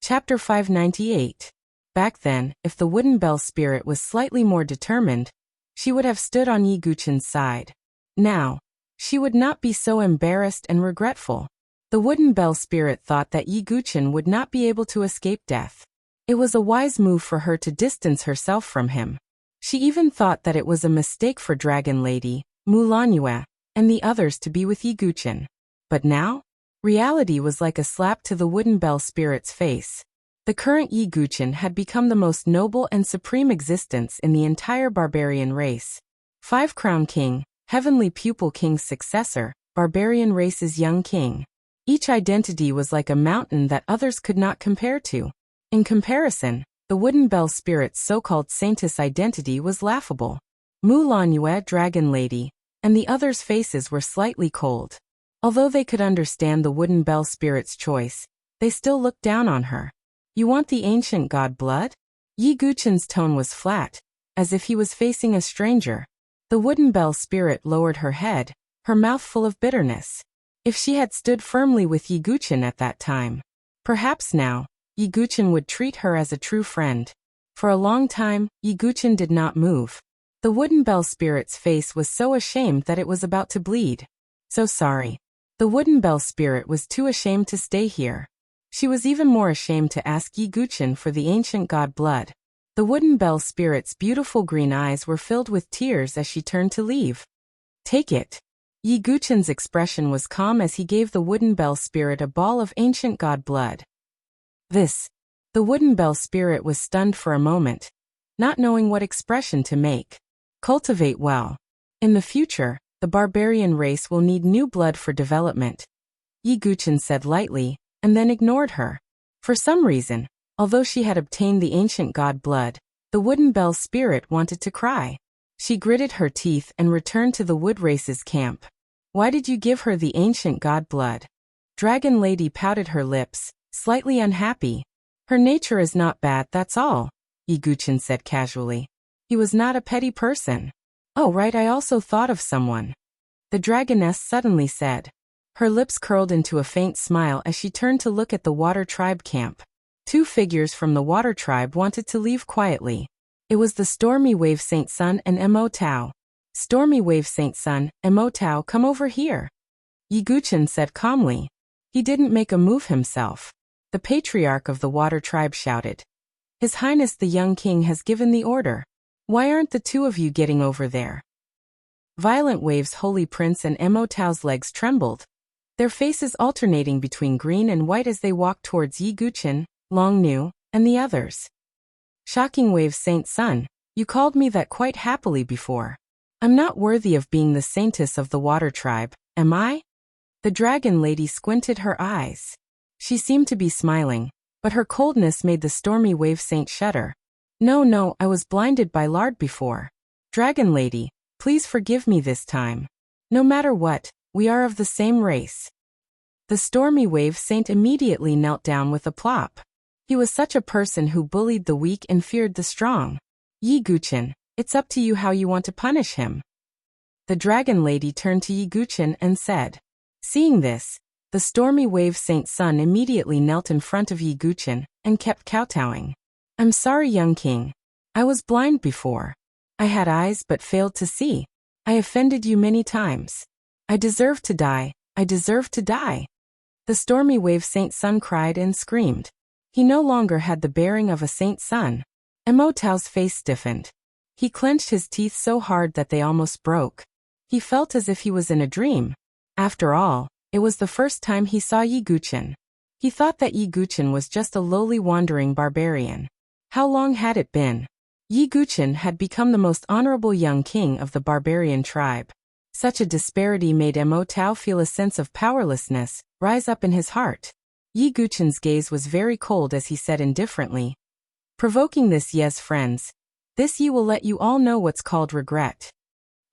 Chapter 598. Back then, if the wooden bell spirit was slightly more determined, she would have stood on Yi Guchen's side. Now, she would not be so embarrassed and regretful. The wooden bell spirit thought that Yi Guchen would not be able to escape death. It was a wise move for her to distance herself from him. She even thought that it was a mistake for Dragon Lady, Mulan Yue, and the others to be with Yi Guchen. But now, reality was like a slap to the wooden bell spirit's face. The current Yi Guchen had become the most noble and supreme existence in the entire barbarian race. Five Crown King, Heavenly Pupil King's successor, barbarian race's young king. Each identity was like a mountain that others could not compare to. In comparison, the wooden bell spirit's so-called saintess identity was laughable. Mulan Yue, Dragon Lady, and the others' faces were slightly cold. Although they could understand the wooden bell spirit's choice, they still looked down on her. You want the ancient god blood? Yi Guchen's tone was flat, as if he was facing a stranger. The wooden bell spirit lowered her head, her mouth full of bitterness. If she had stood firmly with Yi Guchen at that time, perhaps now, Yi Guchen would treat her as a true friend. For a long time, Yi Guchen did not move. The wooden bell spirit's face was so ashamed that it was about to bleed. So sorry. The wooden bell spirit was too ashamed to stay here. She was even more ashamed to ask Yi Guchen for the ancient god blood. The wooden bell spirit's beautiful green eyes were filled with tears as she turned to leave. Take it. Yi Guchen's expression was calm as he gave the wooden bell spirit a ball of ancient god blood. The wooden bell spirit was stunned for a moment, not knowing what expression to make. Cultivate well. In the future, the barbarian race will need new blood for development, Yi Guchen said lightly, and then ignored her. For some reason, although she had obtained the ancient god blood, the wooden bell spirit wanted to cry. She gritted her teeth and returned to the wood race's camp. Why did you give her the ancient god blood? Dragon Lady pouted her lips, slightly unhappy. Her nature is not bad, that's all, Yi Guchen said casually. He was not a petty person. Oh right, I also thought of someone, the dragoness suddenly said. Her lips curled into a faint smile as she turned to look at the Water Tribe camp. Two figures from the Water Tribe wanted to leave quietly. It was the Stormy Wave Saint Sun and Mo Tao. Stormy Wave Saint Sun, Mo Tao, come over here, Yi Guchen said calmly. He didn't make a move himself. The patriarch of the Water Tribe shouted. His Highness the young king has given the order. Why aren't the two of you getting over there? Violent Wave's Holy Prince and Mo Tao's legs trembled, their faces alternating between green and white as they walked towards Yi Guchen, Long Nu, and the others. Shocking Wave Saint Sun, you called me that quite happily before. I'm not worthy of being the saintess of the Water Tribe, am I? The Dragon Lady squinted her eyes. She seemed to be smiling, but her coldness made the Stormy Wave Saint shudder. No, I was blinded by lard before. Dragon Lady, please forgive me this time. No matter what, we are of the same race. The Stormy Wave Saint immediately knelt down with a plop. He was such a person who bullied the weak and feared the strong. Yi Guchen, it's up to you how you want to punish him. The Dragon Lady turned to Yi Guchen and said. Seeing this, the Stormy Wave Saint Sun immediately knelt in front of Yi Guchen and kept kowtowing. I'm sorry, young king. I was blind before. I had eyes but failed to see. I offended you many times. I deserve to die. I deserve to die. The Stormy Wave Saint Sun cried and screamed. He no longer had the bearing of a Saint Sun. Mo Tao's face stiffened. He clenched his teeth so hard that they almost broke. He felt as if he was in a dream. After all, it was the first time he saw Yi Guchen. He thought that Yi Guchen was just a lowly wandering barbarian. How long had it been? Yi Guchen had become the most honorable young king of the barbarian tribe. Such a disparity made Mo Tao feel a sense of powerlessness rise up in his heart. Yi Guchen's gaze was very cold as he said indifferently. Provoking this, yes friends. This Yi will let you all know what's called regret.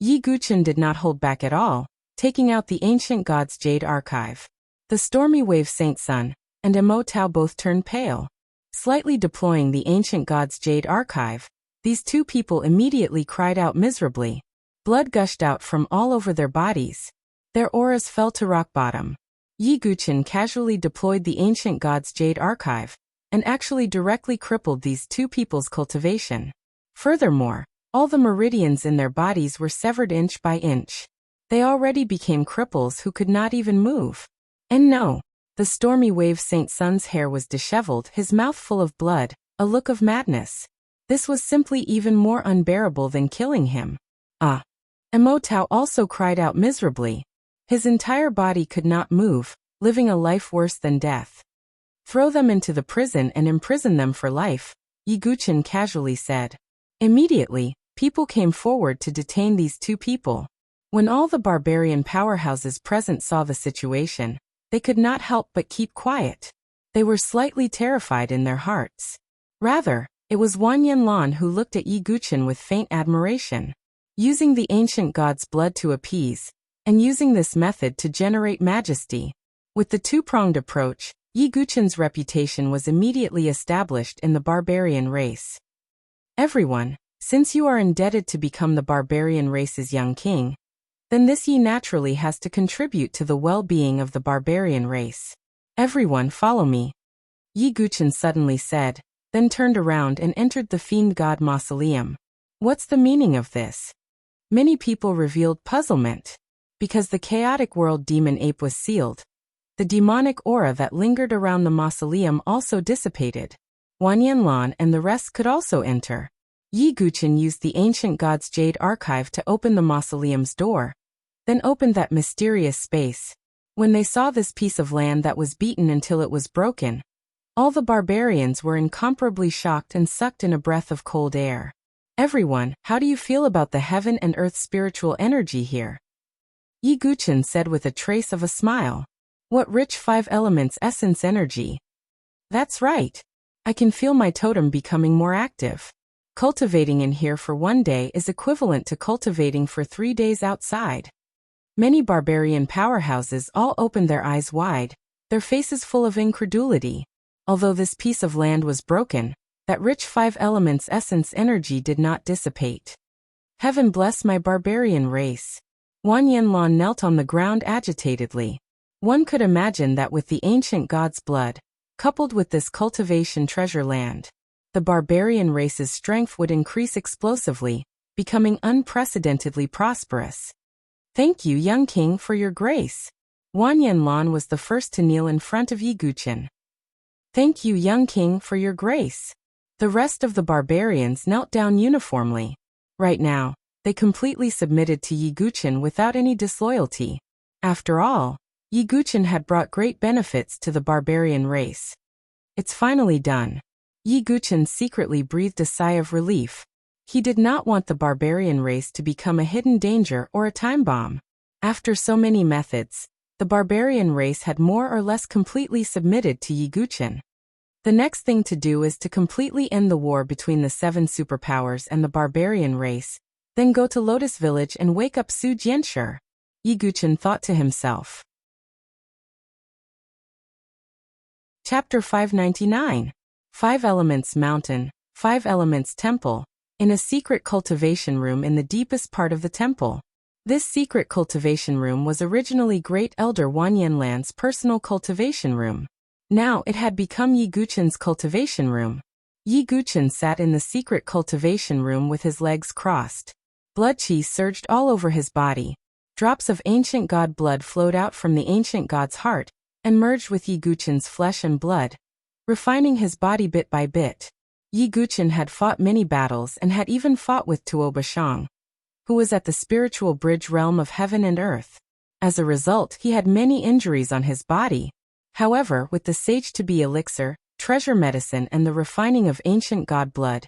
Yi Guchen did not hold back at all, taking out the ancient god's jade archive. The Stormy Wave Saint Sun and Mo Tao both turned pale. Slightly deploying the ancient god's jade archive, these two people immediately cried out miserably. Blood gushed out from all over their bodies. Their auras fell to rock bottom. Yi Guchen casually deployed the ancient god's jade archive, and actually directly crippled these two people's cultivation. Furthermore, all the meridians in their bodies were severed inch by inch. They already became cripples who could not even move. And no, the Stormy Wave Saint Sun's hair was disheveled, his mouth full of blood, a look of madness. This was simply even more unbearable than killing him. Mo Tao also cried out miserably. His entire body could not move, living a life worse than death. Throw them into the prison and imprison them for life, Yi Guchen casually said. Immediately, people came forward to detain these two people. When all the barbarian powerhouses present saw the situation, they could not help but keep quiet. They were slightly terrified in their hearts. Rather, it was Wang Yanlan who looked at Yi Guchen with faint admiration. using the ancient god's blood to appease, and using this method to generate majesty. With the two-pronged approach, Yi Guqin's reputation was immediately established in the barbarian race. Everyone, since you are indebted to become the barbarian race's young king, then this Yi naturally has to contribute to the well-being of the barbarian race. Everyone follow me. Yi Guqin suddenly said, then turned around and entered the fiend god mausoleum. What's the meaning of this? Many people revealed puzzlement. Because the chaotic world demon ape was sealed, the demonic aura that lingered around the mausoleum also dissipated. Wang Yanlan and the rest could also enter. Yi Guqin used the ancient god's jade archive to open the mausoleum's door, then opened that mysterious space. When they saw this piece of land that was beaten until it was broken, all the barbarians were incomparably shocked and sucked in a breath of cold air. Everyone, how do you feel about the heaven and earth spiritual energy here? Yi Guqin said with a trace of a smile. What rich five elements essence energy. That's right. I can feel my totem becoming more active. Cultivating in here for 1 day is equivalent to cultivating for 3 days outside. Many barbarian powerhouses all opened their eyes wide, their faces full of incredulity. Although this piece of land was broken, that rich five elements essence energy did not dissipate. Heaven bless my barbarian race. Wang Yanlan knelt on the ground agitatedly. One could imagine that with the ancient god's blood, coupled with this cultivation treasure land, the barbarian race's strength would increase explosively, becoming unprecedentedly prosperous. Thank you, young king, for your grace. Wang Yanlan was the first to kneel in front of Yi Guqin. Thank you, young king, for your grace. The rest of the barbarians knelt down uniformly. Right now, they completely submitted to Yi Guqin without any disloyalty. After all, Yi Guqin had brought great benefits to the barbarian race. It's finally done. Yi Guqin secretly breathed a sigh of relief. He did not want the barbarian race to become a hidden danger or a time bomb. After so many methods, the barbarian race had more or less completely submitted to Yi Guqin. The next thing to do is to completely end the war between the 7 superpowers and the barbarian race, then go to Lotus Village and wake up Su Jianshi. Yi Guqin thought to himself. Chapter 599. 5 Elements Mountain, 5 Elements Temple. In a secret cultivation room in the deepest part of the temple. This secret cultivation room was originally Great Elder Wang Yanlan's personal cultivation room. Now it had become Yi Guqin's cultivation room. Yi Guqin sat in the secret cultivation room with his legs crossed. Blood qi surged all over his body. Drops of ancient god blood flowed out from the ancient god's heart and merged with Yi Guqin's flesh and blood, refining his body bit by bit. Yi Guqin had fought many battles and had even fought with Tuo Bashang, who was at the spiritual bridge realm of heaven and earth. As a result, he had many injuries on his body. However, with the sage-to-be elixir, treasure medicine and the refining of ancient god blood,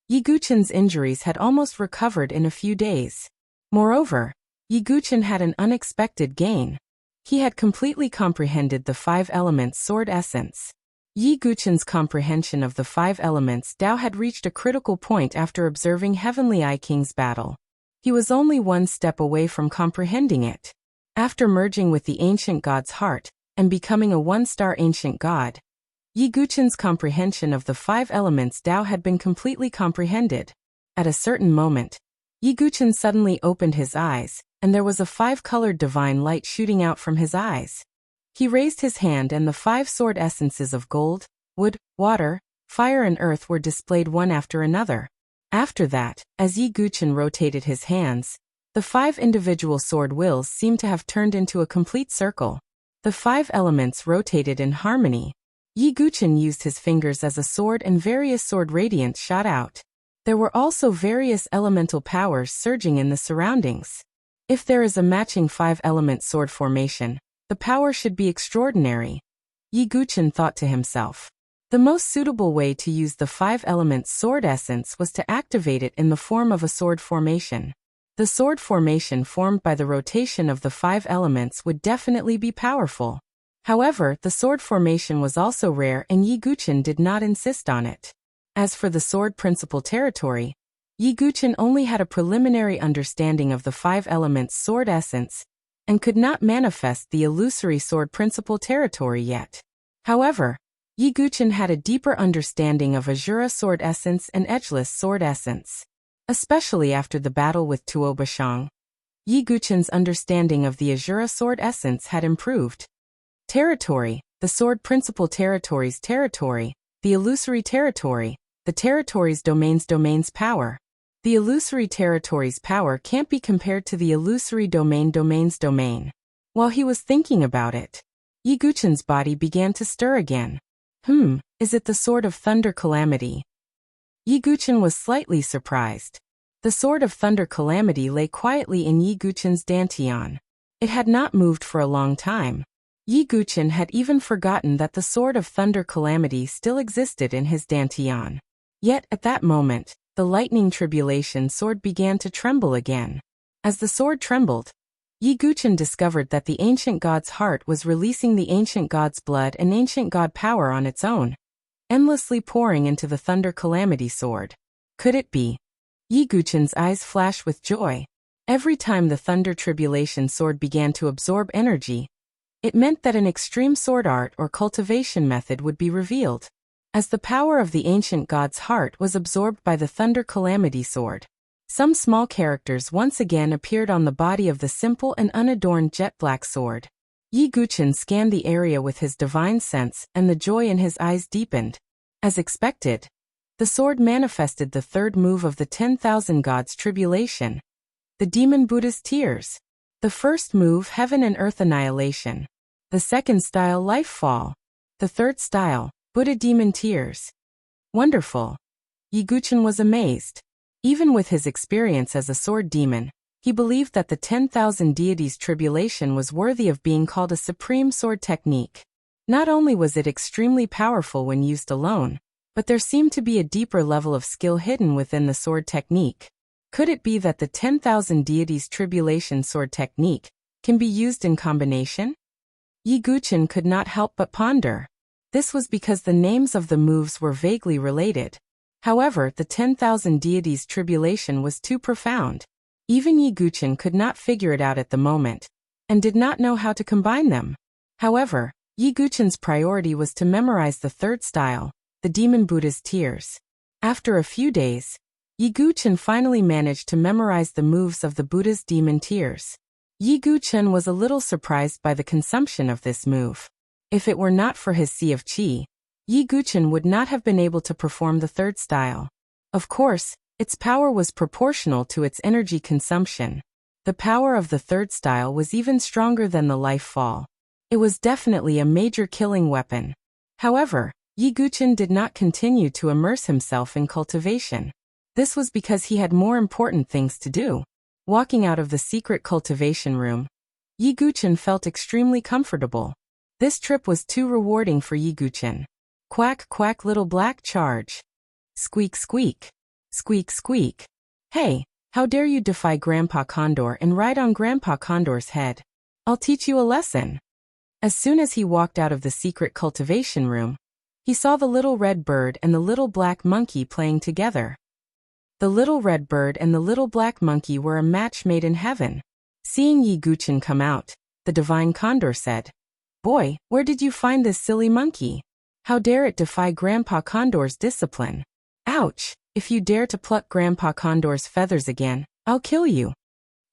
Yi Guqin's injuries had almost recovered in a few days. Moreover, Yi Guqin had an unexpected gain. He had completely comprehended the 5 elements sword essence. Yi Guqin's comprehension of the 5 elements Tao had reached a critical point after observing Heavenly Eye King's battle. He was only 1 step away from comprehending it. After merging with the ancient god's heart and becoming a 1-star ancient god, Yi Guqin's comprehension of the 5 elements Tao had been completely comprehended. At a certain moment, Yi Guqin suddenly opened his eyes, and there was a 5-colored divine light shooting out from his eyes. He raised his hand and the 5 sword essences of gold, wood, water, fire and earth were displayed one after another. After that, as Yi Guqin rotated his hands, the 5 individual sword wheels seemed to have turned into a complete circle. The 5 elements rotated in harmony. Yi Guqin used his fingers as a sword and various sword radiance shot out. There were also various elemental powers surging in the surroundings. If there is a matching 5-element sword formation, the power should be extraordinary. Yi Guqin thought to himself. The most suitable way to use the 5-element sword essence was to activate it in the form of a sword formation. The sword formation formed by the rotation of the 5 elements would definitely be powerful. However, the sword formation was also rare and Yi Guqin did not insist on it. As for the sword principal territory, Yi Guchen only had a preliminary understanding of the 5 elements sword essence, and could not manifest the illusory sword principle territory yet. However, Yi Guchen had a deeper understanding of Azura sword essence and edgeless sword essence. Especially after the battle with Tuo Bashang, Yi Guchen's understanding of the Azura sword essence had improved. Territory, the sword principle territory's territory, the illusory territory, the territory's domain's power. The illusory territory's power can't be compared to the illusory domain's domain. While he was thinking about it, Yi Guchen's body began to stir again. Is it the sword of thunder calamity? Yi Guchen was slightly surprised. The sword of thunder calamity lay quietly in Yi Guchen's dantian. It had not moved for a long time. Yi Guchen had even forgotten that the sword of thunder calamity still existed in his dantian. Yet, at that moment, the lightning tribulation sword began to tremble again. As the sword trembled, Yi Guchen discovered that the ancient god's heart was releasing the ancient god's blood and ancient god power on its own, endlessly pouring into the thunder calamity sword. Could it be? Yi Guchen's eyes flashed with joy. Every time the thunder tribulation sword began to absorb energy, it meant that an extreme sword art or cultivation method would be revealed. As the power of the ancient god's heart was absorbed by the thunder calamity sword, some small characters once again appeared on the body of the simple and unadorned jet black sword. Yi Guchen scanned the area with his divine sense, and the joy in his eyes deepened. As expected, the sword manifested the third move of the 10,000 gods tribulation, the demon Buddha's tears. The first move, heaven and earth annihilation. The second style, life fall. The third style, Buddha demon tears. Wonderful. Yi Guchen was amazed. Even with his experience as a sword demon, he believed that the 10,000 deities tribulation was worthy of being called a supreme sword technique. Not only was it extremely powerful when used alone, but there seemed to be a deeper level of skill hidden within the sword technique. Could it be that the 10,000 deities tribulation sword technique can be used in combination? Yi Guchen could not help but ponder. This was because the names of the moves were vaguely related. However, the 10,000 deities tribulation was too profound. Even Yi Guchen could not figure it out at the moment, and did not know how to combine them. However, Yi Guchen's priority was to memorize the third style, the demon Buddha's tears. After a few days, Yi Guchen finally managed to memorize the moves of the Buddha's demon tears. Yi Guchen was a little surprised by the consumption of this move. If it were not for his sea of qi, Yi Guchen would not have been able to perform the third style. Of course, its power was proportional to its energy consumption. The power of the third style was even stronger than the life fall. It was definitely a major killing weapon. However, Yi Guchen did not continue to immerse himself in cultivation. This was because he had more important things to do. Walking out of the secret cultivation room, Yi Guchen felt extremely comfortable. This trip was too rewarding for Yi Guchen. Quack quack little black charge. Squeak squeak. Squeak squeak. Hey, how dare you defy Grandpa Condor and ride on Grandpa Condor's head? I'll teach you a lesson. As soon as he walked out of the secret cultivation room, he saw the little red bird and the little black monkey playing together. The little red bird and the little black monkey were a match made in heaven. Seeing Yi Guchen come out, the divine condor said, "Boy, where did you find this silly monkey? How dare it defy Grandpa Condor's discipline? Ouch! If you dare to pluck Grandpa Condor's feathers again, I'll kill you."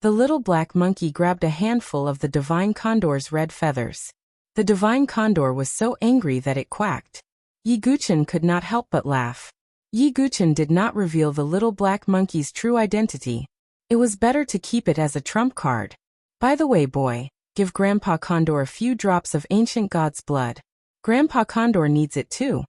The little black monkey grabbed a handful of the divine condor's red feathers. The divine condor was so angry that it quacked. Yi Guchen could not help but laugh. Yi Guchen did not reveal the little black monkey's true identity. It was better to keep it as a trump card. By the way, boy, give Grandpa Condor a few drops of ancient god's blood. Grandpa Condor needs it too.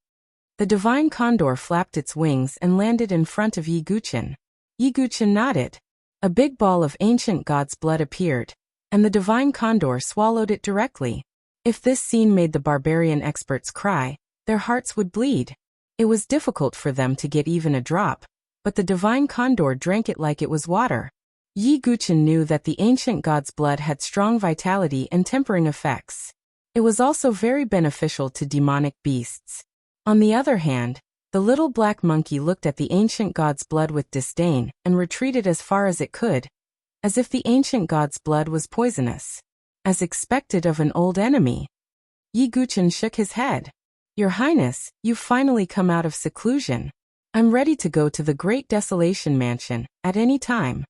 The divine condor flapped its wings and landed in front of Yi Guchen. Yi Guchen nodded. A big ball of ancient god's blood appeared, and the divine condor swallowed it directly. If this scene made the barbarian experts cry, their hearts would bleed. It was difficult for them to get even a drop, but the divine condor drank it like it was water. Yi Guchen knew that the ancient god's blood had strong vitality and tempering effects. It was also very beneficial to demonic beasts. On the other hand, The little black monkey looked at the ancient god's blood with disdain and retreated as far as it could, as if the ancient god's blood was poisonous. As expected of an old enemy. Yi Guchen shook his head. Your Highness, you've finally come out of seclusion. I'm ready to go to the Great Desolation Mansion, at any time.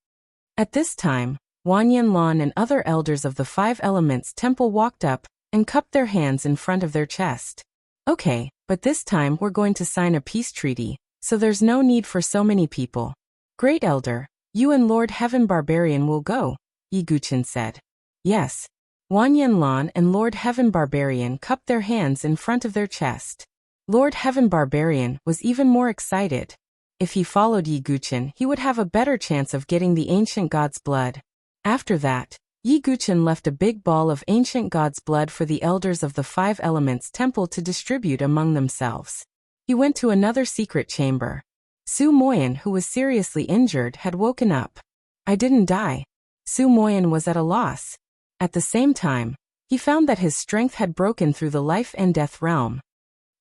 At this time, Wan Yanlan and other elders of the Five Elements Temple walked up and cupped their hands in front of their chest. Okay, but this time we're going to sign a peace treaty, so there's no need for so many people. Great Elder, you and Lord Heaven Barbarian will go, Yi Guchen said. Yes. Wan Yanlan and Lord Heaven Barbarian cupped their hands in front of their chest. Lord Heaven Barbarian was even more excited. If he followed Yi Guchen, he would have a better chance of getting the ancient god's blood. After that, Yi Guchen left a big ball of ancient god's blood for the elders of the Five Elements Temple to distribute among themselves. He went to another secret chamber. Su Moyan, who was seriously injured, had woken up. I didn't die. Su Moyan was at a loss. At the same time, he found that his strength had broken through the life and death realm.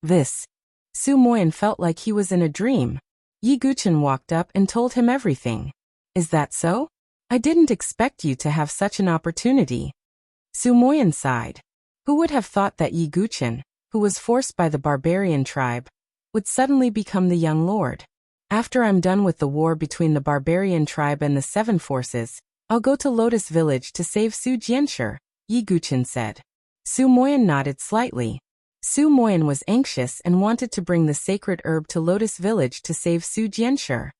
Su Moyan felt like he was in a dream. Yi Guchen walked up and told him everything. Is that so? I didn't expect you to have such an opportunity. Su Moyan sighed. Who would have thought that Yi Guchen, who was forced by the barbarian tribe, would suddenly become the young lord? After I'm done with the war between the barbarian tribe and the Seven Forces, I'll go to Lotus Village to save Su Jianshi, Yi Guchen said. Su Moyan nodded slightly. Su Moyan was anxious and wanted to bring the sacred herb to Lotus Village to save Su Jianshi.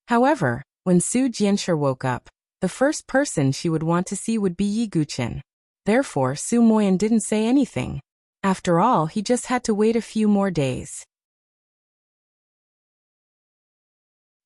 However, when Su Jianshi woke up, the first person she would want to see would be Yi Guchen. Therefore, Su Moyan didn't say anything. After all, he just had to wait a few more days.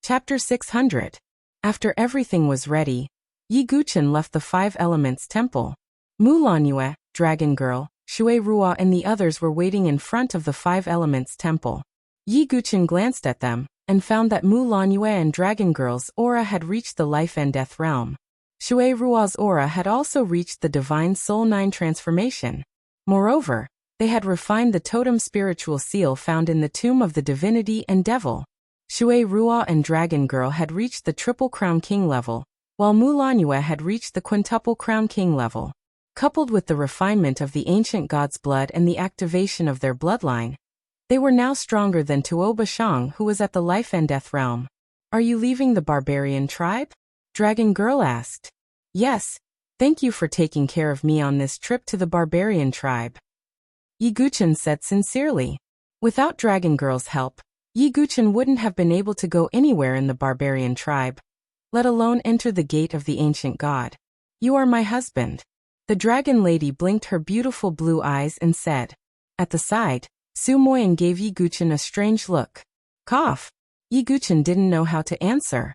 Chapter 600. After everything was ready, Yi Guchen left the Five Elements Temple. Mu Lanyue, Dragon Girl, Shui Ruo and the others were waiting in front of the Five Elements Temple. Yi Guchen glanced at them and found that Mu Lanyue and Dragon Girl's aura had reached the life and death realm. Shui Ruo's aura had also reached the Divine Soul 9 transformation. Moreover, they had refined the totem spiritual seal found in the tomb of the divinity and devil. Shui Ruo and Dragon Girl had reached the Triple Crown King level, while Mu Lanyue had reached the Quintuple Crown King level. Coupled with the refinement of the ancient god's blood and the activation of their bloodline, they were now stronger than Tuo Bashang, who was at the life and death realm. Are you leaving the barbarian tribe? Dragon Girl asked. Yes, thank you for taking care of me on this trip to the barbarian tribe, Yi Guchen said sincerely. Without Dragon Girl's help, Yi Guchen wouldn't have been able to go anywhere in the barbarian tribe, let alone enter the gate of the ancient god. You are my husband. The dragon lady blinked her beautiful blue eyes and said. At the side, Su Moyan gave Yi Guchen a strange look. Cough. Yi Guchen didn't know how to answer.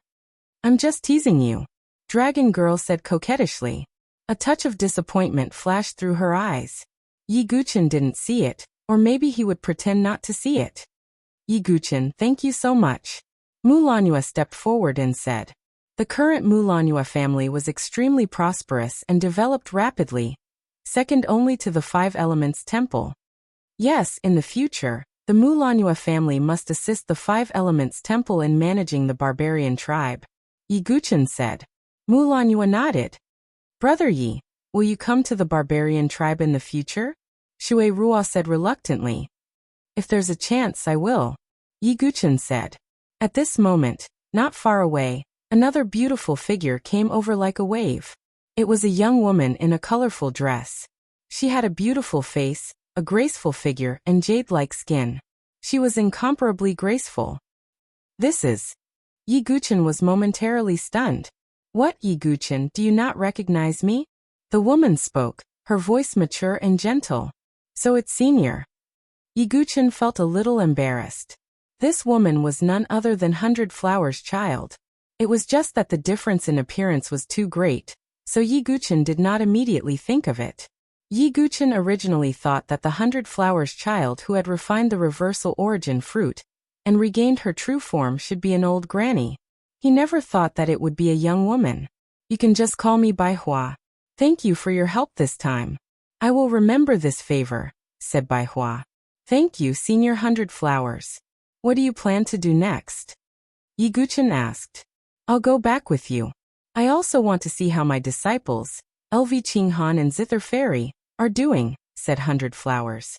I'm just teasing you, Dragon Girl said coquettishly. A touch of disappointment flashed through her eyes. Yi Guchen didn't see it, or maybe he would pretend not to see it. Yi Guchen, thank you so much. Mu Lanyue stepped forward and said. The current Mu Lanyue family was extremely prosperous and developed rapidly, second only to the Five Elements Temple. Yes, in the future, the Mu Lanyue family must assist the Five Elements Temple in managing the barbarian tribe, Yi Guchen said. Mu Lanyue nodded. Brother Yi, will you come to the barbarian tribe in the future? Shui Ruo said reluctantly. If there's a chance, I will, Yi Guchen said. At this moment, not far away, another beautiful figure came over like a wave. It was a young woman in a colorful dress. She had a beautiful face, a graceful figure, and jade-like skin. She was incomparably graceful. This is. Yi Guchen was momentarily stunned. What, Yi Guchen, do you not recognize me? The woman spoke, her voice mature and gentle. So it's Senior. Yi Guchen felt a little embarrassed. This woman was none other than Hundred Flowers' child. It was just that the difference in appearance was too great, so Yi Guchen did not immediately think of it. Yi Guchen originally thought that the Hundred Flowers' child who had refined the reversal origin fruit and regained her true form should be an old granny. He never thought that it would be a young woman. You can just call me Bai Hua. Thank you for your help this time. I will remember this favor, said Bai Hua. Thank you, Senior Hundred Flowers. What do you plan to do next? Yiguchen asked. I'll go back with you. I also want to see how my disciples, LV Qinghan and Zither Fairy, are doing, said Hundred Flowers.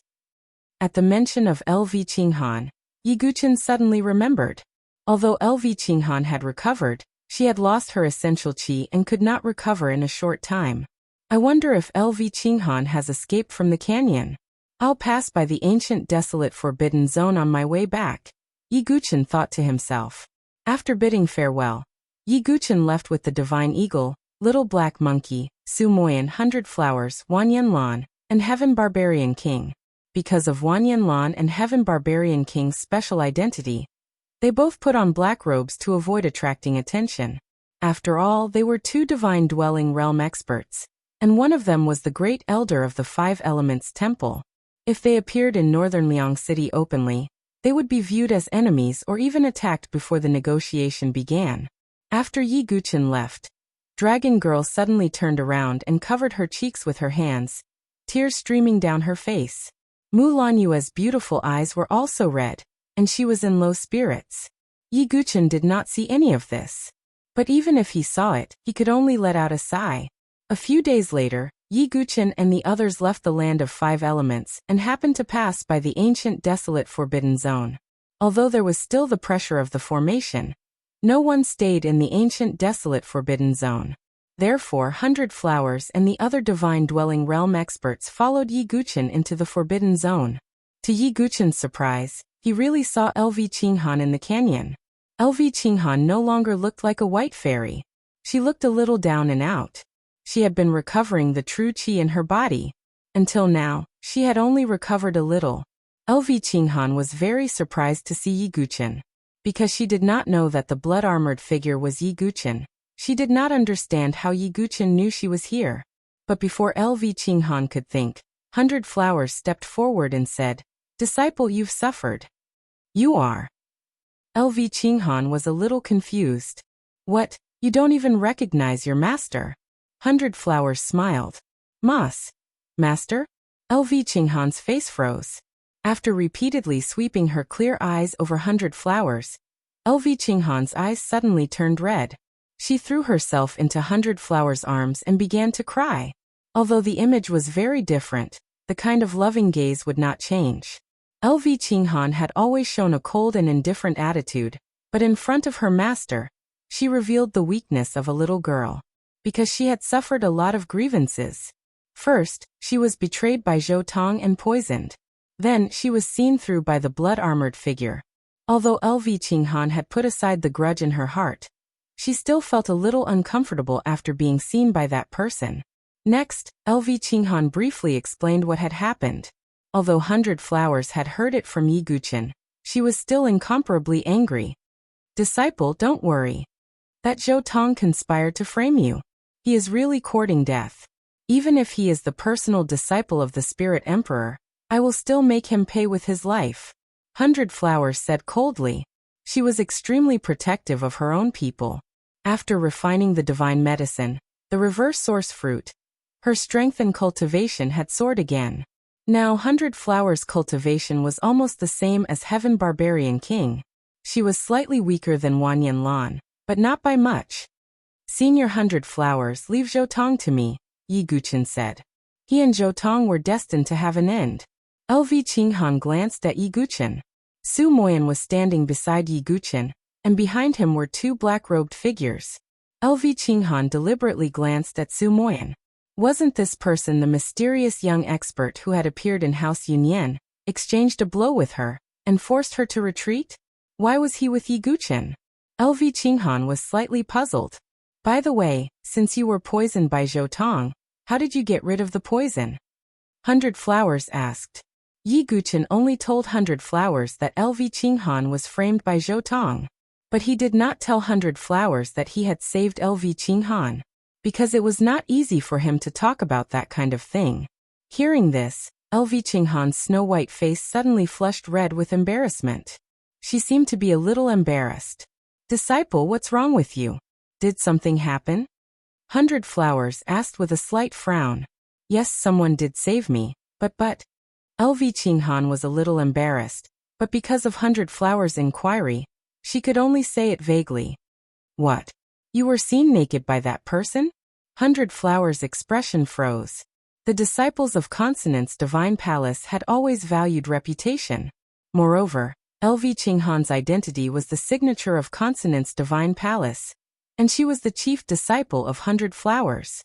At the mention of LV Qinghan, Yiguchen suddenly remembered. Although LV Qinghan had recovered, she had lost her essential qi and could not recover in a short time. I wonder if LV Qinghan has escaped from the canyon. I'll pass by the ancient desolate forbidden zone on my way back, Yiguchen thought to himself. After bidding farewell, Yiguchen left with the Divine Eagle, Little Black Monkey, Su Moyan, Hundred Flowers, Wanyan Lan, and Heaven Barbarian King. Because of Wanyan Lan and Heaven Barbarian King's special identity, they both put on black robes to avoid attracting attention. After all, they were two divine dwelling realm experts, and one of them was the great elder of the Five Elements Temple. If they appeared in northern Liang City openly, they would be viewed as enemies or even attacked before the negotiation began. After Yiguchen left, Dragon Girl suddenly turned around and covered her cheeks with her hands, tears streaming down her face. Mulan Yue's beautiful eyes were also red, and she was in low spirits. Yiguchen did not see any of this. But even if he saw it, he could only let out a sigh. A few days later, Yiguchen and the others left the land of Five Elements and happened to pass by the ancient desolate forbidden zone. Although there was still the pressure of the formation, no one stayed in the ancient desolate forbidden zone. Therefore, Hundred Flowers and the other divine dwelling realm experts followed Yiguchen into the forbidden zone. To Yiguchen's surprise, he really saw LV Qinghan in the canyon. LV Qinghan no longer looked like a white fairy. She looked a little down and out. She had been recovering the true qi in her body. Until now, she had only recovered a little. LV Qinghan was very surprised to see Yiguchen. Because she did not know that the blood-armored figure was Yiguchen, she did not understand how Yiguchen knew she was here. But before LV Qinghan could think, Hundred Flowers stepped forward and said, "Disciple, you've suffered." "You are." LV Qinghan was a little confused. "What, you don't even recognize your master?" Hundred Flowers smiled. Master?" LV Qinghan's face froze. After repeatedly sweeping her clear eyes over Hundred Flowers, LV Qinghan's eyes suddenly turned red. She threw herself into Hundred Flowers' arms and began to cry. Although the image was very different, the kind of loving gaze would not change. LV Qinghan had always shown a cold and indifferent attitude, but in front of her master, she revealed the weakness of a little girl. Because she had suffered a lot of grievances. First, she was betrayed by Zhou Tong and poisoned. Then, she was seen through by the blood-armored figure. Although LV Qinghan had put aside the grudge in her heart, she still felt a little uncomfortable after being seen by that person. Next, LV Qinghan briefly explained what had happened. Although Hundred Flowers had heard it from Yiguchen, she was still incomparably angry. "Disciple, don't worry. That Zhou Tong conspired to frame you. He is really courting death. Even if he is the personal disciple of the Spirit Emperor, I will still make him pay with his life," Hundred Flowers said coldly. She was extremely protective of her own people. After refining the divine medicine, the reverse source fruit, her strength and cultivation had soared again. Now Hundred Flowers' cultivation was almost the same as Heaven Barbarian King. She was slightly weaker than Wanyan Lan, but not by much. "Senior Hundred Flowers, leave Zhou Tong to me," Yiguchen said. He and Zhou Tong were destined to have an end. LV Qinghan glanced at Yiguchen. Su Moyan was standing beside Yiguchen, and behind him were two black-robed figures. LV Qinghan deliberately glanced at Su Moyan. Wasn't this person the mysterious young expert who had appeared in House Yunyan, exchanged a blow with her, and forced her to retreat? Why was he with Yiguchen? LV Qinghan was slightly puzzled. "By the way, since you were poisoned by Zhou Tong, how did you get rid of the poison?" Hundred Flowers asked. Yiguchen only told Hundred Flowers that LV Qinghan was framed by Zhou Tong. But he did not tell Hundred Flowers that he had saved LV Qinghan, because it was not easy for him to talk about that kind of thing. Hearing this, LV Qinghan's snow-white face suddenly flushed red with embarrassment. She seemed to be a little embarrassed. "Disciple, what's wrong with you? Did something happen?" Hundred Flowers asked with a slight frown. "Yes, someone did save me, but LV Qinghan was a little embarrassed, but because of Hundred Flowers' inquiry, she could only say it vaguely. What? You were seen naked by that person? Hundred Flowers' expression froze. The disciples of Consonant's divine palace had always valued reputation. Moreover, LV Qinghan's identity was the signature of Consonant's divine palace, and she was the chief disciple of Hundred Flowers.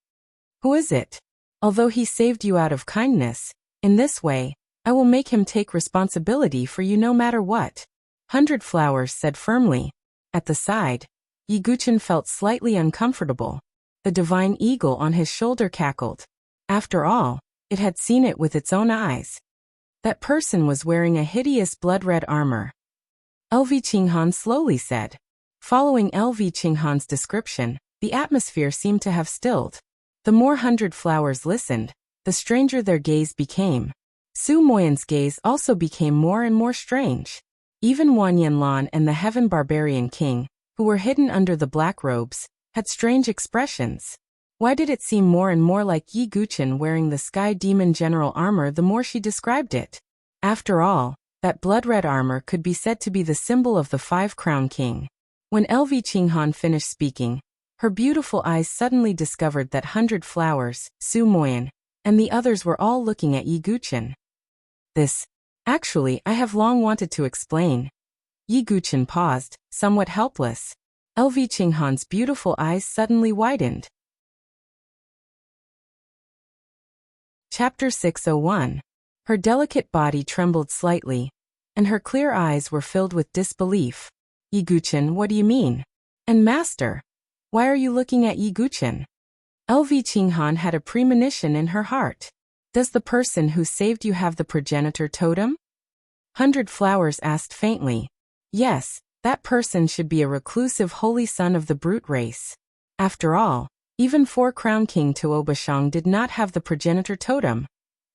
Who is it? Although he saved you out of kindness, in this way, I will make him take responsibility for you no matter what. Hundred Flowers said firmly. At the side, Yi Guchen felt slightly uncomfortable. The divine eagle on his shoulder cackled. After all, it had seen it with its own eyes. That person was wearing a hideous blood-red armor. LV Qinghan slowly said. Following LV Qinghan's description, the atmosphere seemed to have stilled. The more Hundred Flowers listened, the stranger their gaze became. Su Moyan's gaze also became more and more strange. Even Wan Yanlan and the Heaven Barbarian King, who were hidden under the black robes, had strange expressions. Why did it seem more and more like Yi Guchen wearing the Sky Demon General armor the more she described it? After all, that blood-red armor could be said to be the symbol of the Five-Crown King. When LV Qinghan finished speaking, her beautiful eyes suddenly discovered that Hundred Flowers, Su Moyan, and the others were all looking at Yi Guchen. Actually, I have long wanted to explain. Yi Guchen paused, somewhat helpless. LV Qinghan's beautiful eyes suddenly widened. Chapter 601. Her delicate body trembled slightly, and her clear eyes were filled with disbelief. Yi Guchen, what do you mean? And Master, why are you looking at Yi Guchen? LV Qinghan had a premonition in her heart. Does the person who saved you have the progenitor totem? Hundred Flowers asked faintly. Yes, that person should be a reclusive holy son of the brute race. After all, even Four-Crown King Tuobashang did not have the progenitor totem.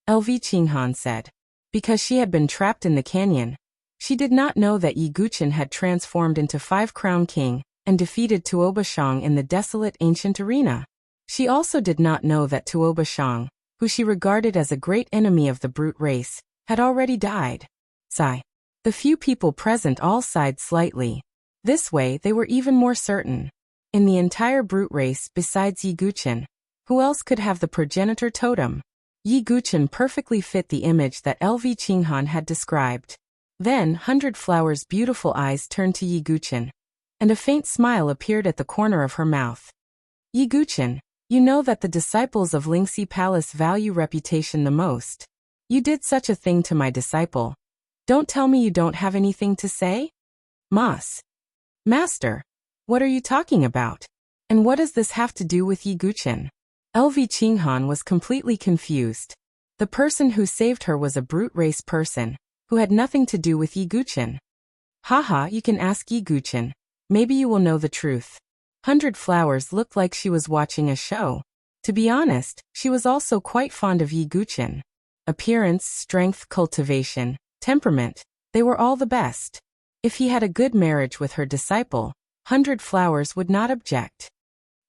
LV Qinghan said. Because she had been trapped in the canyon. She did not know that Yi Guchen had transformed into Five-Crown King and defeated Tuobashang in the desolate ancient arena. She also did not know that Tuobashang, who she regarded as a great enemy of the brute race, had already died. Sigh. The few people present all sighed slightly. This way they were even more certain. In the entire brute race besides Yi Guchen, who else could have the progenitor totem? Yi Guchen perfectly fit the image that LV Qinghan had described. Then Hundred Flowers' beautiful eyes turned to Yi Guchen, and a faint smile appeared at the corner of her mouth. Yi Guchen, you know that the disciples of Lingxi Palace value reputation the most. You did such a thing to my disciple. Don't tell me you don't have anything to say? Master, what are you talking about? And what does this have to do with Yi Guchen? LV Qinghan was completely confused. The person who saved her was a brute race person, who had nothing to do with Yi Guchen. Haha, you can ask Yi Guchen. Maybe you will know the truth. Hundred Flowers looked like she was watching a show. To be honest, she was also quite fond of Yi Guchen. Appearance, strength, cultivation, temperament, they were all the best. If he had a good marriage with her disciple, Hundred Flowers would not object.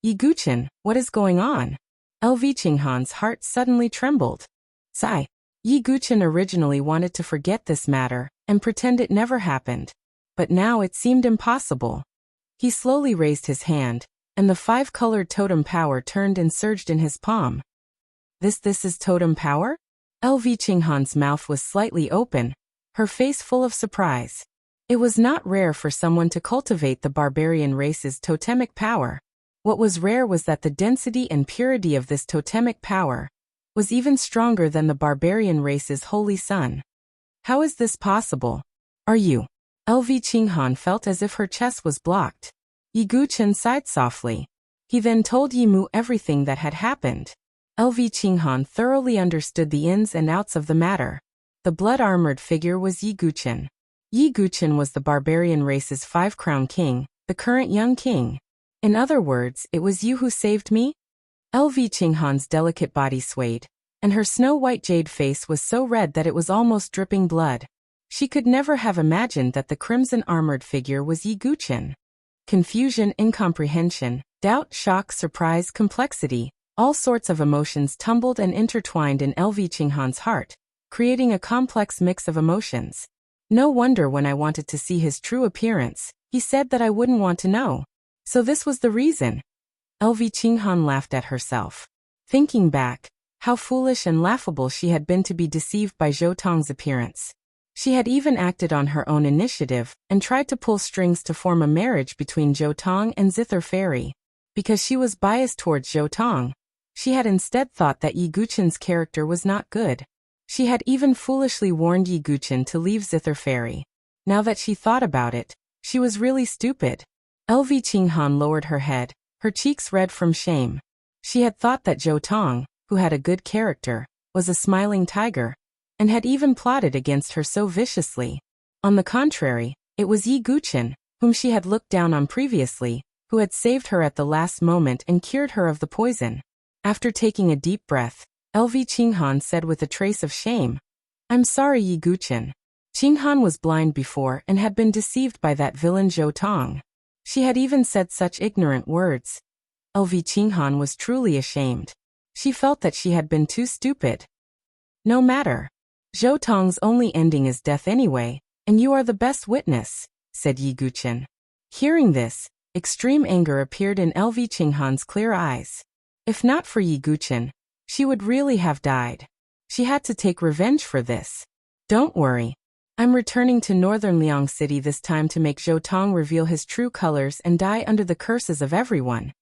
Yi Guchen, what is going on? LV Qinghan's heart suddenly trembled. Sigh. Yi Guchen originally wanted to forget this matter and pretend it never happened. But now it seemed impossible. He slowly raised his hand, and the five-colored totem power turned and surged in his palm. This is totem power? LV Qinghan's mouth was slightly open, her face full of surprise. It was not rare for someone to cultivate the barbarian race's totemic power. What was rare was that the density and purity of this totemic power was even stronger than the barbarian race's holy sun. How is this possible? Are you? LV Qinghan felt as if her chest was blocked. Yi Guchen sighed softly. He then told Yi Mu everything that had happened. LV Qinghan thoroughly understood the ins and outs of the matter. The blood-armored figure was Yi Guchen. Yi Guchen was the barbarian race's Five-Crown King, the current young king. In other words, it was you who saved me? LV Qinghan's delicate body swayed, and her snow-white jade face was so red that it was almost dripping blood. She could never have imagined that the crimson-armored figure was Yi Guchen. Confusion, incomprehension, doubt, shock, surprise, complexity, all sorts of emotions tumbled and intertwined in LV Qinghan's heart, creating a complex mix of emotions. No wonder when I wanted to see his true appearance, he said that I wouldn't want to know. So this was the reason. LV Qinghan laughed at herself. Thinking back, how foolish and laughable she had been to be deceived by Zhou Tong's appearance. She had even acted on her own initiative and tried to pull strings to form a marriage between Zhou Tong and Zither Fairy. Because she was biased towards Zhou Tong, she had instead thought that Yi Guqin's character was not good. She had even foolishly warned Yi Guqin to leave Zither Fairy. Now that she thought about it, she was really stupid. LV Qinghan lowered her head, her cheeks red from shame. She had thought that Zhou Tong, who had a good character, was a smiling tiger, and had even plotted against her so viciously. On the contrary, it was Yi Guqin, whom she had looked down on previously, who had saved her at the last moment and cured her of the poison. After taking a deep breath, LV Qinghan said with a trace of shame, "I'm sorry, Yi Guqin." Qinghan was blind before and had been deceived by that villain Zhou Tong. She had even said such ignorant words. LV Qinghan was truly ashamed. She felt that she had been too stupid. No matter. Zhou Tong's only ending is death anyway, and you are the best witness, said Yi Guqin. Hearing this, extreme anger appeared in LV Qinghan's clear eyes. If not for Yi Guqin, she would really have died. She had to take revenge for this. Don't worry. I'm returning to Northern Liang City this time to make Zhou Tong reveal his true colors and die under the curses of everyone.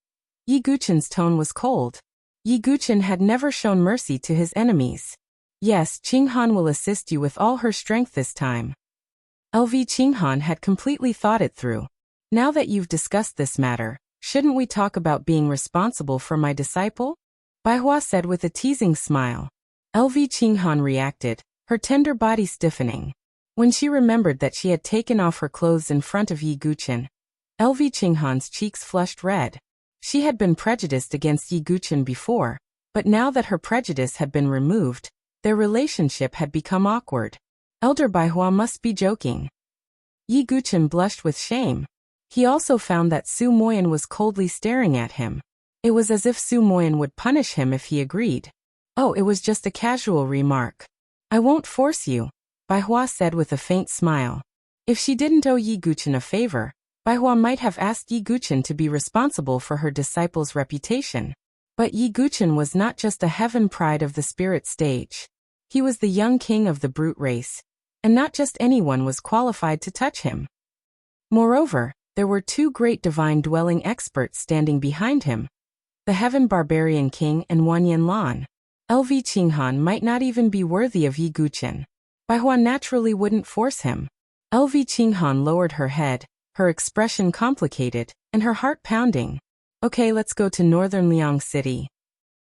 Yi Guqin's tone was cold. Yi Guqin had never shown mercy to his enemies. Yes, Qinghan will assist you with all her strength this time. LV Qinghan had completely thought it through. Now that you've discussed this matter, shouldn't we talk about being responsible for my disciple? Baihua said with a teasing smile. LV Qinghan reacted, her tender body stiffening. When she remembered that she had taken off her clothes in front of Yi Guqin, LV Qinghan's cheeks flushed red. She had been prejudiced against Yi Guqin before, but now that her prejudice had been removed, their relationship had become awkward. Elder Baihua must be joking. Yi Guqin blushed with shame. He also found that Su Moyan was coldly staring at him. It was as if Su Moyan would punish him if he agreed. Oh, it was just a casual remark. I won't force you, Baihua said with a faint smile. If she didn't owe Yi Guqin a favor, Baihua might have asked Yi Guqin to be responsible for her disciple's reputation. But Yi Guqin was not just a heaven pride of the spirit stage. He was the young king of the brute race, and not just anyone was qualified to touch him. Moreover, there were two great divine dwelling experts standing behind him, the Heaven Barbarian King and Wanyan Lan. LV Qinghan might not even be worthy of Yi Guqin. Baihua naturally wouldn't force him. LV Qinghan lowered her head, her expression complicated, and her heart pounding. Okay, let's go to Northern Liang City.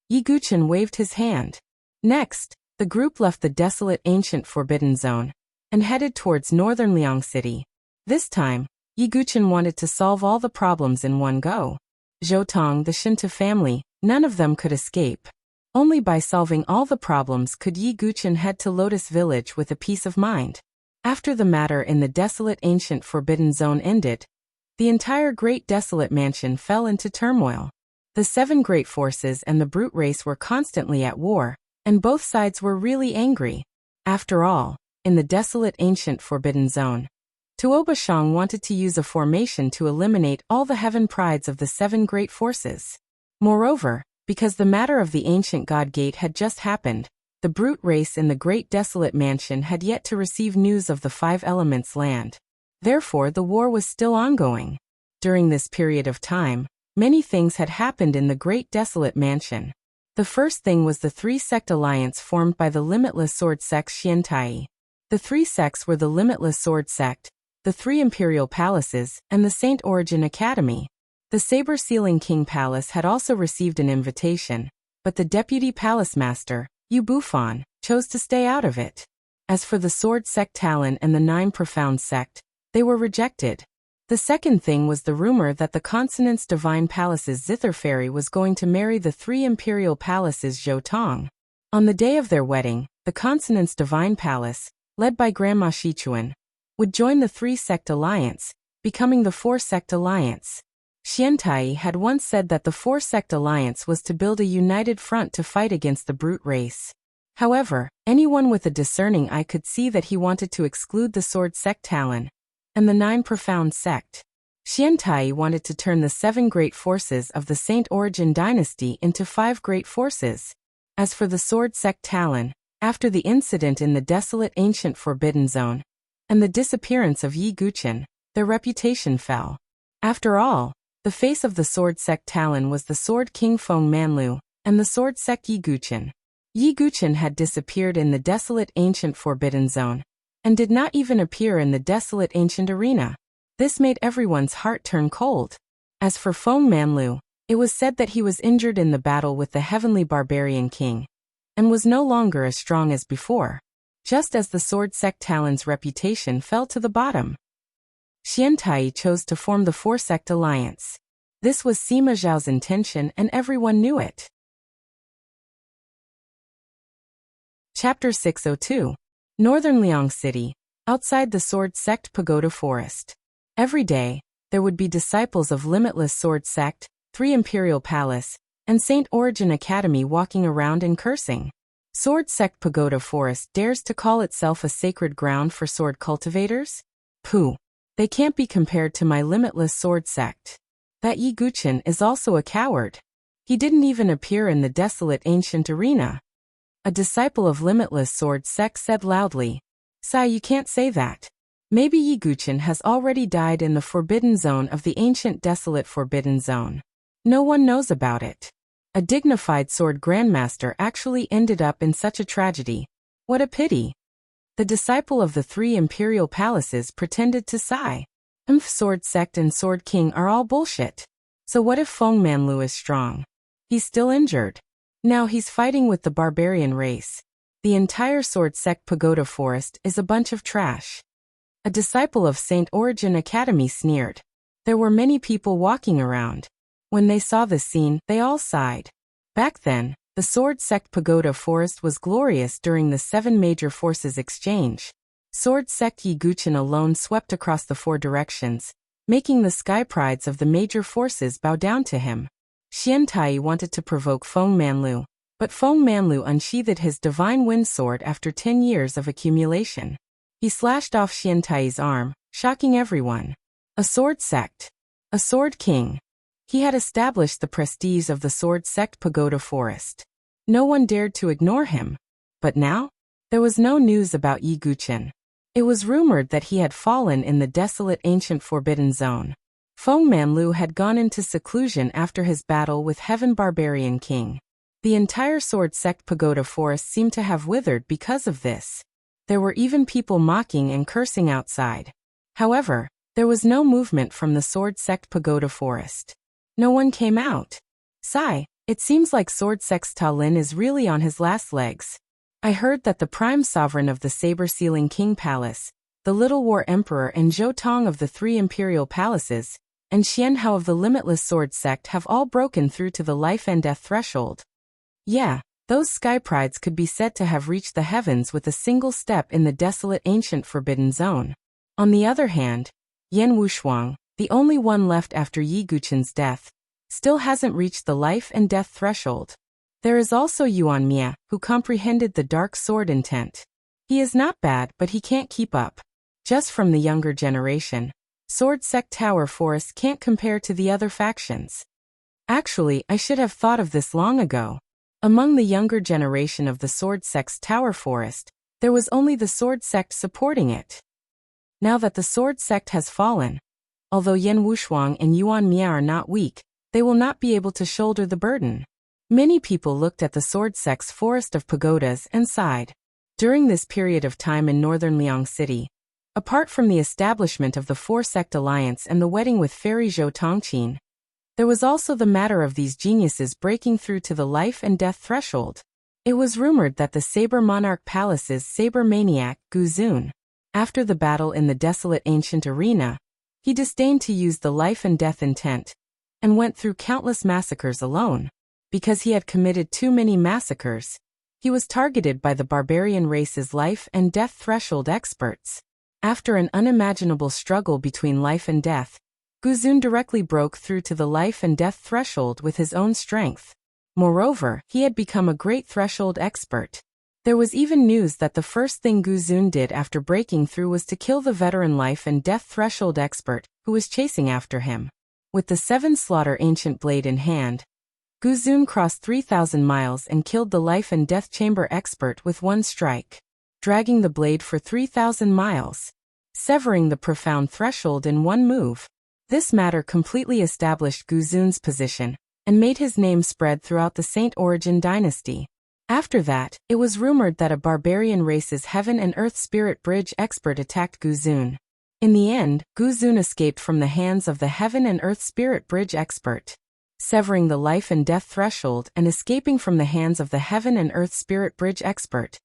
Yi Guqin waved his hand. Next, the group left the desolate ancient forbidden zone and headed towards Northern Liang City. This time, Yi Guqin wanted to solve all the problems in one go. Zhou Tong, the Shinta family, none of them could escape. Only by solving all the problems could Yi Guqin head to Lotus Village with a peace of mind. After the matter in the desolate ancient forbidden zone ended, the entire great desolate mansion fell into turmoil. The seven great forces and the brute race were constantly at war, and both sides were really angry. After all, in the desolate ancient forbidden zone, Tuoba Shang wanted to use a formation to eliminate all the heaven prides of the seven great forces. Moreover, because the matter of the ancient god gate had just happened, the brute race in the great desolate mansion had yet to receive news of the five elements land. Therefore, the war was still ongoing. During this period of time, many things had happened in the great desolate mansion. The first thing was the three-sect alliance formed by the limitless sword sect Xiantai. The three sects were the limitless sword sect, the three imperial palaces, and the Saint Origin Academy. The saber-sealing king palace had also received an invitation, but the deputy palace master, Yu Bufan, chose to stay out of it. As for the sword sect Talon and the nine profound sect, they were rejected. The second thing was the rumor that the Consonance Divine Palace's Zither Fairy was going to marry the three imperial palaces Zhou Tong. On the day of their wedding, the Consonance Divine Palace, led by Grandma Shichuan, would join the three-sect alliance, becoming the four-sect alliance. Xiantai had once said that the four-sect alliance was to build a united front to fight against the brute race. However, anyone with a discerning eye could see that he wanted to exclude the sword sect Talon and the 9 profound sect. Xiantai wanted to turn the 7 great forces of the Saint Origin dynasty into 5 great forces. As for the sword sect Talon, after the incident in the desolate ancient forbidden zone and the disappearance of Yi Guqin, their reputation fell. After all, the face of the sword sect Talon was the sword king Feng Manlu and the sword sect Yi Guqin. Yi Guqin had disappeared in the desolate ancient forbidden zone and did not even appear in the desolate ancient arena. This made everyone's heart turn cold. As for Feng Manlu, it was said that he was injured in the battle with the heavenly barbarian king and was no longer as strong as before, just as the sword sect Talon's reputation fell to the bottom. Xiantai chose to form the 4-sect alliance. This was Sima Zhao's intention and everyone knew it. Chapter 602. Northern Liang City, outside the Sword Sect Pagoda Forest. Every day, there would be disciples of Limitless Sword Sect, 3 Imperial Palace, and Saint Origin Academy walking around and cursing. Sword Sect Pagoda Forest dares to call itself a sacred ground for sword cultivators? Pooh. They can't be compared to my Limitless Sword Sect. That Yi Guqin is also a coward. He didn't even appear in the desolate ancient arena. A disciple of Limitless Sword Sect said loudly, "Sai, you can't say that. Maybe Yi Guqin has already died in the forbidden zone of the ancient desolate forbidden zone. No one knows about it. A dignified sword grandmaster actually ended up in such a tragedy. What a pity." The disciple of the 3 imperial palaces pretended to sigh. Sword Sect and Sword King are all bullshit. So what if Feng Manlu is strong? He's still injured. Now he's fighting with the barbarian race. The entire Sword Sect Pagoda Forest is a bunch of trash. A disciple of Saint Origin Academy sneered. There were many people walking around. When they saw the scene, they all sighed. Back then, the Sword Sect Pagoda Forest was glorious during the 7 major forces exchange. Sword Sect Yi Guqin alone swept across the 4 directions, making the sky prides of the major forces bow down to him. Xiantai wanted to provoke Feng Manlu, but Feng Manlu unsheathed his divine wind sword after 10 years of accumulation. He slashed off Xiantai's arm, shocking everyone. A sword sect. A sword king. He had established the prestige of the Sword Sect Pagoda Forest. No one dared to ignore him. But now? There was no news about Yi Guqin. It was rumored that he had fallen in the desolate ancient forbidden zone. Feng Manlu had gone into seclusion after his battle with Heaven Barbarian King. The entire Sword Sect Pagoda Forest seemed to have withered because of this. There were even people mocking and cursing outside. However, there was no movement from the Sword Sect Pagoda Forest. No one came out. Sigh, it seems like Sword Sect Talin is really on his last legs. I heard that the prime sovereign of the Saber-Sealing King Palace, the Little War Emperor and Zhou Tong of the 3 Imperial Palaces, and Xian Hao of the Limitless Sword Sect have all broken through to the life and death threshold. Yeah, those sky prides could be said to have reached the heavens with a single step in the desolate ancient forbidden zone. On the other hand, Yan Wushuang, the only one left after Yi Guqin's death, still hasn't reached the life and death threshold. There is also Yuan Mia, who comprehended the dark sword intent. He is not bad, but he can't keep up. Just from the younger generation, Sword Sect Tower Forest can't compare to the other factions. Actually, I should have thought of this long ago. Among the younger generation of the Sword Sect's Tower Forest, there was only the Sword Sect supporting it. Now that the Sword Sect has fallen, although Yan Wushuang and Yuan Mia are not weak, they will not be able to shoulder the burden. Many people looked at the Sword Sect's forest of pagodas and sighed. During this period of time in northern Liang City, apart from the establishment of the 4-sect alliance and the wedding with Fairy Zhou Tongqin, there was also the matter of these geniuses breaking through to the life and death threshold. It was rumored that the Saber Monarch Palace's Saber Maniac, Gu Zun, after the battle in the desolate ancient arena, he disdained to use the life and death intent, and went through countless massacres alone. Because he had committed too many massacres, he was targeted by the barbarian race's life and death threshold experts. After an unimaginable struggle between life and death, Gu Zun directly broke through to the life and death threshold with his own strength. Moreover, he had become a great threshold expert. There was even news that the first thing Gu Zun did after breaking through was to kill the veteran life and death threshold expert, who was chasing after him. With the 7 slaughter ancient blade in hand, Gu Zun crossed 3,000 miles and killed the life and death chamber expert with one strike, dragging the blade for 3,000 miles, severing the profound threshold in one move. This matter completely established Gu Zun's position and made his name spread throughout the Saint Origin dynasty. After that, it was rumored that a barbarian race's heaven and earth spirit bridge expert attacked Gu Zun. In the end, Gu Zun escaped from the hands of the heaven and earth spirit bridge expert, severing the life and death threshold and escaping from the hands of the heaven and earth spirit bridge expert.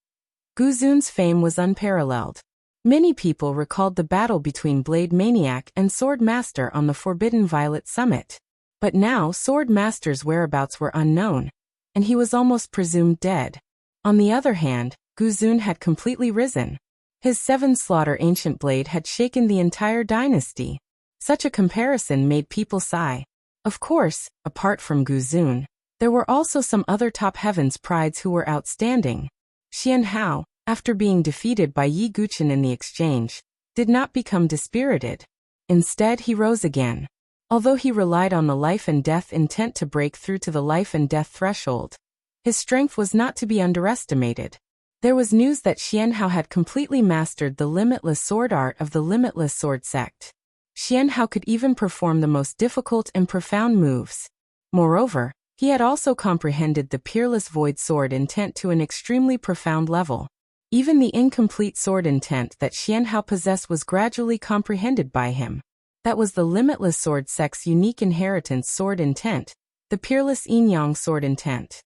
Gu Zun's fame was unparalleled. Many people recalled the battle between Blade Maniac and Sword Master on the Forbidden Violet Summit. But now Sword Master's whereabouts were unknown, and he was almost presumed dead. On the other hand, Gu Zun had completely risen. His 7 slaughter ancient blade had shaken the entire dynasty. Such a comparison made people sigh. Of course, apart from Gu Zun, there were also some other top heavens prides who were outstanding. Xian Hao, after being defeated by Yi Guqin in the exchange, did not become dispirited. Instead, he rose again. Although he relied on the life and death intent to break through to the life and death threshold, his strength was not to be underestimated. There was news that Xian Hao had completely mastered the limitless sword art of the limitless sword sect. Xian Hao could even perform the most difficult and profound moves. Moreover, he had also comprehended the peerless void sword intent to an extremely profound level. Even the incomplete sword intent that Xian Hao possessed was gradually comprehended by him. That was the limitless sword sect's unique inheritance sword intent, the peerless yin-yang sword intent.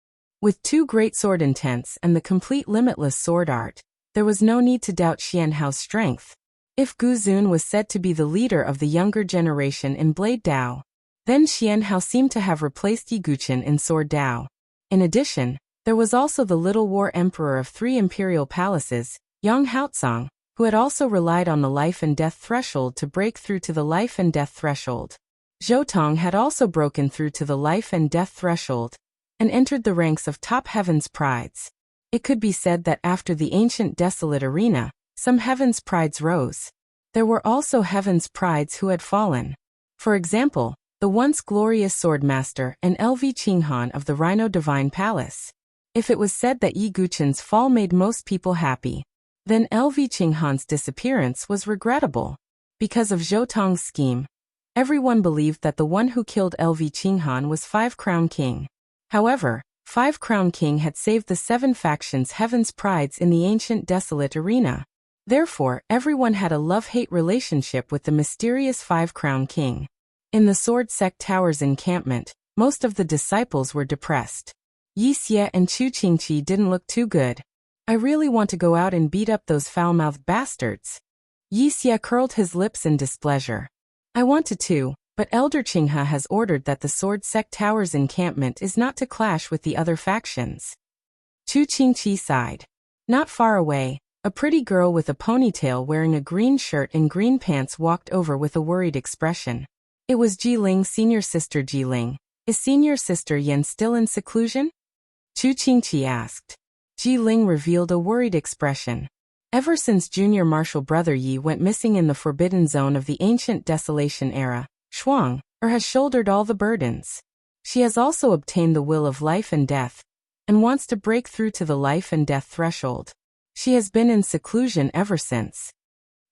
With 2 great sword intents and the complete limitless sword art, there was no need to doubt Xian Hao's strength. If Gu Zun was said to be the leader of the younger generation in Blade Dao, then Xian Hao seemed to have replaced Yi Guqin in Sword Dao. In addition, there was also the Little War Emperor of 3 imperial palaces, Yang Haotsong, who had also relied on the life and death threshold to break through to the life and death threshold. Zhou Tong had also broken through to the life and death threshold and entered the ranks of top heavens prides. It could be said that after the ancient desolate arena, some heavens prides rose. There were also heavens prides who had fallen. For example, the once glorious Swordmaster and LV Qinghan of the Rhino Divine Palace. If it was said that Yi Guqin's fall made most people happy, then LV Qinghan's disappearance was regrettable. Because of Zhou Tong's scheme, everyone believed that the one who killed LV Qinghan was 5 Crown King. However, 5 Crown King had saved the 7 factions' heavens prides in the ancient desolate arena. Therefore, everyone had a love-hate relationship with the mysterious 5 Crown King. In the Sword Sect Tower's encampment, most of the disciples were depressed. Yi Xie and Chu Qingqi didn't look too good. I really want to go out and beat up those foul-mouthed bastards. Yi Xie curled his lips in displeasure. I want to too, but Elder Qinghe has ordered that the Sword Sect Tower's encampment is not to clash with the other factions. Chu Qingqi sighed. Not far away, a pretty girl with a ponytail wearing a green shirt and green pants walked over with a worried expression. It was Jiling's senior sister Jiling. Is senior sister Yan still in seclusion? Chu Qingqi asked. Jiling revealed a worried expression. Ever since junior martial brother Yi went missing in the forbidden zone of the ancient desolation era, Shuang has shouldered all the burdens. She has also obtained the will of life and death, and wants to break through to the life and death threshold. She has been in seclusion ever since.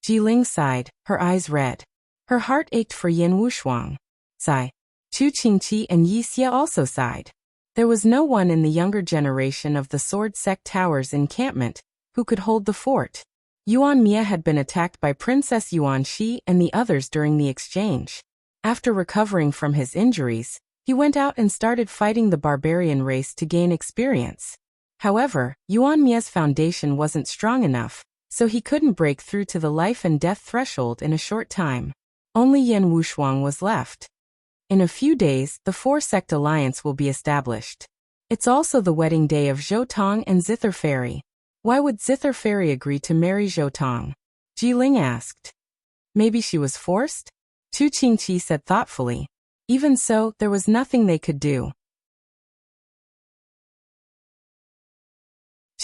Jiling sighed, her eyes red. Her heart ached for Yin Wushuang. Sigh. Chu Qingqi and Yi Xie also sighed. There was no one in the younger generation of the Sword Sect Tower's encampment who could hold the fort. Yuan Mia had been attacked by Princess Yuan Shi and the others during the exchange. After recovering from his injuries, he went out and started fighting the barbarian race to gain experience. However, Yuan Mia's foundation wasn't strong enough, so he couldn't break through to the life and death threshold in a short time. Only Yan Wushuang was left. In a few days, the 4-sect alliance will be established. It's also the wedding day of Zhou Tong and Zither Fairy. Why would Zither Fairy agree to marry Zhou Tong? Jiling asked. Maybe she was forced? Chu Qingqi said thoughtfully. Even so, there was nothing they could do.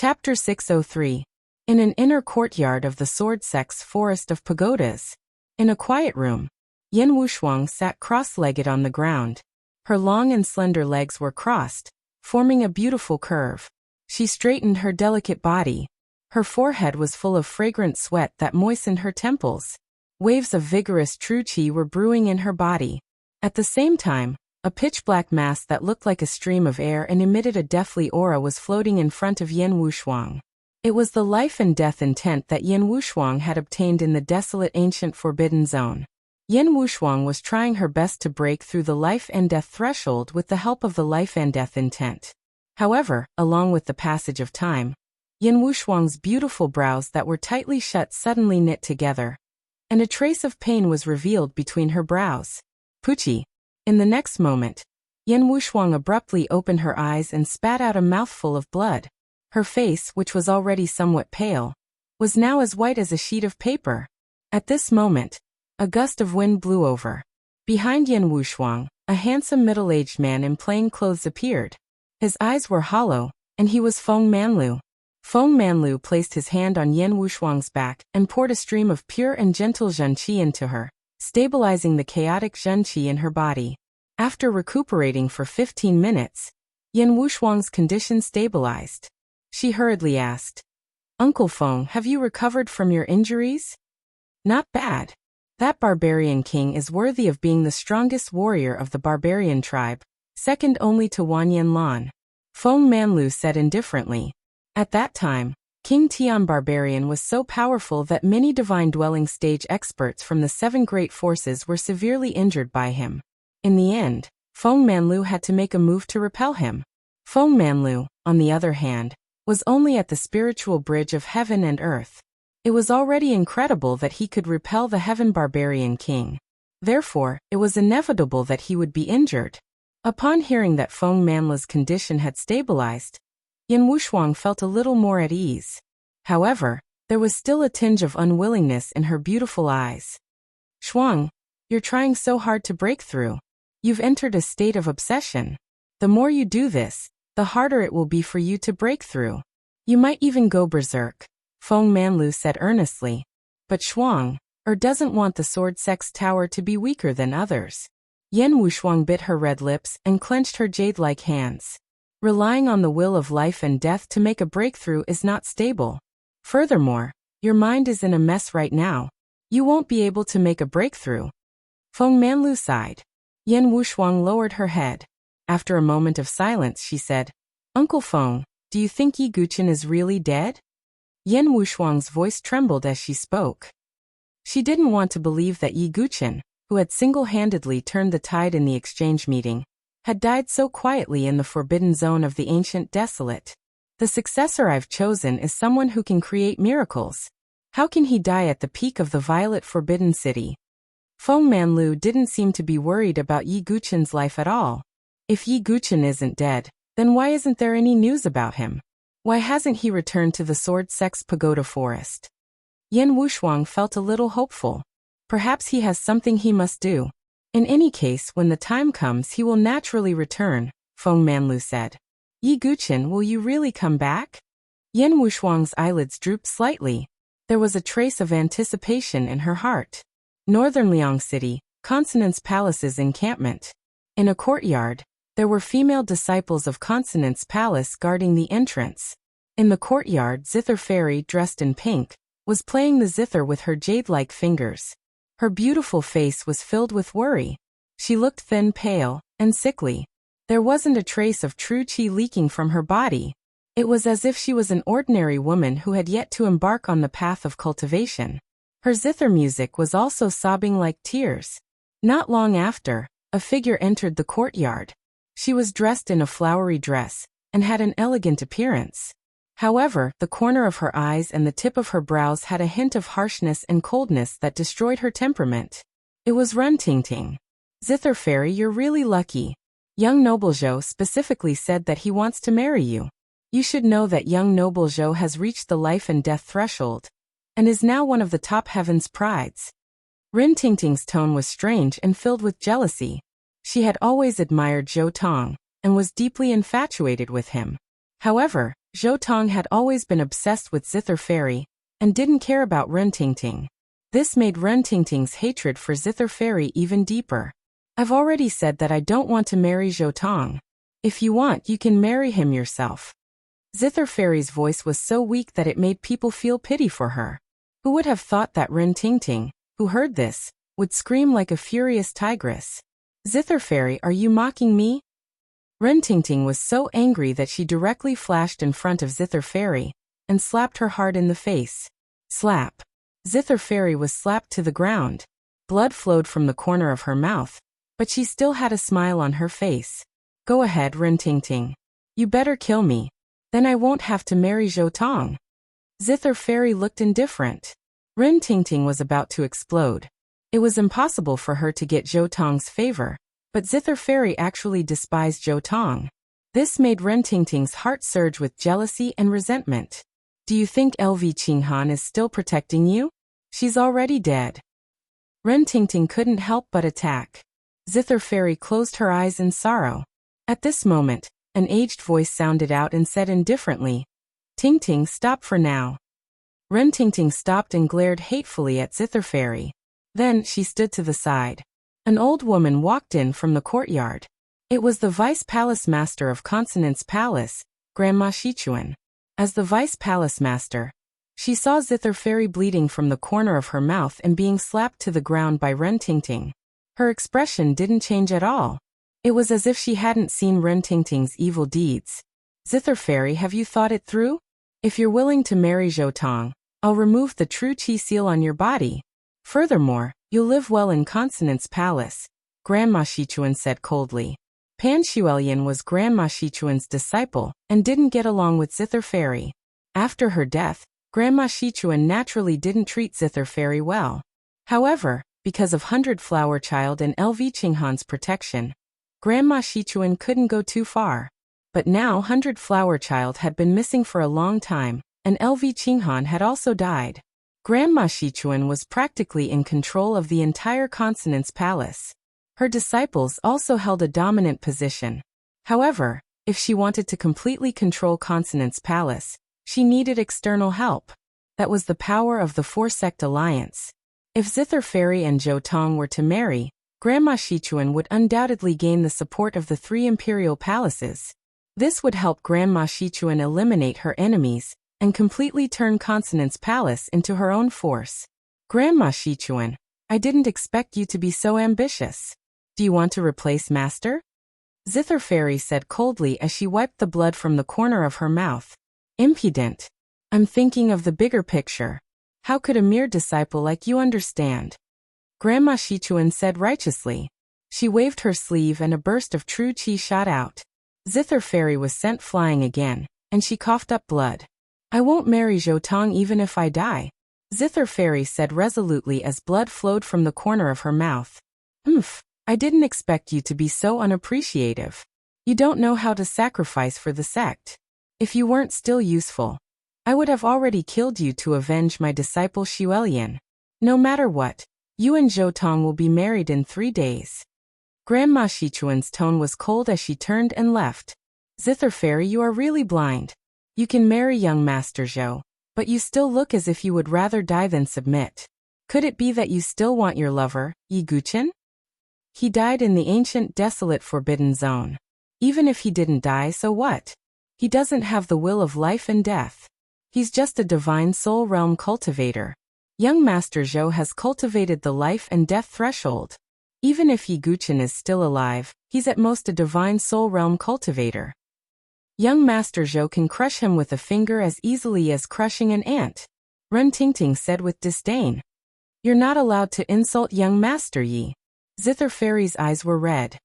Chapter 603. In an inner courtyard of the Sword-Sex Forest of Pagodas. In a quiet room, Yin Wushuang sat cross-legged on the ground. Her long and slender legs were crossed, forming a beautiful curve. She straightened her delicate body. Her forehead was full of fragrant sweat that moistened her temples. Waves of vigorous true qi were brewing in her body. At the same time, a pitch-black mass that looked like a stream of air and emitted a deathly aura was floating in front of Yin Wushuang. It was the life and death intent that Yin Wushuang had obtained in the desolate ancient forbidden zone. Yin Wushuang was trying her best to break through the life and death threshold with the help of the life and death intent. However, along with the passage of time, Yin Wushuang's beautiful brows that were tightly shut suddenly knit together, and a trace of pain was revealed between her brows. Puchi. In the next moment, Yin Wushuang abruptly opened her eyes and spat out a mouthful of blood. Her face, which was already somewhat pale, was now as white as a sheet of paper. At this moment, a gust of wind blew over. Behind Yin Wushuang, a handsome middle-aged man in plain clothes appeared. His eyes were hollow, and he was Feng Manlu. Feng Manlu placed his hand on Yin Wushuang's back and poured a stream of pure and gentle zhen qi into her, stabilizing the chaotic zhen qi in her body. After recuperating for 15 minutes, Yin Wushuang's condition stabilized. She hurriedly asked, "Uncle Feng, have you recovered from your injuries?" "Not bad. That barbarian king is worthy of being the strongest warrior of the barbarian tribe, second only to Wan Yanlan," Feng Manlu said indifferently. At that time, King Tian Barbarian was so powerful that many divine-dwelling stage experts from the 7 great forces were severely injured by him. In the end, Feng Manlu had to make a move to repel him. Feng Manlu, on the other hand, was only at the spiritual bridge of heaven and earth. It was already incredible that he could repel the Heaven Barbarian King. Therefore, it was inevitable that he would be injured. Upon hearing that Feng Manlu's condition had stabilized, Yin Wushuang felt a little more at ease. However, there was still a tinge of unwillingness in her beautiful eyes. "Shuang, you're trying so hard to break through. You've entered a state of obsession. The more you do this, the harder it will be for you to break through. You might even go berserk," Feng Manlu said earnestly. "But Shuang doesn't want the Sword-Sex Tower to be weaker than others." Yin Wushuang bit her red lips and clenched her jade-like hands. Relying on the will of life and death to make a breakthrough is not stable. Furthermore, your mind is in a mess right now. You won't be able to make a breakthrough. Feng Manlu sighed. Yin Wushuang lowered her head. After a moment of silence, she said, "Uncle Feng, do you think Yi Guqin is really dead?" Yin Wushuang's voice trembled as she spoke. She didn't want to believe that Yi Guqin, who had single-handedly turned the tide in the exchange meeting, had died so quietly in the forbidden zone of the ancient desolate. "The successor I've chosen is someone who can create miracles. How can he die at the peak of the violet forbidden city?" Feng Manlu didn't seem to be worried about Yi Guqin's life at all. If Yi Guqin isn't dead, then why isn't there any news about him? Why hasn't he returned to the Sword-Sex Pagoda Forest? Yin Wushuang felt a little hopeful. Perhaps he has something he must do. In any case, when the time comes, he will naturally return, Feng Manlu said. "Yi Guqin, will you really come back?" Yin Wushuang's eyelids drooped slightly. There was a trace of anticipation in her heart. Northern Liang City, Consonance Palace's encampment. In a courtyard, there were female disciples of Consonance Palace guarding the entrance. In the courtyard, Zither Fairy, dressed in pink, was playing the zither with her jade-like fingers. Her beautiful face was filled with worry. She looked thin, pale, and sickly. There wasn't a trace of true qi leaking from her body. It was as if she was an ordinary woman who had yet to embark on the path of cultivation. Her zither music was also sobbing like tears. Not long after, a figure entered the courtyard. She was dressed in a flowery dress, and had an elegant appearance. However, the corner of her eyes and the tip of her brows had a hint of harshness and coldness that destroyed her temperament. It was Runtingting. "Zither Fairy, you're really lucky. Young Noble Zhou specifically said that he wants to marry you. You should know that young Noble Zhou has reached the life and death threshold, and is now one of the top heaven's prides." Rintingting's tone was strange and filled with jealousy. She had always admired Zhou Tong, and was deeply infatuated with him. However, Zhou Tong had always been obsessed with Zither Fairy and didn't care about Ren Tingting. This made Ren Tingting's hatred for Zither Fairy even deeper. I've already said that I don't want to marry Zhou Tong. If you want, you can marry him yourself. Zither Fairy's voice was so weak that it made people feel pity for her. Who would have thought that Ren Tingting, who heard this, would scream like a furious tigress? Zither Fairy, are you mocking me? Ren Tingting was so angry that she directly flashed in front of Zither Fairy and slapped her hard in the face. Slap. Zither Fairy was slapped to the ground. Blood flowed from the corner of her mouth, but she still had a smile on her face. Go ahead, Ren Tingting. You better kill me. Then I won't have to marry Zhou Tong. Zither Fairy looked indifferent. Ren Tingting was about to explode. It was impossible for her to get Zhou Tong's favor, but Zither Fairy actually despised Zhou Tong. This made Ren Tingting's heart surge with jealousy and resentment. Do you think LV Qinghan is still protecting you? She's already dead. Ren Tingting couldn't help but attack. Zither Fairy closed her eyes in sorrow. At this moment, an aged voice sounded out and said indifferently, Tingting, stop for now. Ren Tingting stopped and glared hatefully at Zither Fairy. Then she stood to the side. An old woman walked in from the courtyard. It was the Vice Palace Master of Consonance Palace, Grandma Shichuan. As the Vice Palace Master, she saw Zither Fairy bleeding from the corner of her mouth and being slapped to the ground by Ren Tingting. Her expression didn't change at all. It was as if she hadn't seen Ren Tingting's evil deeds. Zither Fairy, have you thought it through? If you're willing to marry Zhou Tong, I'll remove the true Qi seal on your body. Furthermore, you'll live well in Consonance Palace, Grandma Shichuan said coldly. Pan Xuelian was Grandma Shichuan's disciple and didn't get along with Zither Fairy. After her death, Grandma Shichuan naturally didn't treat Zither Fairy well. However, because of Hundred Flower Child and LV Qinghan's protection, Grandma Shichuan couldn't go too far. But now Hundred Flower Child had been missing for a long time, and LV Qinghan had also died. Grandma Shichuan was practically in control of the entire Consonance Palace. Her disciples also held a dominant position. However, if she wanted to completely control Consonance Palace, she needed external help. That was the power of the Four-Sect Alliance. If Zither Fairy and Zhou Tong were to marry, Grandma Shichuan would undoubtedly gain the support of the three imperial palaces. This would help Grandma Shichuan eliminate her enemies and completely turn Consonance Palace into her own force. Grandma Shichuan, I didn't expect you to be so ambitious. Do you want to replace Master? Zither Fairy said coldly as she wiped the blood from the corner of her mouth. Impudent. I'm thinking of the bigger picture. How could a mere disciple like you understand? Grandma Shichuan said righteously. She waved her sleeve and a burst of true Qi shot out. Zither Fairy was sent flying again, and she coughed up blood. I won't marry Zhou Tong even if I die, Zither Fairy said resolutely as blood flowed from the corner of her mouth. I didn't expect you to be so unappreciative. You don't know how to sacrifice for the sect. If you weren't still useful, I would have already killed you to avenge my disciple Xuelian. No matter what, you and Zhou Tong will be married in 3 days. Grandma Shichuan's tone was cold as she turned and left. Zither Fairy, you are really blind. You can marry young Master Zhou, but you still look as if you would rather die than submit. Could it be that you still want your lover, Yi Guqin? He died in the ancient desolate forbidden zone. Even if he didn't die, so what? He doesn't have the will of life and death. He's just a divine soul realm cultivator. Young Master Zhou has cultivated the life and death threshold. Even if Yi Guqin is still alive, he's at most a divine soul realm cultivator. Young Master Zhou can crush him with a finger as easily as crushing an ant, Ren Tingting said with disdain. You're not allowed to insult young Master Yi. Zither Fairy's eyes were red.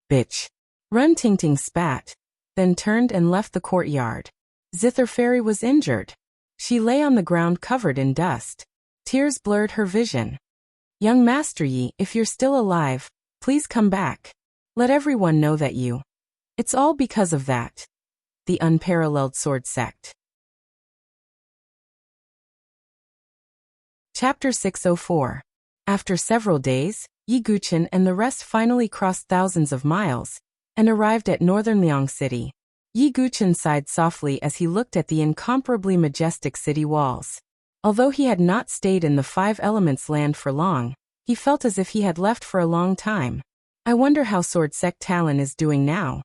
Bitch. Ren Tingting spat, then turned and left the courtyard. Zither Fairy was injured. She lay on the ground covered in dust. Tears blurred her vision. Young Master Yi, if you're still alive, please come back. Let everyone know that you. It's all because of that. The Unparalleled Sword Sect. Chapter 604. After several days, Yi Guqin and the rest finally crossed thousands of miles and arrived at northern Liang City. Yi Guchen sighed softly as he looked at the incomparably majestic city walls. Although he had not stayed in the Five Elements land for long, he felt as if he had left for a long time. I wonder how Sword Sect Talon is doing now.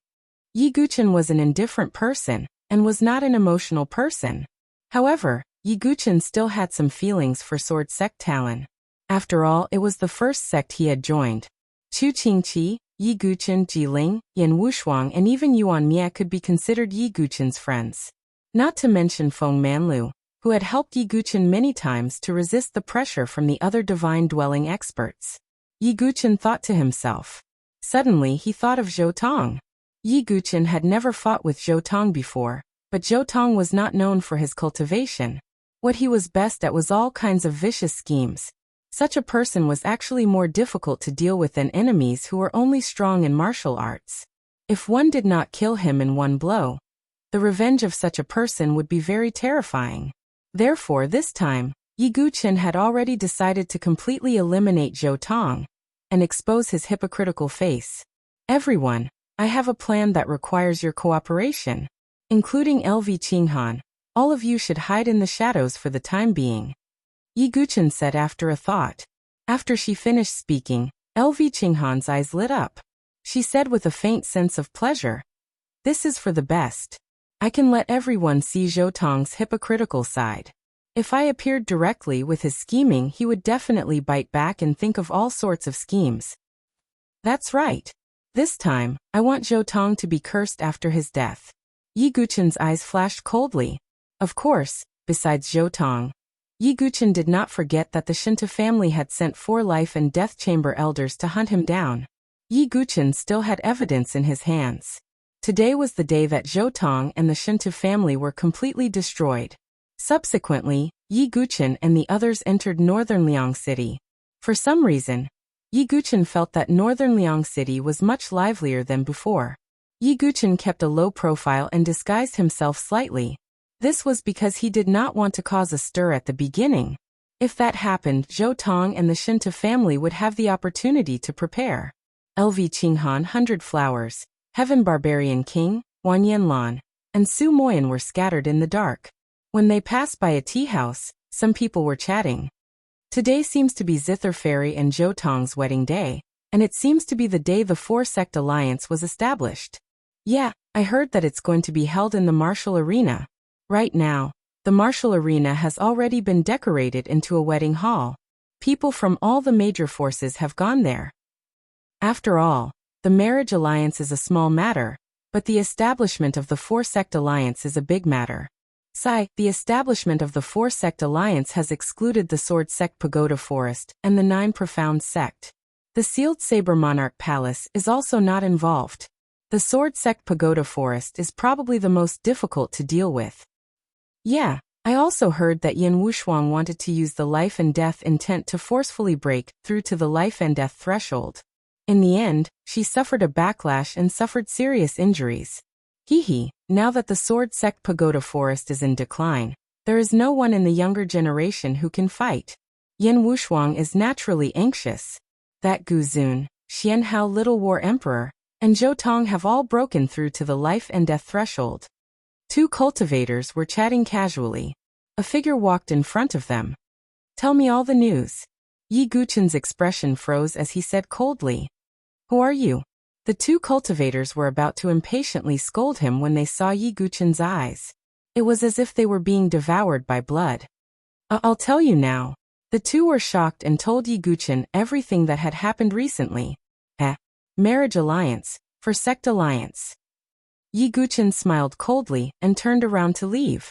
Yi Guchen was an indifferent person, and was not an emotional person. However, Yi Guchen still had some feelings for Sword Sect Talon. After all, it was the first sect he had joined. Chu Qingqi, Yi Guchen, Jiling, Yan Wushuang and even Yuan Mie could be considered Yi Guchen's friends. Not to mention Feng Manlu, who had helped Yi Guchen many times to resist the pressure from the other divine dwelling experts. Yi Guchen thought to himself. Suddenly he thought of Zhou Tong. Yi Guchen had never fought with Zhou Tong before, but Zhou Tong was not known for his cultivation. What he was best at was all kinds of vicious schemes. Such a person was actually more difficult to deal with than enemies who were only strong in martial arts. If one did not kill him in one blow, the revenge of such a person would be very terrifying. Therefore, this time, Yi Guchen had already decided to completely eliminate Zhou Tong and expose his hypocritical face. Everyone, I have a plan that requires your cooperation, including LV Qinghan. All of you should hide in the shadows for the time being. Yi Guchen said after a thought. After she finished speaking, LV Qinghan's eyes lit up. She said with a faint sense of pleasure, "This is for the best. I can let everyone see Zhou Tong's hypocritical side. If I appeared directly with his scheming, he would definitely bite back and think of all sorts of schemes. That's right. This time, I want Zhou Tong to be cursed after his death." Yi Guchen's eyes flashed coldly. Of course, besides Zhou Tong, Yi Guchen did not forget that the Shinta family had sent 4 life and death chamber elders to hunt him down. Yi Guchen still had evidence in his hands. Today was the day that Zhou Tong and the Shinta family were completely destroyed. Subsequently, Yi Guchen and the others entered Northern Liang City. For some reason, Yi Guchen felt that Northern Liang City was much livelier than before. Yi Guchen kept a low profile and disguised himself slightly. This was because he did not want to cause a stir at the beginning. If that happened, Zhou Tong and the Shinta family would have the opportunity to prepare. LV Qinghan, 100 Flowers, Heaven Barbarian King, Wan Yanlan, and Su Moyan were scattered in the dark. When they passed by a tea house, some people were chatting. Today seems to be Zither Fairy and Zhou Tong's wedding day, and it seems to be the day the 4-sect alliance was established. Yeah, I heard that it's going to be held in the martial arena. Right now, the martial arena has already been decorated into a wedding hall. People from all the major forces have gone there. After all, the marriage alliance is a small matter, but the establishment of the 4-sect alliance is a big matter. The establishment of the 4-sect alliance has excluded the Sword Sect Pagoda Forest and the 9 Profound Sect. The Sealed Saber Monarch Palace is also not involved. The Sword Sect Pagoda Forest is probably the most difficult to deal with. Yeah, I also heard that Yan Wushuang wanted to use the life and death intent to forcefully break through to the life and death threshold. In the end, she suffered a backlash and suffered serious injuries. Now that the Sword Sect Pagoda Forest is in decline, there is no one in the younger generation who can fight. Yan Wushuang is naturally anxious. That Gu Zun, Xian Hao Little War Emperor, and Zhou Tong have all broken through to the life and death threshold. 2 cultivators were chatting casually. A figure walked in front of them. "Tell me all the news." Yi Guchen's expression froze as he said coldly, "Who are you?" The 2 cultivators were about to impatiently scold him when they saw Yi Guchen's eyes. It was as if they were being devoured by blood. I'll tell you now." The 2 were shocked and told Yi Guchen everything that had happened recently. Marriage alliance, for sect alliance. Yi Guchen smiled coldly and turned around to leave.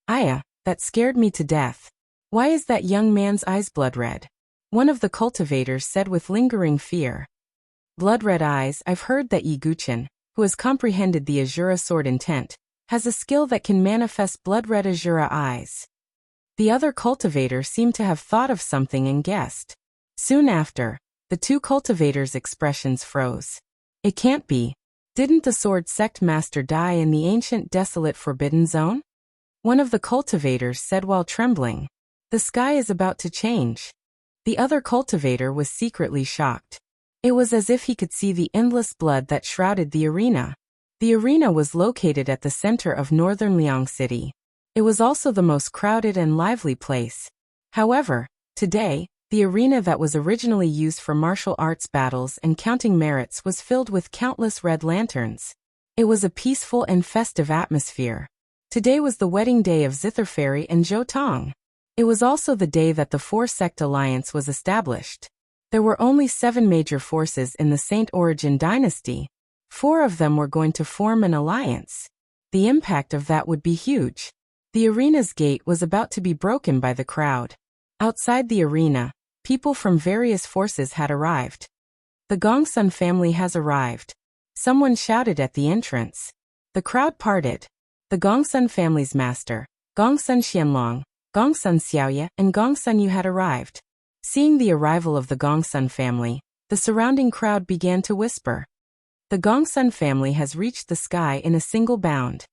"Aya, that scared me to death. Why is that young man's eyes blood red?" One of the cultivators said with lingering fear. "Blood red eyes." I've heard that Yi Guchen, who has comprehended the Azura sword intent, has a skill that can manifest blood red Azura eyes. The other cultivator seemed to have thought of something and guessed. Soon after, the 2 cultivators' expressions froze. It can't be. Didn't the Sword Sect Master die in the ancient desolate Forbidden Zone? One of the cultivators said while trembling. The sky is about to change. The other cultivator was secretly shocked. It was as if he could see the endless blood that shrouded the arena. The arena was located at the center of northern Liang City. It was also the most crowded and lively place. However, today, the arena that was originally used for martial arts battles and counting merits was filled with countless red lanterns. It was a peaceful and festive atmosphere. Today was the wedding day of Zitherfairy and Zhou Tong. It was also the day that the Four-Sect Alliance was established. There were only 7 major forces in the Saint Origin dynasty. 4 of them were going to form an alliance. The impact of that would be huge. The arena's gate was about to be broken by the crowd. Outside the arena, people from various forces had arrived. The Gongsun family has arrived. Someone shouted at the entrance. The crowd parted. The Gongsun family's master, Gongsun Xianlong, Gongsun Xiaoye, and Gongsun Yu had arrived. Seeing the arrival of the Gongsun family, the surrounding crowd began to whisper. The Gongsun family has reached the sky in a single bound.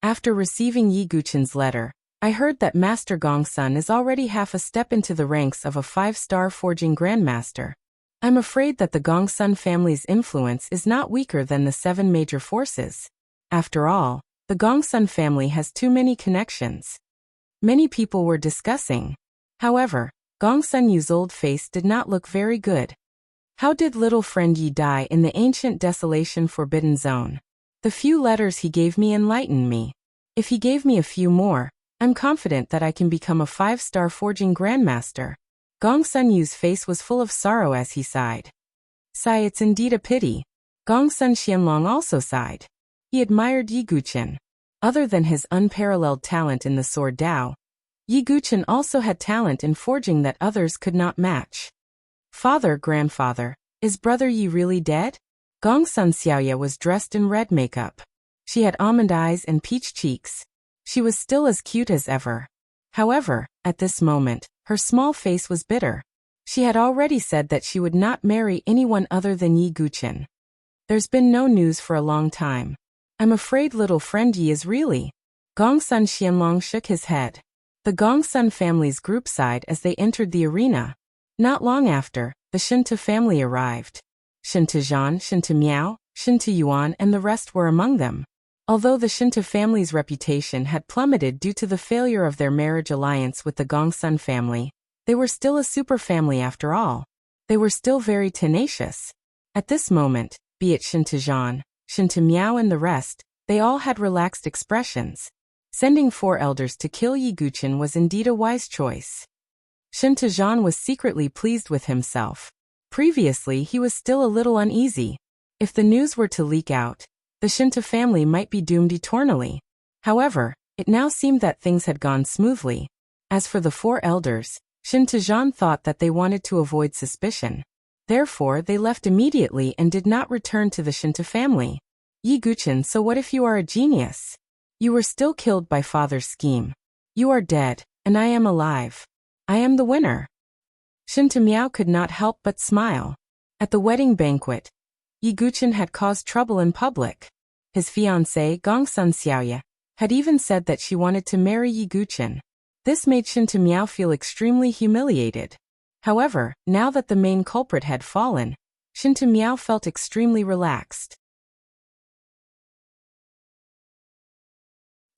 After receiving Yi Guqin's letter, I heard that Master Gongsun is already half a step into the ranks of a 5-star forging grandmaster. I'm afraid that the Gongsun family's influence is not weaker than the 7 major forces. After all, the Gongsun family has too many connections. Many people were discussing. However, Gongsun Yu's old face did not look very good. How did little friend Yi die in the ancient desolation forbidden zone? The few letters he gave me enlightened me. If he gave me a few more, I'm confident that I can become a 5-star forging grandmaster. Gongsun Yu's face was full of sorrow as he sighed. Sigh, it's indeed a pity. Gongsun Xianlong also sighed. He admired Yi Guqin. Other than his unparalleled talent in the sword Dao, Yi Guqin also had talent in forging that others could not match. Father, grandfather, is brother Yi really dead? Gongsun Xiaoye was dressed in red makeup. She had almond eyes and peach cheeks. She was still as cute as ever. However, at this moment, her small face was bitter. She had already said that she would not marry anyone other than Yi Guqin. There's been no news for a long time. I'm afraid little friend Yi is really. Gongsun Xianlong shook his head. The Gongsun family's group sighed as they entered the arena. Not long after, the Shinta family arrived. Shinta Zhan, Shinta Miao, Shinta Yuan and the rest were among them. Although the Shinta family's reputation had plummeted due to the failure of their marriage alliance with the Gongsun family, they were still a super family after all. They were still very tenacious. At this moment, be it Shinta Zhan, Shinta Miao and the rest, they all had relaxed expressions. Sending 4 elders to kill Yi Guqin was indeed a wise choice. Shinta Zhan was secretly pleased with himself. Previously he was still a little uneasy. If the news were to leak out, the Shinta family might be doomed eternally. However, it now seemed that things had gone smoothly. As for the 4 elders, Shinta Zhan thought that they wanted to avoid suspicion. Therefore they left immediately and did not return to the Shinta family. Yi Guqin, so what if you are a genius? You were still killed by father's scheme. You are dead, and I am alive. I am the winner. Shinta Miao could not help but smile. At the wedding banquet, Yi Guqin had caused trouble in public. His fiancée, Gongsun Xiaoye, had even said that she wanted to marry Yi Guqin. This made Shinta Miao feel extremely humiliated. However, now that the main culprit had fallen, Shinta Miao felt extremely relaxed.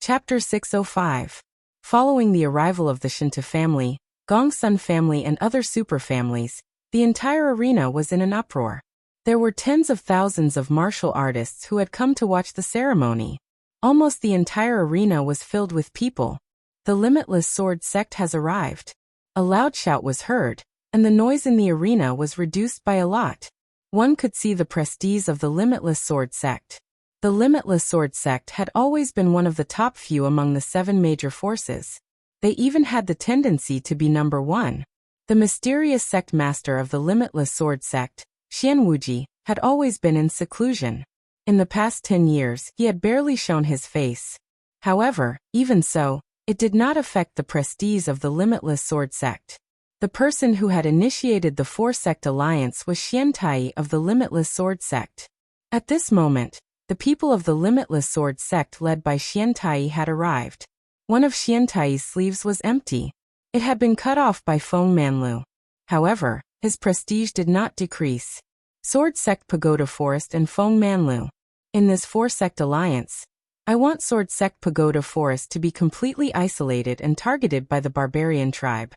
Chapter 605. Following the arrival of the Shinta family, Gongsun family and other super families, the entire arena was in an uproar. There were tens of thousands of martial artists who had come to watch the ceremony. Almost the entire arena was filled with people. The Limitless Sword sect has arrived. A loud shout was heard, and the noise in the arena was reduced by a lot. One could see the prestige of the Limitless Sword sect. The Limitless Sword sect had always been one of the top few among the 7 major forces. They even had the tendency to be number 1. The mysterious sect master of the Limitless Sword sect, Xian Wuji, had always been in seclusion. In the past 10 years, he had barely shown his face. However, even so, it did not affect the prestige of the Limitless Sword sect. The person who had initiated the 4-sect alliance was Xian Tai of the Limitless Sword sect. At this moment, the people of the Limitless Sword sect led by Xian Tai had arrived. One of Xian Tai's sleeves was empty. It had been cut off by Feng Manlu. However, his prestige did not decrease. Sword Sect Pagoda Forest and Feng Manlu. In this four-sect alliance, I want Sword Sect Pagoda Forest to be completely isolated and targeted by the barbarian tribe.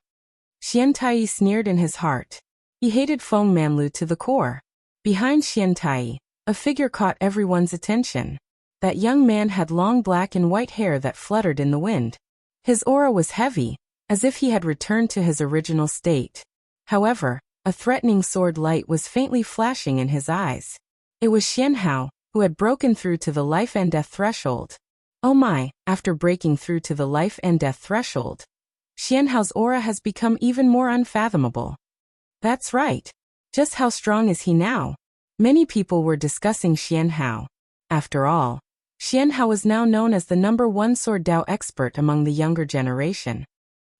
Xiantai sneered in his heart. He hated Feng Manlu to the core. Behind Xiantai, a figure caught everyone's attention. That young man had long black and white hair that fluttered in the wind. His aura was heavy, as if he had returned to his original state. However, a threatening sword light was faintly flashing in his eyes. It was Xianhao, who had broken through to the life and death threshold. Oh my, after breaking through to the life and death threshold, Xianhao's aura has become even more unfathomable. That's right. Just how strong is he now? Many people were discussing Xianhao. After all, Xianhao was now known as the #1 Sword Dao expert among the younger generation.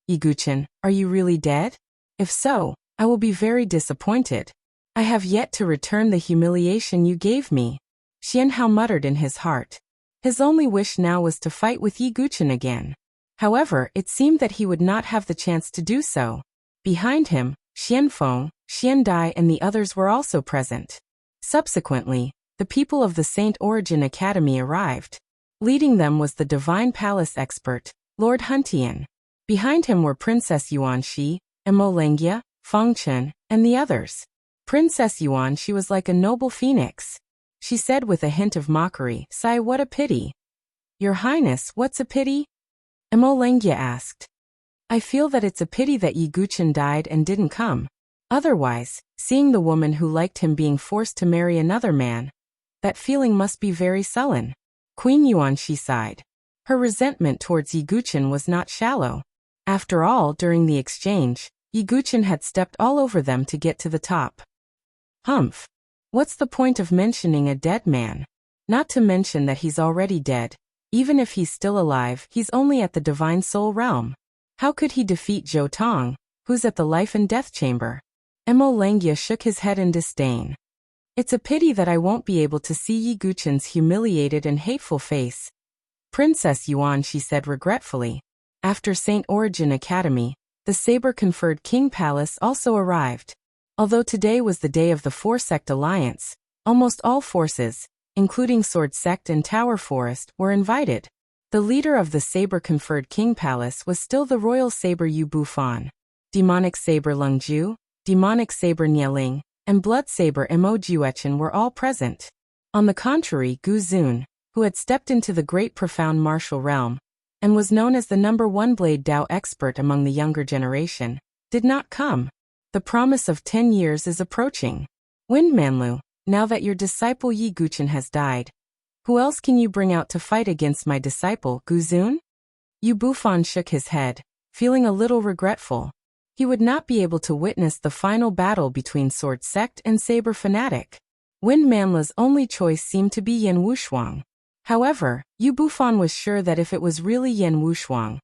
Yiguchen, are you really dead? If so, I will be very disappointed. I have yet to return the humiliation you gave me. Xianhao muttered in his heart. His only wish now was to fight with Yiguchen again. However, it seemed that he would not have the chance to do so. Behind him, Xianfeng, Xiandai and the others were also present. Subsequently, the people of the Saint Origin Academy arrived. Leading them was the Divine Palace expert, Lord Huntian. Behind him were Princess Yuanxi, Emo Lengia, Feng Chen, and the others. Princess Yuanxi was like a noble phoenix. She said with a hint of mockery, "Sigh, what a pity." "Your Highness, what's a pity?" Emo Lengia asked. "I feel that it's a pity that Yiguchen died and didn't come. Otherwise, seeing the woman who liked him being forced to marry another man, that feeling must be very sullen." Queen Yuanxi sighed. Her resentment towards Yiguchen was not shallow. After all, during the exchange, Yiguchen had stepped all over them to get to the top. Humph. What's the point of mentioning a dead man? Not to mention that he's already dead. Even if he's still alive, he's only at the Divine Soul realm. How could he defeat Zhou Tong, who's at the life and death chamber? Emo Lengia shook his head in disdain. It's a pity that I won't be able to see Yiguchen's humiliated and hateful face. Princess Yuan, she said regretfully. After Saint Origin Academy, the saber-conferred King Palace also arrived. Although today was the day of the Four-Sect Alliance, almost all forces, including Sword Sect and Tower Forest, were invited. The leader of the saber-conferred King Palace was still the Royal Saber Yu Bufan. Demonic Saber Lung Ju, Demonic Saber Nieling, and Blood Saber Emo Juechen were all present. On the contrary, Gu Zun, who had stepped into the great profound martial realm, and was known as the #1 Blade Dao expert among the younger generation, did not come. The promise of 10 years is approaching. Wind Manlu, now that your disciple Yi Guchen has died, who else can you bring out to fight against my disciple, Gu Zun? Yu Bufan shook his head, feeling a little regretful. He would not be able to witness the final battle between Sword Sect and Saber Fanatic. Wind Manla's only choice seemed to be Yan Wushuang. However, Yu Bufan was sure that if it was really Yan Wushuang,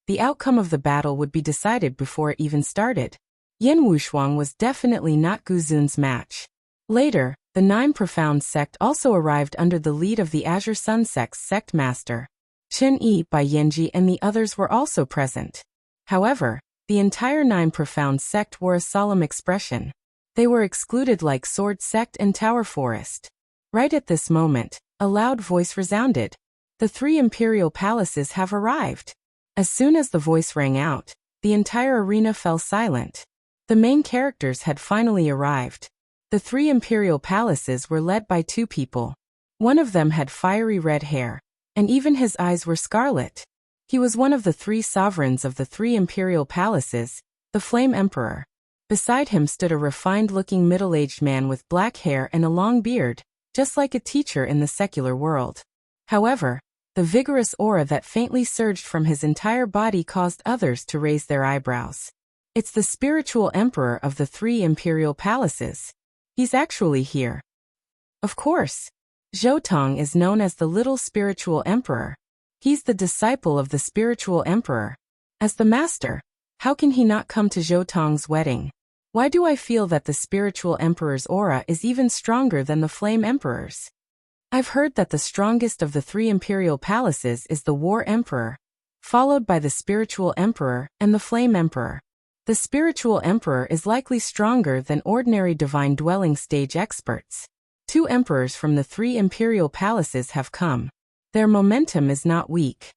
the outcome of the battle would be decided before it even started. Yan Wushuang was definitely not Gu Zun's match. Later, the 9 Profound Sect also arrived under the lead of the Azure Sun Sect's Sect Master. Chen Yi, Bai Yanji and the others were also present. However, the entire 9 Profound Sect wore a solemn expression. They were excluded like Sword Sect and Tower Forest. Right at this moment, a loud voice resounded. The 3 Imperial Palaces have arrived. As soon as the voice rang out, the entire arena fell silent. The main characters had finally arrived. The 3 Imperial Palaces were led by 2 people. One of them had fiery red hair, and even his eyes were scarlet. He was one of the 3 sovereigns of the 3 Imperial Palaces, the Flame Emperor. Beside him stood a refined-looking middle-aged man with black hair and a long beard, just like a teacher in the secular world. However, the vigorous aura that faintly surged from his entire body caused others to raise their eyebrows. It's the spiritual emperor of the 3 Imperial Palaces. He's actually here. Of course. Zhou Tong is known as the Little Spiritual Emperor. He's the disciple of the Spiritual Emperor. As the master, how can he not come to Zhou Tong's wedding? Why do I feel that the Spiritual Emperor's aura is even stronger than the Flame Emperor's? I've heard that the strongest of the 3 Imperial Palaces is the War Emperor, followed by the Spiritual Emperor and the Flame Emperor. The Spiritual Emperor is likely stronger than ordinary Divine Dwelling stage experts. 2 emperors from the 3 imperial palaces have come. Their momentum is not weak.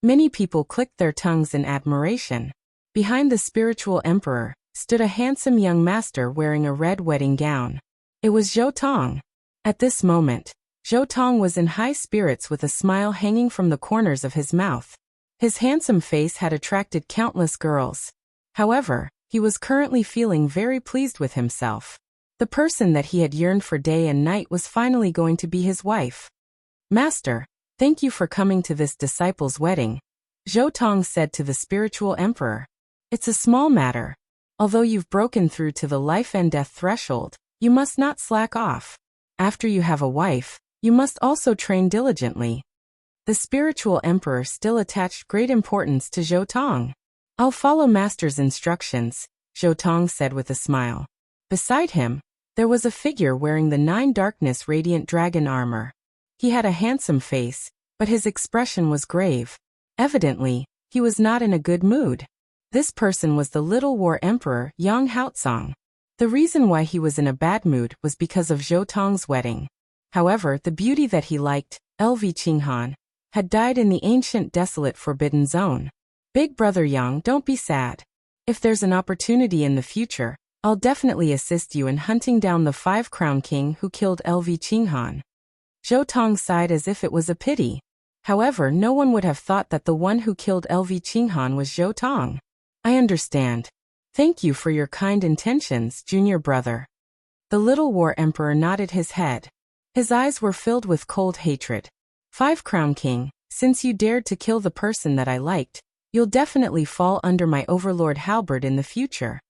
Many people clicked their tongues in admiration. Behind the spiritual emperor stood a handsome young master wearing a red wedding gown. It was Zhou Tong. At this moment, Zhou Tong was in high spirits with a smile hanging from the corners of his mouth. His handsome face had attracted countless girls. However, he was currently feeling very pleased with himself. The person that he had yearned for day and night was finally going to be his wife. "Master, thank you for coming to this disciple's wedding," Zhou Tong said to the spiritual emperor. "It's a small matter. Although you've broken through to the life and death threshold, you must not slack off. After you have a wife, you must also train diligently." The spiritual emperor still attached great importance to Zhou Tong. "I'll follow master's instructions," Zhou Tong said with a smile. Beside him, there was a figure wearing the 9 darkness radiant dragon armor. He had a handsome face, but his expression was grave. Evidently, he was not in a good mood. This person was the Little War Emperor Yang Haotsong. The reason why he was in a bad mood was because of Zhou Tong's wedding. However, the beauty that he liked, LV Qinghan, had died in the ancient desolate forbidden zone. "Big brother Yang, don't be sad. If there's an opportunity in the future, I'll definitely assist you in hunting down the 5-crown king who killed LV Qinghan." Zhou Tong sighed as if it was a pity. However, no one would have thought that the one who killed LV Qinghan was Zhou Tong. "I understand. Thank you for your kind intentions, junior brother." The Little War Emperor nodded his head. His eyes were filled with cold hatred. 5-crown king, since you dared to kill the person that I liked, you'll definitely fall under my overlord halberd in the future.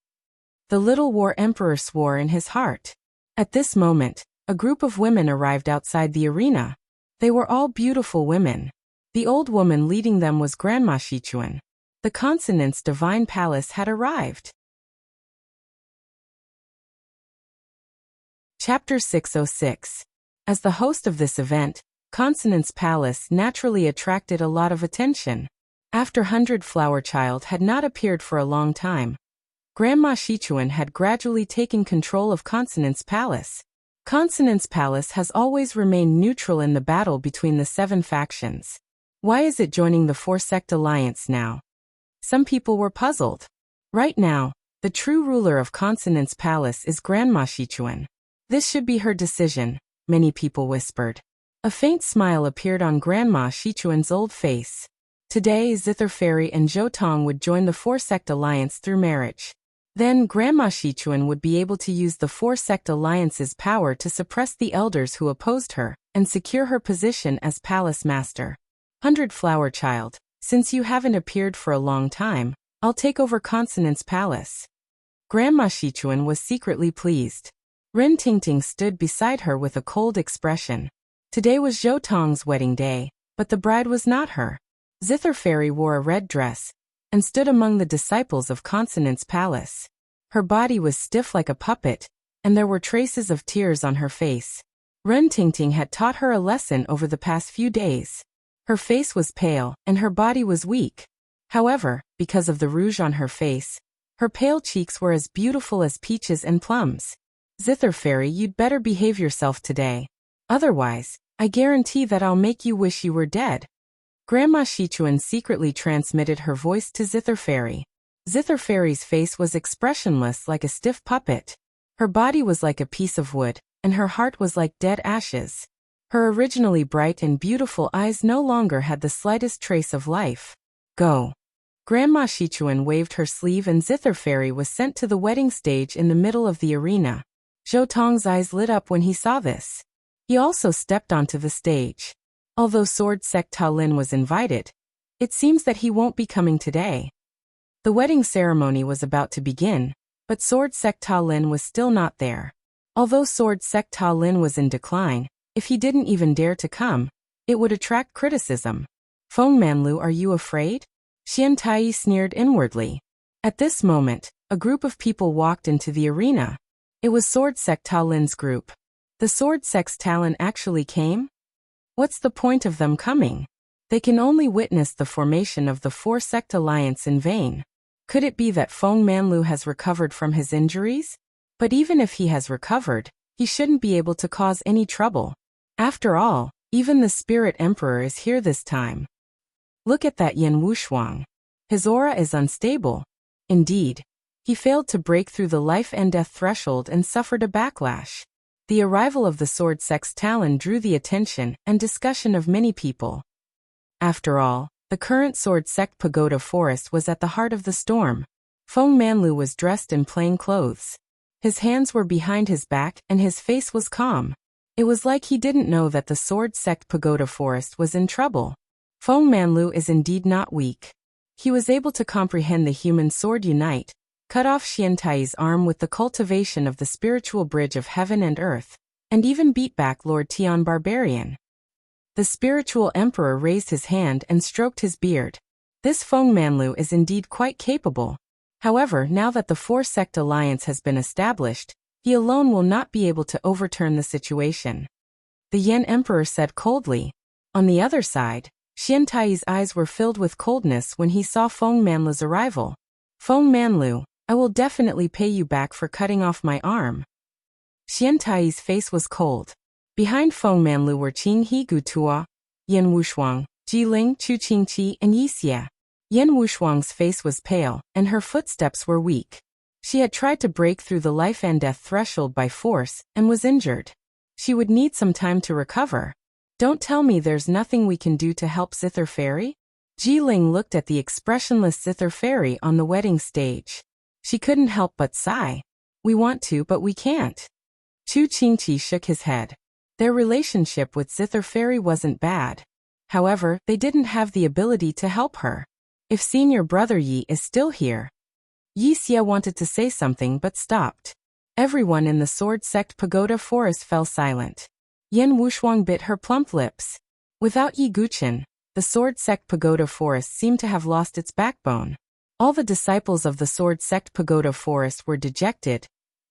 The Little War Emperor swore in his heart. At this moment, a group of women arrived outside the arena. They were all beautiful women. The old woman leading them was Grandma Shichuan. The Consonant's divine palace had arrived. Chapter 606. As the host of this event, Consonant's palace naturally attracted a lot of attention. After 100 Flower Child had not appeared for a long time, Grandma Shichuan had gradually taken control of Consonant's palace. Consonant's palace has always remained neutral in the battle between the 7 factions. Why is it joining the 4-sect alliance now? Some people were puzzled. Right now, the true ruler of Consonant's palace is Grandma Shichuan. This should be her decision, many people whispered. A faint smile appeared on Grandma Shichuan's old face. Today, Zither Fairy and Zhou Tong would join the 4-sect alliance through marriage. Then Grandma Shichuan would be able to use the 4-sect alliance's power to suppress the elders who opposed her and secure her position as palace master. 100 Flower Child, since you haven't appeared for a long time, I'll take over Consonant's palace. Grandma Shichuan was secretly pleased. Ren Tingting stood beside her with a cold expression. Today was Zhou Tong's wedding day, but the bride was not her. Zither Fairy wore a red dress and stood among the disciples of Consonant's palace. Her body was stiff like a puppet, and there were traces of tears on her face. Ren Tingting had taught her a lesson over the past few days. Her face was pale, and her body was weak. However, because of the rouge on her face, her pale cheeks were as beautiful as peaches and plums. Zither Fairy, you'd better behave yourself today. Otherwise, I guarantee that I'll make you wish you were dead. Grandma Shichuan secretly transmitted her voice to Zither Fairy. Zither Fairy's face was expressionless like a stiff puppet. Her body was like a piece of wood, and her heart was like dead ashes. Her originally bright and beautiful eyes no longer had the slightest trace of life. Go. Grandma Shichuan waved her sleeve and Zither Fairy was sent to the wedding stage in the middle of the arena. Zhou Tong's eyes lit up when he saw this. He also stepped onto the stage. Although Sword Sect Ta Lin was invited, it seems that he won't be coming today. The wedding ceremony was about to begin, but Sword Sect Ta Lin was still not there. Although Sword Sect Ta Lin was in decline, if he didn't even dare to come, it would attract criticism. Feng Manlu, are you afraid? Xian Tai sneered inwardly. At this moment, a group of people walked into the arena. It was Sword Sect Ta Lin's group. The Sword Sect's talent actually came? What's the point of them coming? They can only witness the formation of the 4-sect alliance in vain. Could it be that Feng Manlu has recovered from his injuries? But even if he has recovered, He shouldn't be able to cause any trouble. After all, even the spirit emperor is here this time. Look at that Yan Wushuang. His aura is unstable. Indeed, he failed to break through the life and death threshold and suffered a backlash. The arrival of the sword sect's Talon drew the attention and discussion of many people. After all, the current sword sect pagoda forest was at the heart of the storm. Feng Manlu was dressed in plain clothes. His hands were behind his back and his face was calm. It was like he didn't know that the sword sect pagoda forest was in trouble. Feng Manlu is indeed not weak. He was able to comprehend the human sword unite, cut off Xiantai's arm with the cultivation of the spiritual bridge of heaven and earth, and even beat back Lord Tian Barbarian. The spiritual emperor raised his hand and stroked his beard. This Feng Manlu is indeed quite capable. However, now that the four-sect alliance has been established, he alone will not be able to overturn the situation. The Yan Emperor said coldly. On the other side, Xiantai's eyes were filled with coldness when he saw Feng Manlu's arrival. Feng Manlu, I will definitely pay you back for cutting off my arm. Xiantai's face was cold. Behind Feng Manlu were Qing He Gutua, Yan Wushuang, Jiling, Chu Qingqi, and Yixia. Yan Wushuang's face was pale, and her footsteps were weak. She had tried to break through the life and death threshold by force, and was injured. She would need some time to recover. Don't tell me there's nothing we can do to help Zither Fairy? Jiling looked at the expressionless Zither Fairy on the wedding stage. She couldn't help but sigh. We want to, but we can't. Chu Qingqi shook his head. Their relationship with Zither Fairy wasn't bad. However, they didn't have the ability to help her. If senior brother Yi is still here. Yixia wanted to say something but stopped. Everyone in the sword sect pagoda forest fell silent. Yan Wushuang bit her plump lips. Without Yi Guqin, the sword sect pagoda forest seemed to have lost its backbone. All the disciples of the sword sect pagoda forest were dejected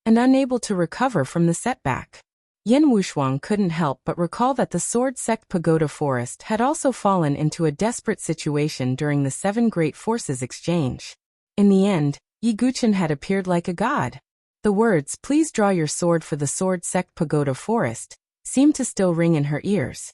and unable to recover from the setback. Yan Wushuang couldn't help but recall that the sword sect pagoda forest had also fallen into a desperate situation during the Seven Great Forces exchange. In the end, Yi Guqin had appeared like a god. The words, "Please draw your sword for the sword sect pagoda forest," seemed to still ring in her ears.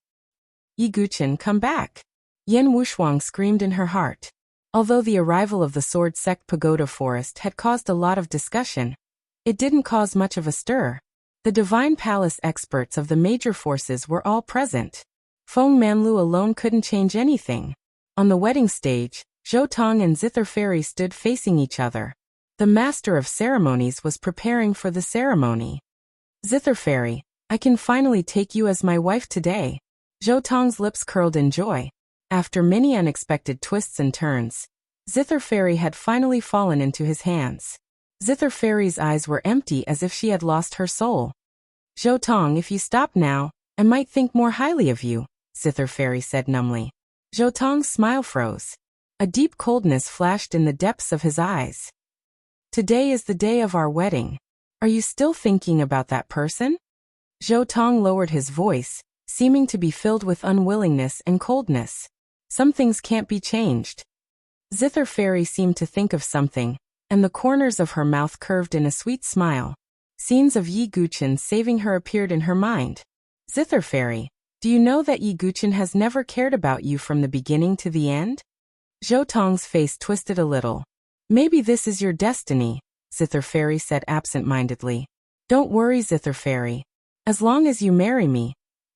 Yi Guqin, come back! Yan Wushuang screamed in her heart. Although the arrival of the sword sect pagoda forest had caused a lot of discussion, it didn't cause much of a stir. The Divine Palace experts of the major forces were all present. Feng Manlu alone couldn't change anything. On the wedding stage, Zhou Tong and Zither Fairy stood facing each other. The master of ceremonies was preparing for the ceremony. Zither Fairy, I can finally take you as my wife today. Zhou Tong's lips curled in joy. After many unexpected twists and turns, Zither Fairy had finally fallen into his hands. Zither Fairy's eyes were empty as if she had lost her soul. Zhou Tong, if you stop now, I might think more highly of you, Zither Fairy said numbly. Zhou Tong's smile froze. A deep coldness flashed in the depths of his eyes. Today is the day of our wedding. Are you still thinking about that person? Zhou Tong lowered his voice, seeming to be filled with unwillingness and coldness. Some things can't be changed. Zither Fairy seemed to think of something, and the corners of her mouth curved in a sweet smile. Scenes of Yi Guqin saving her appeared in her mind. Zither Fairy, do you know that Yi Guqin has never cared about you from the beginning to the end? Zhou Tong's face twisted a little. Maybe this is your destiny, Zither Fairy said absent-mindedly. Don't worry, Zither Fairy. As long as you marry me,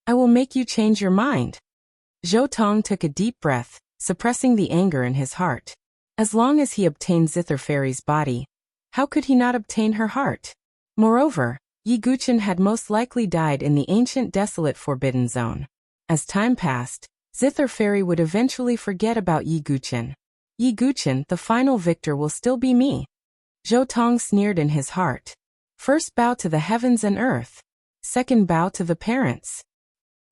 I will make you change your mind. Zhou Tong took a deep breath, suppressing the anger in his heart. As long as he obtained Zither Fairy's body, how could he not obtain her heart? Moreover, Yi Guqin had most likely died in the ancient desolate forbidden zone. As time passed, Zither Fairy would eventually forget about Yi Guqin. Yi Guqin, the final victor will still be me. Zhou Tong sneered in his heart. First bow to the heavens and earth. Second bow to the parents.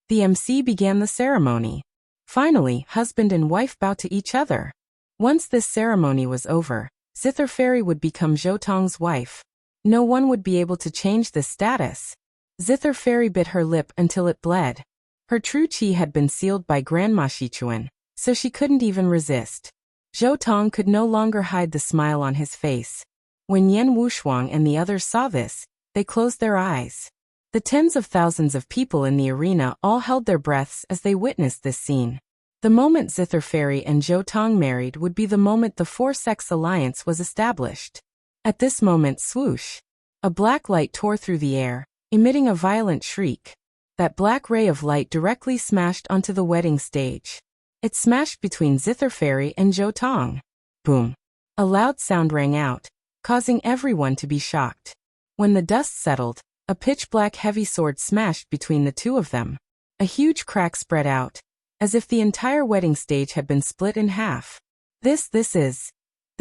The MC began the ceremony. Finally, husband and wife bow to each other. Once this ceremony was over, Zither Fairy would become Zhou Tong's wife. No one would be able to change this status. Zither Fairy bit her lip until it bled. Her true qi had been sealed by Grandma Shichuan, so she couldn't even resist. Zhou Tong could no longer hide the smile on his face. When Yan Wushuang and the others saw this, they closed their eyes. The tens of thousands of people in the arena all held their breaths as they witnessed this scene. The moment Zither Fairy and Zhou Tong married would be the moment the four-sex alliance was established. At this moment, swoosh! A black light tore through the air, emitting a violent shriek. That black ray of light directly smashed onto the wedding stage. It smashed between Zither Fairy and Zhou Tong. Boom! A loud sound rang out, causing everyone to be shocked. When the dust settled, a pitch-black heavy sword smashed between the two of them. A huge crack spread out, as if the entire wedding stage had been split in half. This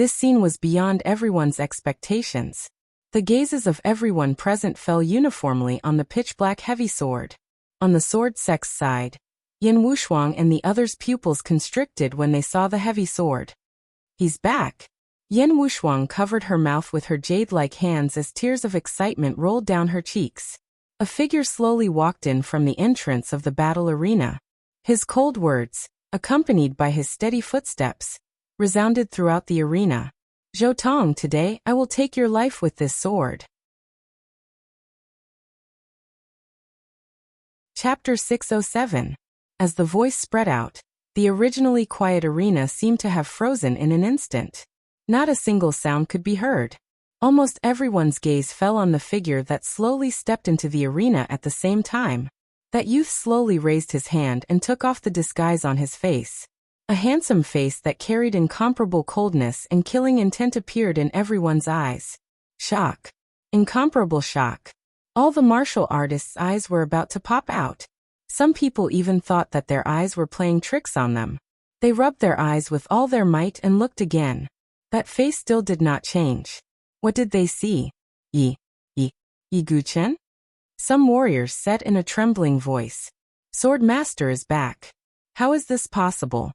scene was beyond everyone's expectations. The gazes of everyone present fell uniformly on the pitch-black heavy sword. On the sword sex side, Yin Wushuang and the others' pupils constricted when they saw the heavy sword. He's back! Yin Wushuang covered her mouth with her jade-like hands as tears of excitement rolled down her cheeks. A figure slowly walked in from the entrance of the battle arena. His cold words, accompanied by his steady footsteps, resounded throughout the arena. Zhou Tong, today I will take your life with this sword. Chapter 607. As the voice spread out, the originally quiet arena seemed to have frozen in an instant. Not a single sound could be heard. Almost everyone's gaze fell on the figure that slowly stepped into the arena at the same time. That youth slowly raised his hand and took off the disguise on his face. A handsome face that carried incomparable coldness and killing intent appeared in everyone's eyes. Shock. Incomparable shock. All the martial artists' eyes were about to pop out. Some people even thought that their eyes were playing tricks on them. They rubbed their eyes with all their might and looked again. That face still did not change. What did they see? Yi Guchen? Some warriors said in a trembling voice. Sword Master is back. How is this possible?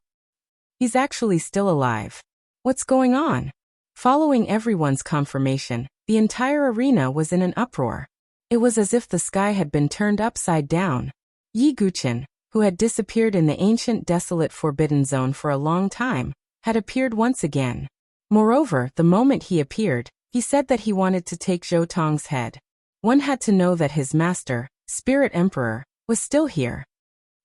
He's actually still alive. What's going on? Following everyone's confirmation, the entire arena was in an uproar. It was as if the sky had been turned upside down. Yi Guchen, who had disappeared in the ancient desolate forbidden zone for a long time, had appeared once again. Moreover, the moment he appeared, he said that he wanted to take Zhou Tong's head. One had to know that his master, Spirit Emperor, was still here.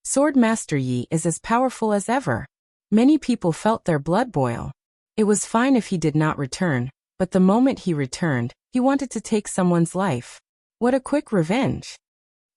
Sword Master Yi is as powerful as ever. Many people felt their blood boil. It was fine if he did not return, but the moment he returned, he wanted to take someone's life. What a quick revenge.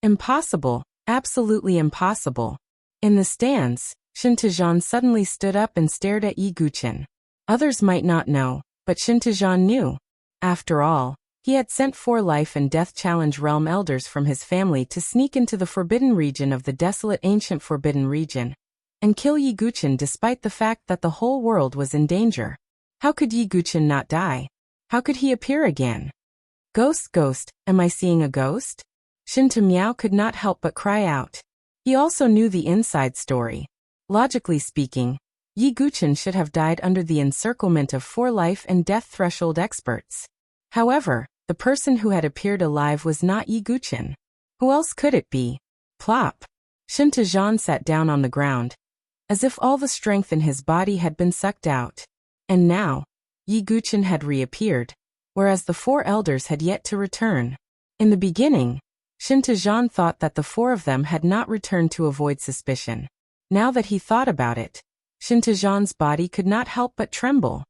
Impossible, absolutely impossible. In the stands, Shintajan suddenly stood up and stared at Yi Guchen. Others might not know, but Shintajan knew. After all, he had sent 4 life and death challenge realm elders from his family to sneak into the forbidden region of the desolate ancient forbidden region, and kill Yi Guchen despite the fact that the whole world was in danger. How could Yi Guchen not die? How could he appear again? Ghost, am I seeing a ghost? Shinta Miao could not help but cry out. He also knew the inside story. Logically speaking, Yi Guchen should have died under the encirclement of 4 life and death threshold experts. However, the person who had appeared alive was not Yi Guchen. Who else could it be? Plop. Shintajan sat down on the ground, as if all the strength in his body had been sucked out. And now, Yi Guchen had reappeared, whereas the 4 elders had yet to return. In the beginning, Shintajan thought that the 4 of them had not returned to avoid suspicion. Now that he thought about it, Shintajan's body could not help but tremble.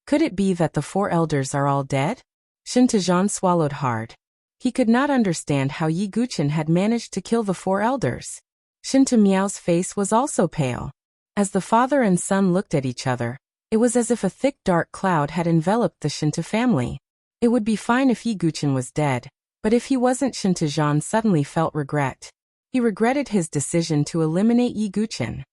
Could it be that the 4 elders are all dead? Shintajan swallowed hard. He could not understand how Yi Guchen had managed to kill the 4 elders. Shinta Miao's face was also pale. As the father and son looked at each other, it was as if a thick dark cloud had enveloped the Shinta family. It would be fine if Yi Guchen was dead, but if he wasn't, Shintajan suddenly felt regret. He regretted his decision to eliminate Yi Guchen.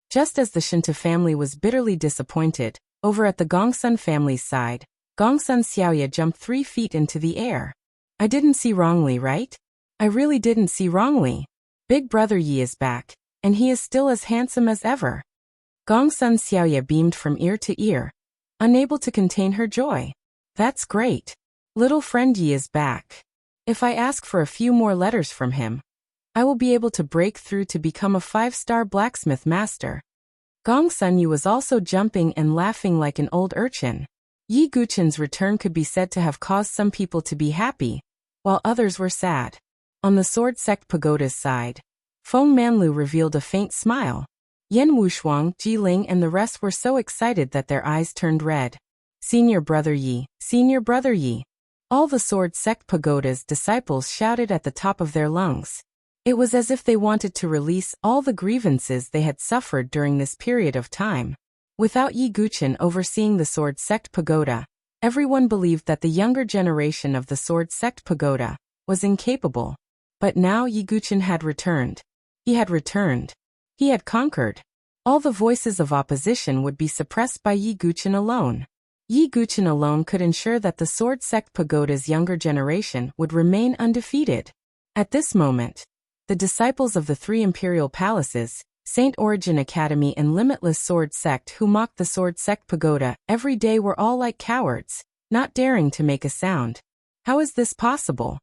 Just as the Shinta family was bitterly disappointed, over at the Gongsun family's side, Gongsun Xiaoya jumped 3 feet into the air. I didn't see wrongly, right? I really didn't see wrongly. Big brother Yi is back, and he is still as handsome as ever. Gongsun Xiaoya beamed from ear to ear, unable to contain her joy. That's great. Little friend Yi is back. If I ask for a few more letters from him, I will be able to break through to become a 5-star blacksmith master. Gongsun Yu was also jumping and laughing like an old urchin. Yi Guchen's return could be said to have caused some people to be happy, while others were sad. On the sword sect pagoda's side, Feng Manlu revealed a faint smile. Yan Wushuang, Ji Ling and the rest were so excited that their eyes turned red. Senior Brother Yi, Senior Brother Yi. All the sword sect pagoda's disciples shouted at the top of their lungs. It was as if they wanted to release all the grievances they had suffered during this period of time. Without Yi Guchen overseeing the sword sect pagoda, everyone believed that the younger generation of the sword sect pagoda was incapable. But now Yi Guchen had returned. He had returned. He had conquered. All the voices of opposition would be suppressed by Yi Guchen alone. Yi Guchen alone could ensure that the sword sect pagoda's younger generation would remain undefeated. At this moment, the disciples of the three imperial palaces, Saint Origin Academy and Limitless Sword Sect who mocked the sword sect pagoda every day were all like cowards, not daring to make a sound. How is this possible?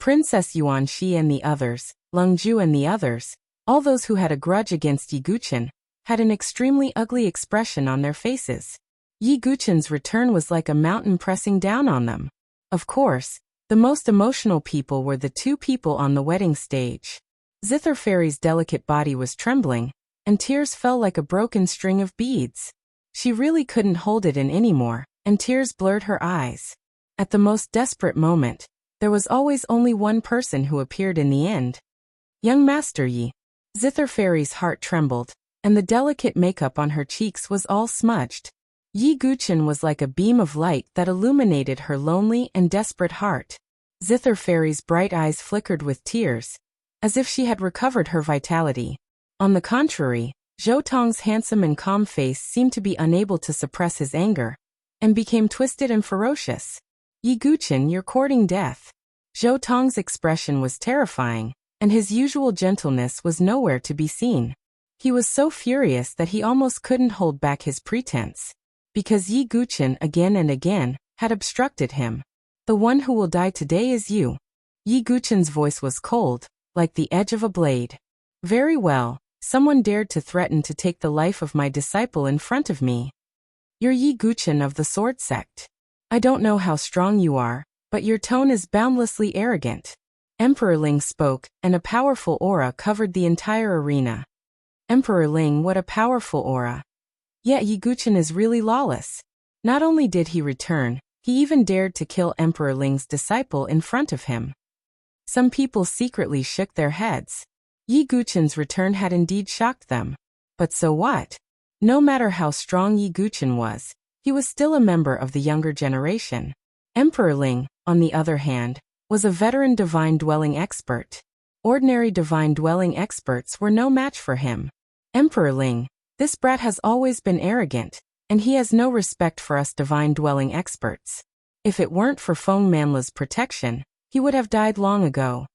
Princess Yuan Shi and the others, Leng Ju and the others, all those who had a grudge against Yi Guchen, had an extremely ugly expression on their faces. Yi Guchen's return was like a mountain pressing down on them. Of course, the most emotional people were the two people on the wedding stage. Zither Fairy's delicate body was trembling, and tears fell like a broken string of beads. She really couldn't hold it in anymore, and tears blurred her eyes. At the most desperate moment, there was always only one person who appeared in the end. Young Master Yi. Zither Fairy's heart trembled, and the delicate makeup on her cheeks was all smudged. Yi Guchen was like a beam of light that illuminated her lonely and desperate heart. Zither Fairy's bright eyes flickered with tears, as if she had recovered her vitality. On the contrary, Zhou Tong's handsome and calm face seemed to be unable to suppress his anger, and became twisted and ferocious. Yi Guchen, you're courting death. Zhou Tong's expression was terrifying, and his usual gentleness was nowhere to be seen. He was so furious that he almost couldn't hold back his pretense. Because Yi Guchen again and again had obstructed him. The one who will die today is you. Yi Guchen's voice was cold, like the edge of a blade. Very well, someone dared to threaten to take the life of my disciple in front of me. You're Yi Guchen of the sword sect. I don't know how strong you are, but your tone is boundlessly arrogant. Emperor Ling spoke, and a powerful aura covered the entire arena. Emperor Ling, what a powerful aura. Yet Yi Guchen is really lawless. Not only did he return, he even dared to kill Emperor Ling's disciple in front of him. Some people secretly shook their heads. Yi Guchen's return had indeed shocked them. But so what? No matter how strong Yi Guchen was, he was still a member of the younger generation. Emperor Ling, on the other hand, was a veteran divine dwelling expert. Ordinary divine dwelling experts were no match for him. Emperor Ling, this brat has always been arrogant, and he has no respect for us divine-dwelling experts. If it weren't for Feng Manla's protection, he would have died long ago.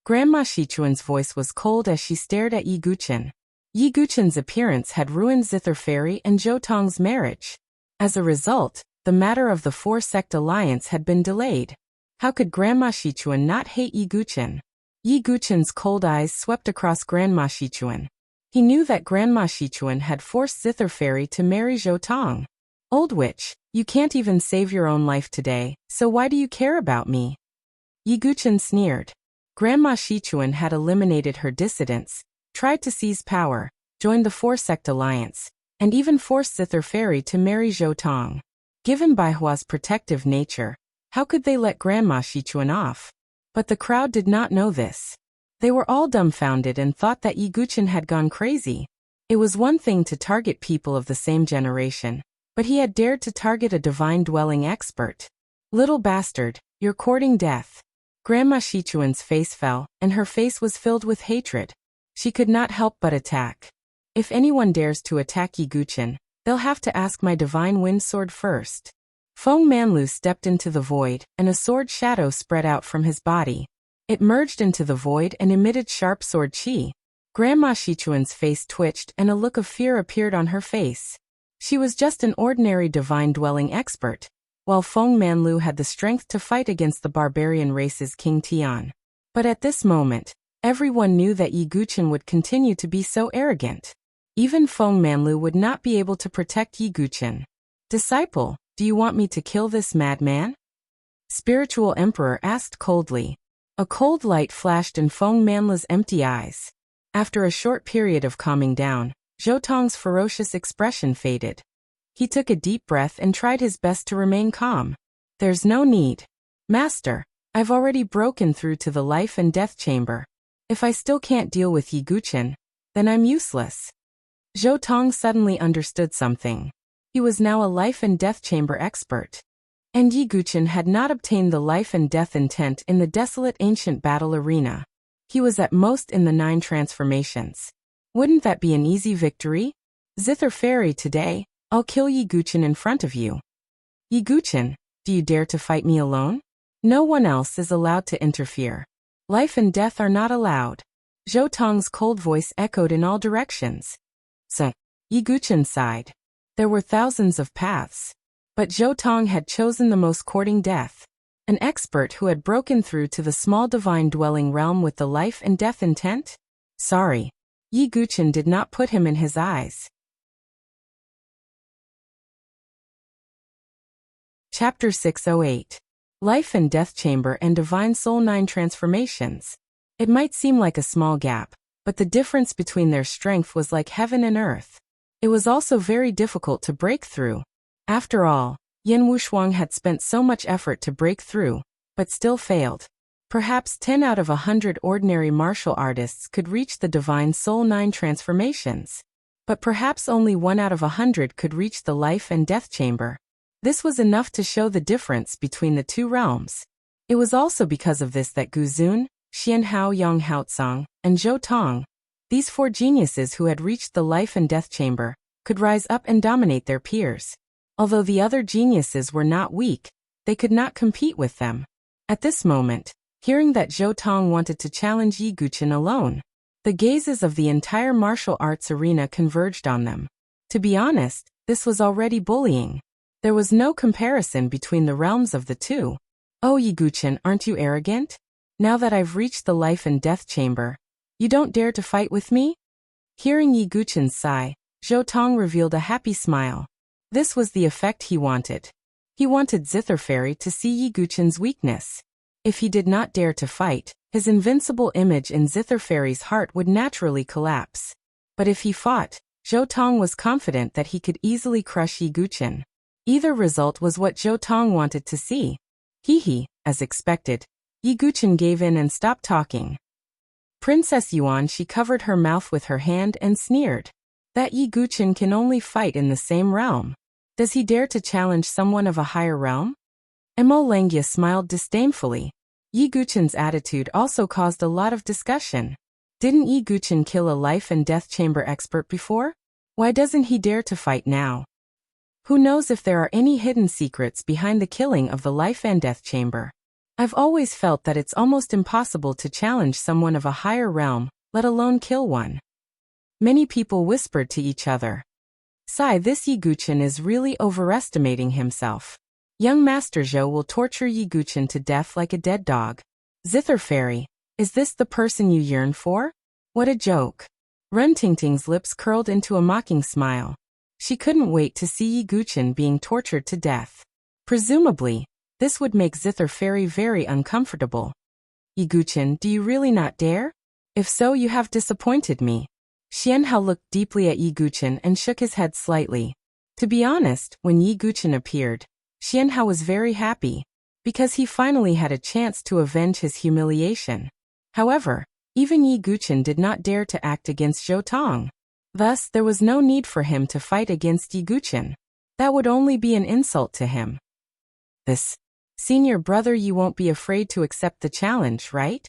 Grandma Shichuan's voice was cold as she stared at Yi Guchen. Yi Guchen's appearance had ruined Zither Fairy and Zhou Tong's marriage. As a result, the matter of the four-sect alliance had been delayed. How could Grandma Shichuan not hate Yi Guchen? Yi Guchen's cold eyes swept across Grandma Shichuan. He knew that Grandma Shichuan had forced Zither Fairy to marry Zhou Tong. Old witch, you can't even save your own life today, so why do you care about me? Yi Guchen sneered. Grandma Shichuan had eliminated her dissidents, tried to seize power, joined the four-sect alliance, and even forced Zither Fairy to marry Zhou Tong. Given Baihua's protective nature, how could they let Grandma Shichuan off? But the crowd did not know this. They were all dumbfounded and thought that Yi Guchen had gone crazy. It was one thing to target people of the same generation, but he had dared to target a divine-dwelling expert. Little bastard, you're courting death. Grandma Shichuan's face fell, and her face was filled with hatred. She could not help but attack. If anyone dares to attack Yi Guchen, they'll have to ask my divine wind sword first. Feng Manlu stepped into the void, and a sword shadow spread out from his body. It merged into the void and emitted sharp sword chi. Grandma Shichuan's face twitched and a look of fear appeared on her face. She was just an ordinary divine-dwelling expert, while Feng Manlu had the strength to fight against the barbarian race's King Tian. But at this moment, everyone knew that Yi Guchen would continue to be so arrogant. Even Feng Manlu would not be able to protect Yi Guchen. Disciple, do you want me to kill this madman? Spiritual Emperor asked coldly. A cold light flashed in Feng Manla's empty eyes. After a short period of calming down, Zhou Tong's ferocious expression faded. He took a deep breath and tried his best to remain calm. There's no need. Master, I've already broken through to the life and death chamber. If I still can't deal with Yi Guqin, then I'm useless. Zhou Tong suddenly understood something. He was now a life and death chamber expert. And Yi Guqin had not obtained the life and death intent in the desolate ancient battle arena. He was at most in the 9 transformations. Wouldn't that be an easy victory? Zither Fairy, today, I'll kill Yi Guqin in front of you. Yi Guqin, do you dare to fight me alone? No one else is allowed to interfere. Life and death are not allowed. Zhou Tong's cold voice echoed in all directions. Yi Guqin sighed. There were thousands of paths. But Zhou Tong had chosen the most courting death. An expert who had broken through to the small divine dwelling realm with the life and death intent? Sorry. Yi Guqin did not put him in his eyes. Chapter 608. Life and Death Chamber and Divine Soul 9 Transformations. It might seem like a small gap, but the difference between their strength was like heaven and earth. It was also very difficult to break through. After all, Yan Wushuang had spent so much effort to break through, but still failed. Perhaps 10 out of 100 ordinary martial artists could reach the Divine Soul 9 Transformations. But perhaps only 1 out of 100 could reach the Life and Death Chamber. This was enough to show the difference between the two realms. It was also because of this that Gu Zun, Xianhao Yang Haotsong, and Zhou Tong, these 4 geniuses who had reached the Life and Death Chamber, could rise up and dominate their peers. Although the other geniuses were not weak, they could not compete with them. At this moment, hearing that Zhou Tong wanted to challenge Yi Guqin alone, the gazes of the entire martial arts arena converged on them. To be honest, this was already bullying. There was no comparison between the realms of the two. Oh, Yi Guqin, aren't you arrogant? Now that I've reached the life and death chamber, you don't dare to fight with me? Hearing Yi Guqin's sigh, Zhou Tong revealed a happy smile. This was the effect he wanted. He wanted Zither Fairy to see Yi Guqin's weakness. If he did not dare to fight, his invincible image in Zither Fairy's heart would naturally collapse. But if he fought, Zhou Tong was confident that he could easily crush Yi Guqin. Either result was what Zhou Tong wanted to see. As expected, Yi Guqin gave in and stopped talking. Princess Yuan, she covered her mouth with her hand and sneered. That Yi Guqin can only fight in the same realm. Does he dare to challenge someone of a higher realm? Mo Lengia smiled disdainfully. Yi Guqin's attitude also caused a lot of discussion. Didn't Yi Guqin kill a life and death chamber expert before? Why doesn't he dare to fight now? Who knows if there are any hidden secrets behind the killing of the life and death chamber? I've always felt that it's almost impossible to challenge someone of a higher realm, let alone kill one. Many people whispered to each other. This Yi Guqin is really overestimating himself. Young Master Zhou will torture Yi Guqin to death like a dead dog. Zither Fairy, is this the person you yearn for? What a joke. Ren Tingting's lips curled into a mocking smile. She couldn't wait to see Yi Guqin being tortured to death. Presumably, this would make Zither Fairy very uncomfortable. Yi Guqin, do you really not dare? If so, you have disappointed me. Xianhao looked deeply at Yi Guqin and shook his head slightly. To be honest, when Yi Guqin appeared, Xianhao was very happy, because he finally had a chance to avenge his humiliation. However, even Yi Guqin did not dare to act against Zhou Tong. Thus, there was no need for him to fight against Yi Guqin. That would only be an insult to him. Senior brother, you won't be afraid to accept the challenge, right?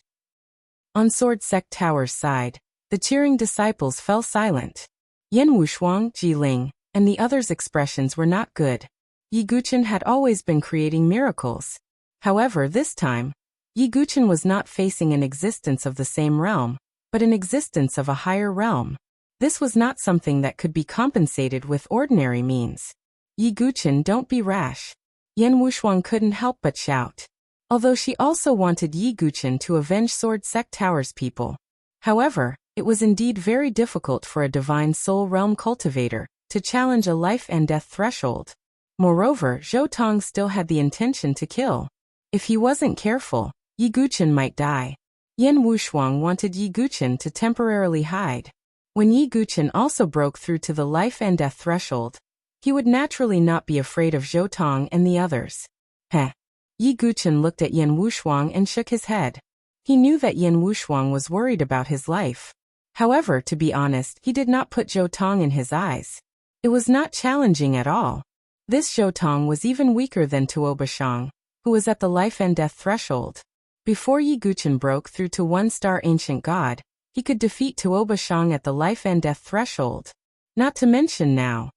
On Sword Sect Tower's side, the cheering disciples fell silent. Yan Wushuang, Ji Ling, and the others' expressions were not good. Yi Guqin had always been creating miracles. However, this time, Yi Guqin was not facing an existence of the same realm, but an existence of a higher realm. This was not something that could be compensated with ordinary means. Yi Guqin, don't be rash. Yan Wushuang couldn't help but shout. Although she also wanted Yi Guqin to avenge Sword Sect Tower's people. However, it was indeed very difficult for a divine soul realm cultivator to challenge a life and death threshold. Moreover, Zhou Tong still had the intention to kill. If he wasn't careful, Yi Guchen might die. Yan Wushuang wanted Yi Guchen to temporarily hide. When Yi Guchen also broke through to the life and death threshold, he would naturally not be afraid of Zhou Tong and the others. Heh. Yi Guchen looked at Yan Wushuang and shook his head. He knew that Yan Wushuang was worried about his life. However, to be honest, he did not put Zhou Tong in his eyes. It was not challenging at all. This Zhou Tong was even weaker than Tuo Bashang, who was at the life and death threshold. Before Yi Guchen broke through to 1-star ancient god, he could defeat Tuo Bashang at the life and death threshold. Not to mention now.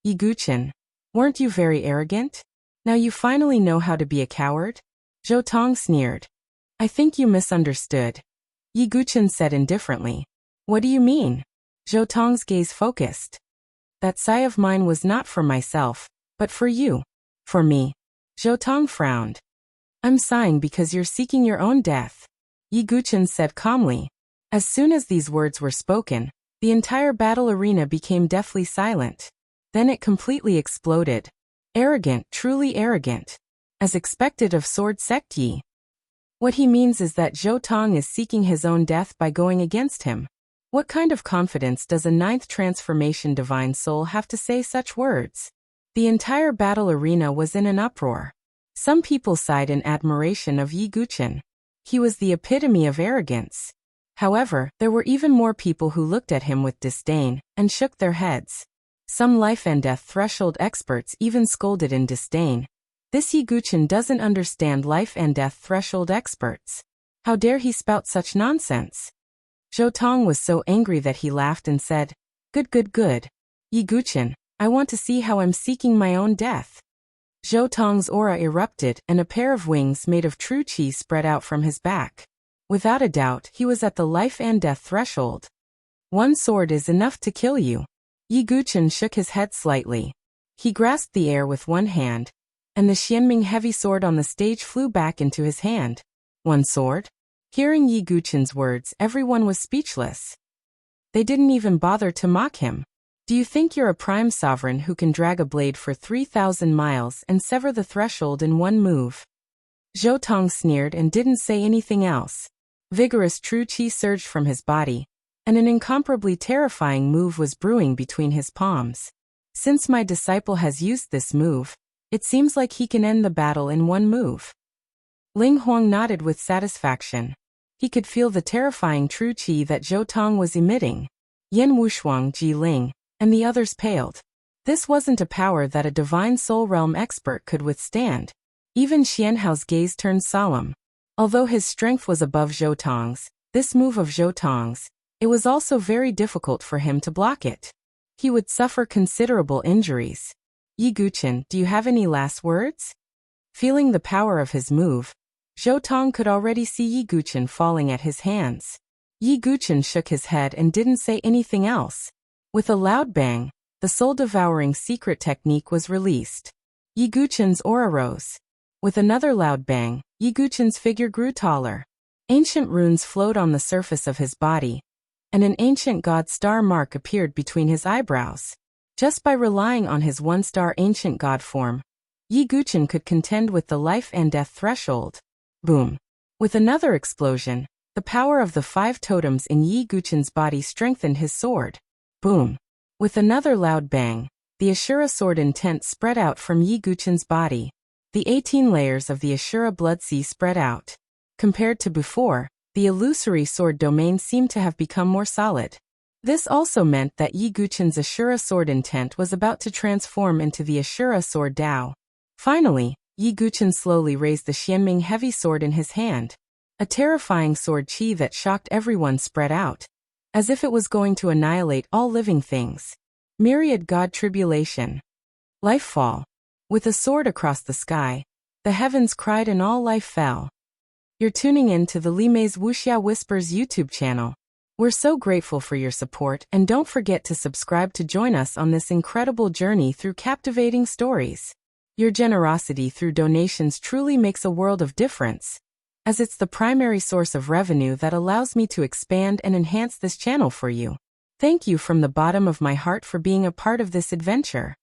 Yi Guchen, weren't you very arrogant? Now you finally know how to be a coward? Zhou Tong sneered. I think you misunderstood. Yi Guchen said indifferently. What do you mean? Zhou Tong's gaze focused. That sigh of mine was not for myself, but for you. For me. Zhou Tong frowned. I'm sighing because you're seeking your own death. Yi Guchen said calmly. As soon as these words were spoken, the entire battle arena became deathly silent. Then it completely exploded. Arrogant, truly arrogant. As expected of Sword Sect Yi. What he means is that Zhou Tong is seeking his own death by going against him. What kind of confidence does a 9th transformation divine soul have to say such words? The entire battle arena was in an uproar. Some people sighed in admiration of Yi Guchen. He was the epitome of arrogance. However, there were even more people who looked at him with disdain and shook their heads. Some life and death threshold experts even scolded in disdain. This Yi Guchen doesn't understand life and death threshold experts. How dare he spout such nonsense? Zhou Tong was so angry that he laughed and said, Good. Yi Guchen, I want to see how I'm seeking my own death. Zhou Tong's aura erupted and a pair of wings made of true qi spread out from his back. Without a doubt, he was at the life and death threshold. One sword is enough to kill you. Yi Guchen shook his head slightly. He grasped the air with one hand, and the Xianming heavy sword on the stage flew back into his hand. One sword? Hearing Yi Guchen's words, everyone was speechless. They didn't even bother to mock him. Do you think you're a prime sovereign who can drag a blade for 3,000 miles and sever the threshold in one move? Zhou Tong sneered and didn't say anything else. Vigorous true qi surged from his body, and an incomparably terrifying move was brewing between his palms. Since my disciple has used this move, it seems like he can end the battle in one move. Ling Huang nodded with satisfaction. He could feel the terrifying true qi that Zhou Tong was emitting. Yan Wushuang, Ji Ling, and the others paled. This wasn't a power that a divine soul realm expert could withstand. Even Xianhao's gaze turned solemn. Although his strength was above Zhou Tong's, this move of Zhou Tong's, it was also very difficult for him to block it. He would suffer considerable injuries. Yi Guchen, do you have any last words? Feeling the power of his move, Zhou Tong could already see Yi Guchen falling at his hands. Yi Guchen shook his head and didn't say anything else. With a loud bang, the soul-devouring secret technique was released. Yi Guchen's aura rose. With another loud bang, Yi Guchen's figure grew taller. Ancient runes flowed on the surface of his body, and an ancient god star mark appeared between his eyebrows. Just by relying on his 1-star ancient god form, Yi Guchen could contend with the life and death threshold. Boom. With another explosion, the power of the 5 totems in Yi Guchen's body strengthened his sword. Boom. With another loud bang, the Ashura sword intent spread out from Yi Guchen's body. The 18 layers of the Ashura blood sea spread out. Compared to before, the illusory sword domain seemed to have become more solid. This also meant that Yi Guchen's Ashura sword intent was about to transform into the Ashura sword Dao. Finally, Yi Guchen slowly raised the Xianming heavy sword in his hand. A terrifying sword qi that shocked everyone spread out, as if it was going to annihilate all living things. Myriad God Tribulation. Life fall. With a sword across the sky, the heavens cried and all life fell. You're tuning in to the Limei's Wuxia Whispers YouTube channel. We're so grateful for your support, and don't forget to subscribe to join us on this incredible journey through captivating stories. Your generosity through donations truly makes a world of difference, as it's the primary source of revenue that allows me to expand and enhance this channel for you. Thank you from the bottom of my heart for being a part of this adventure.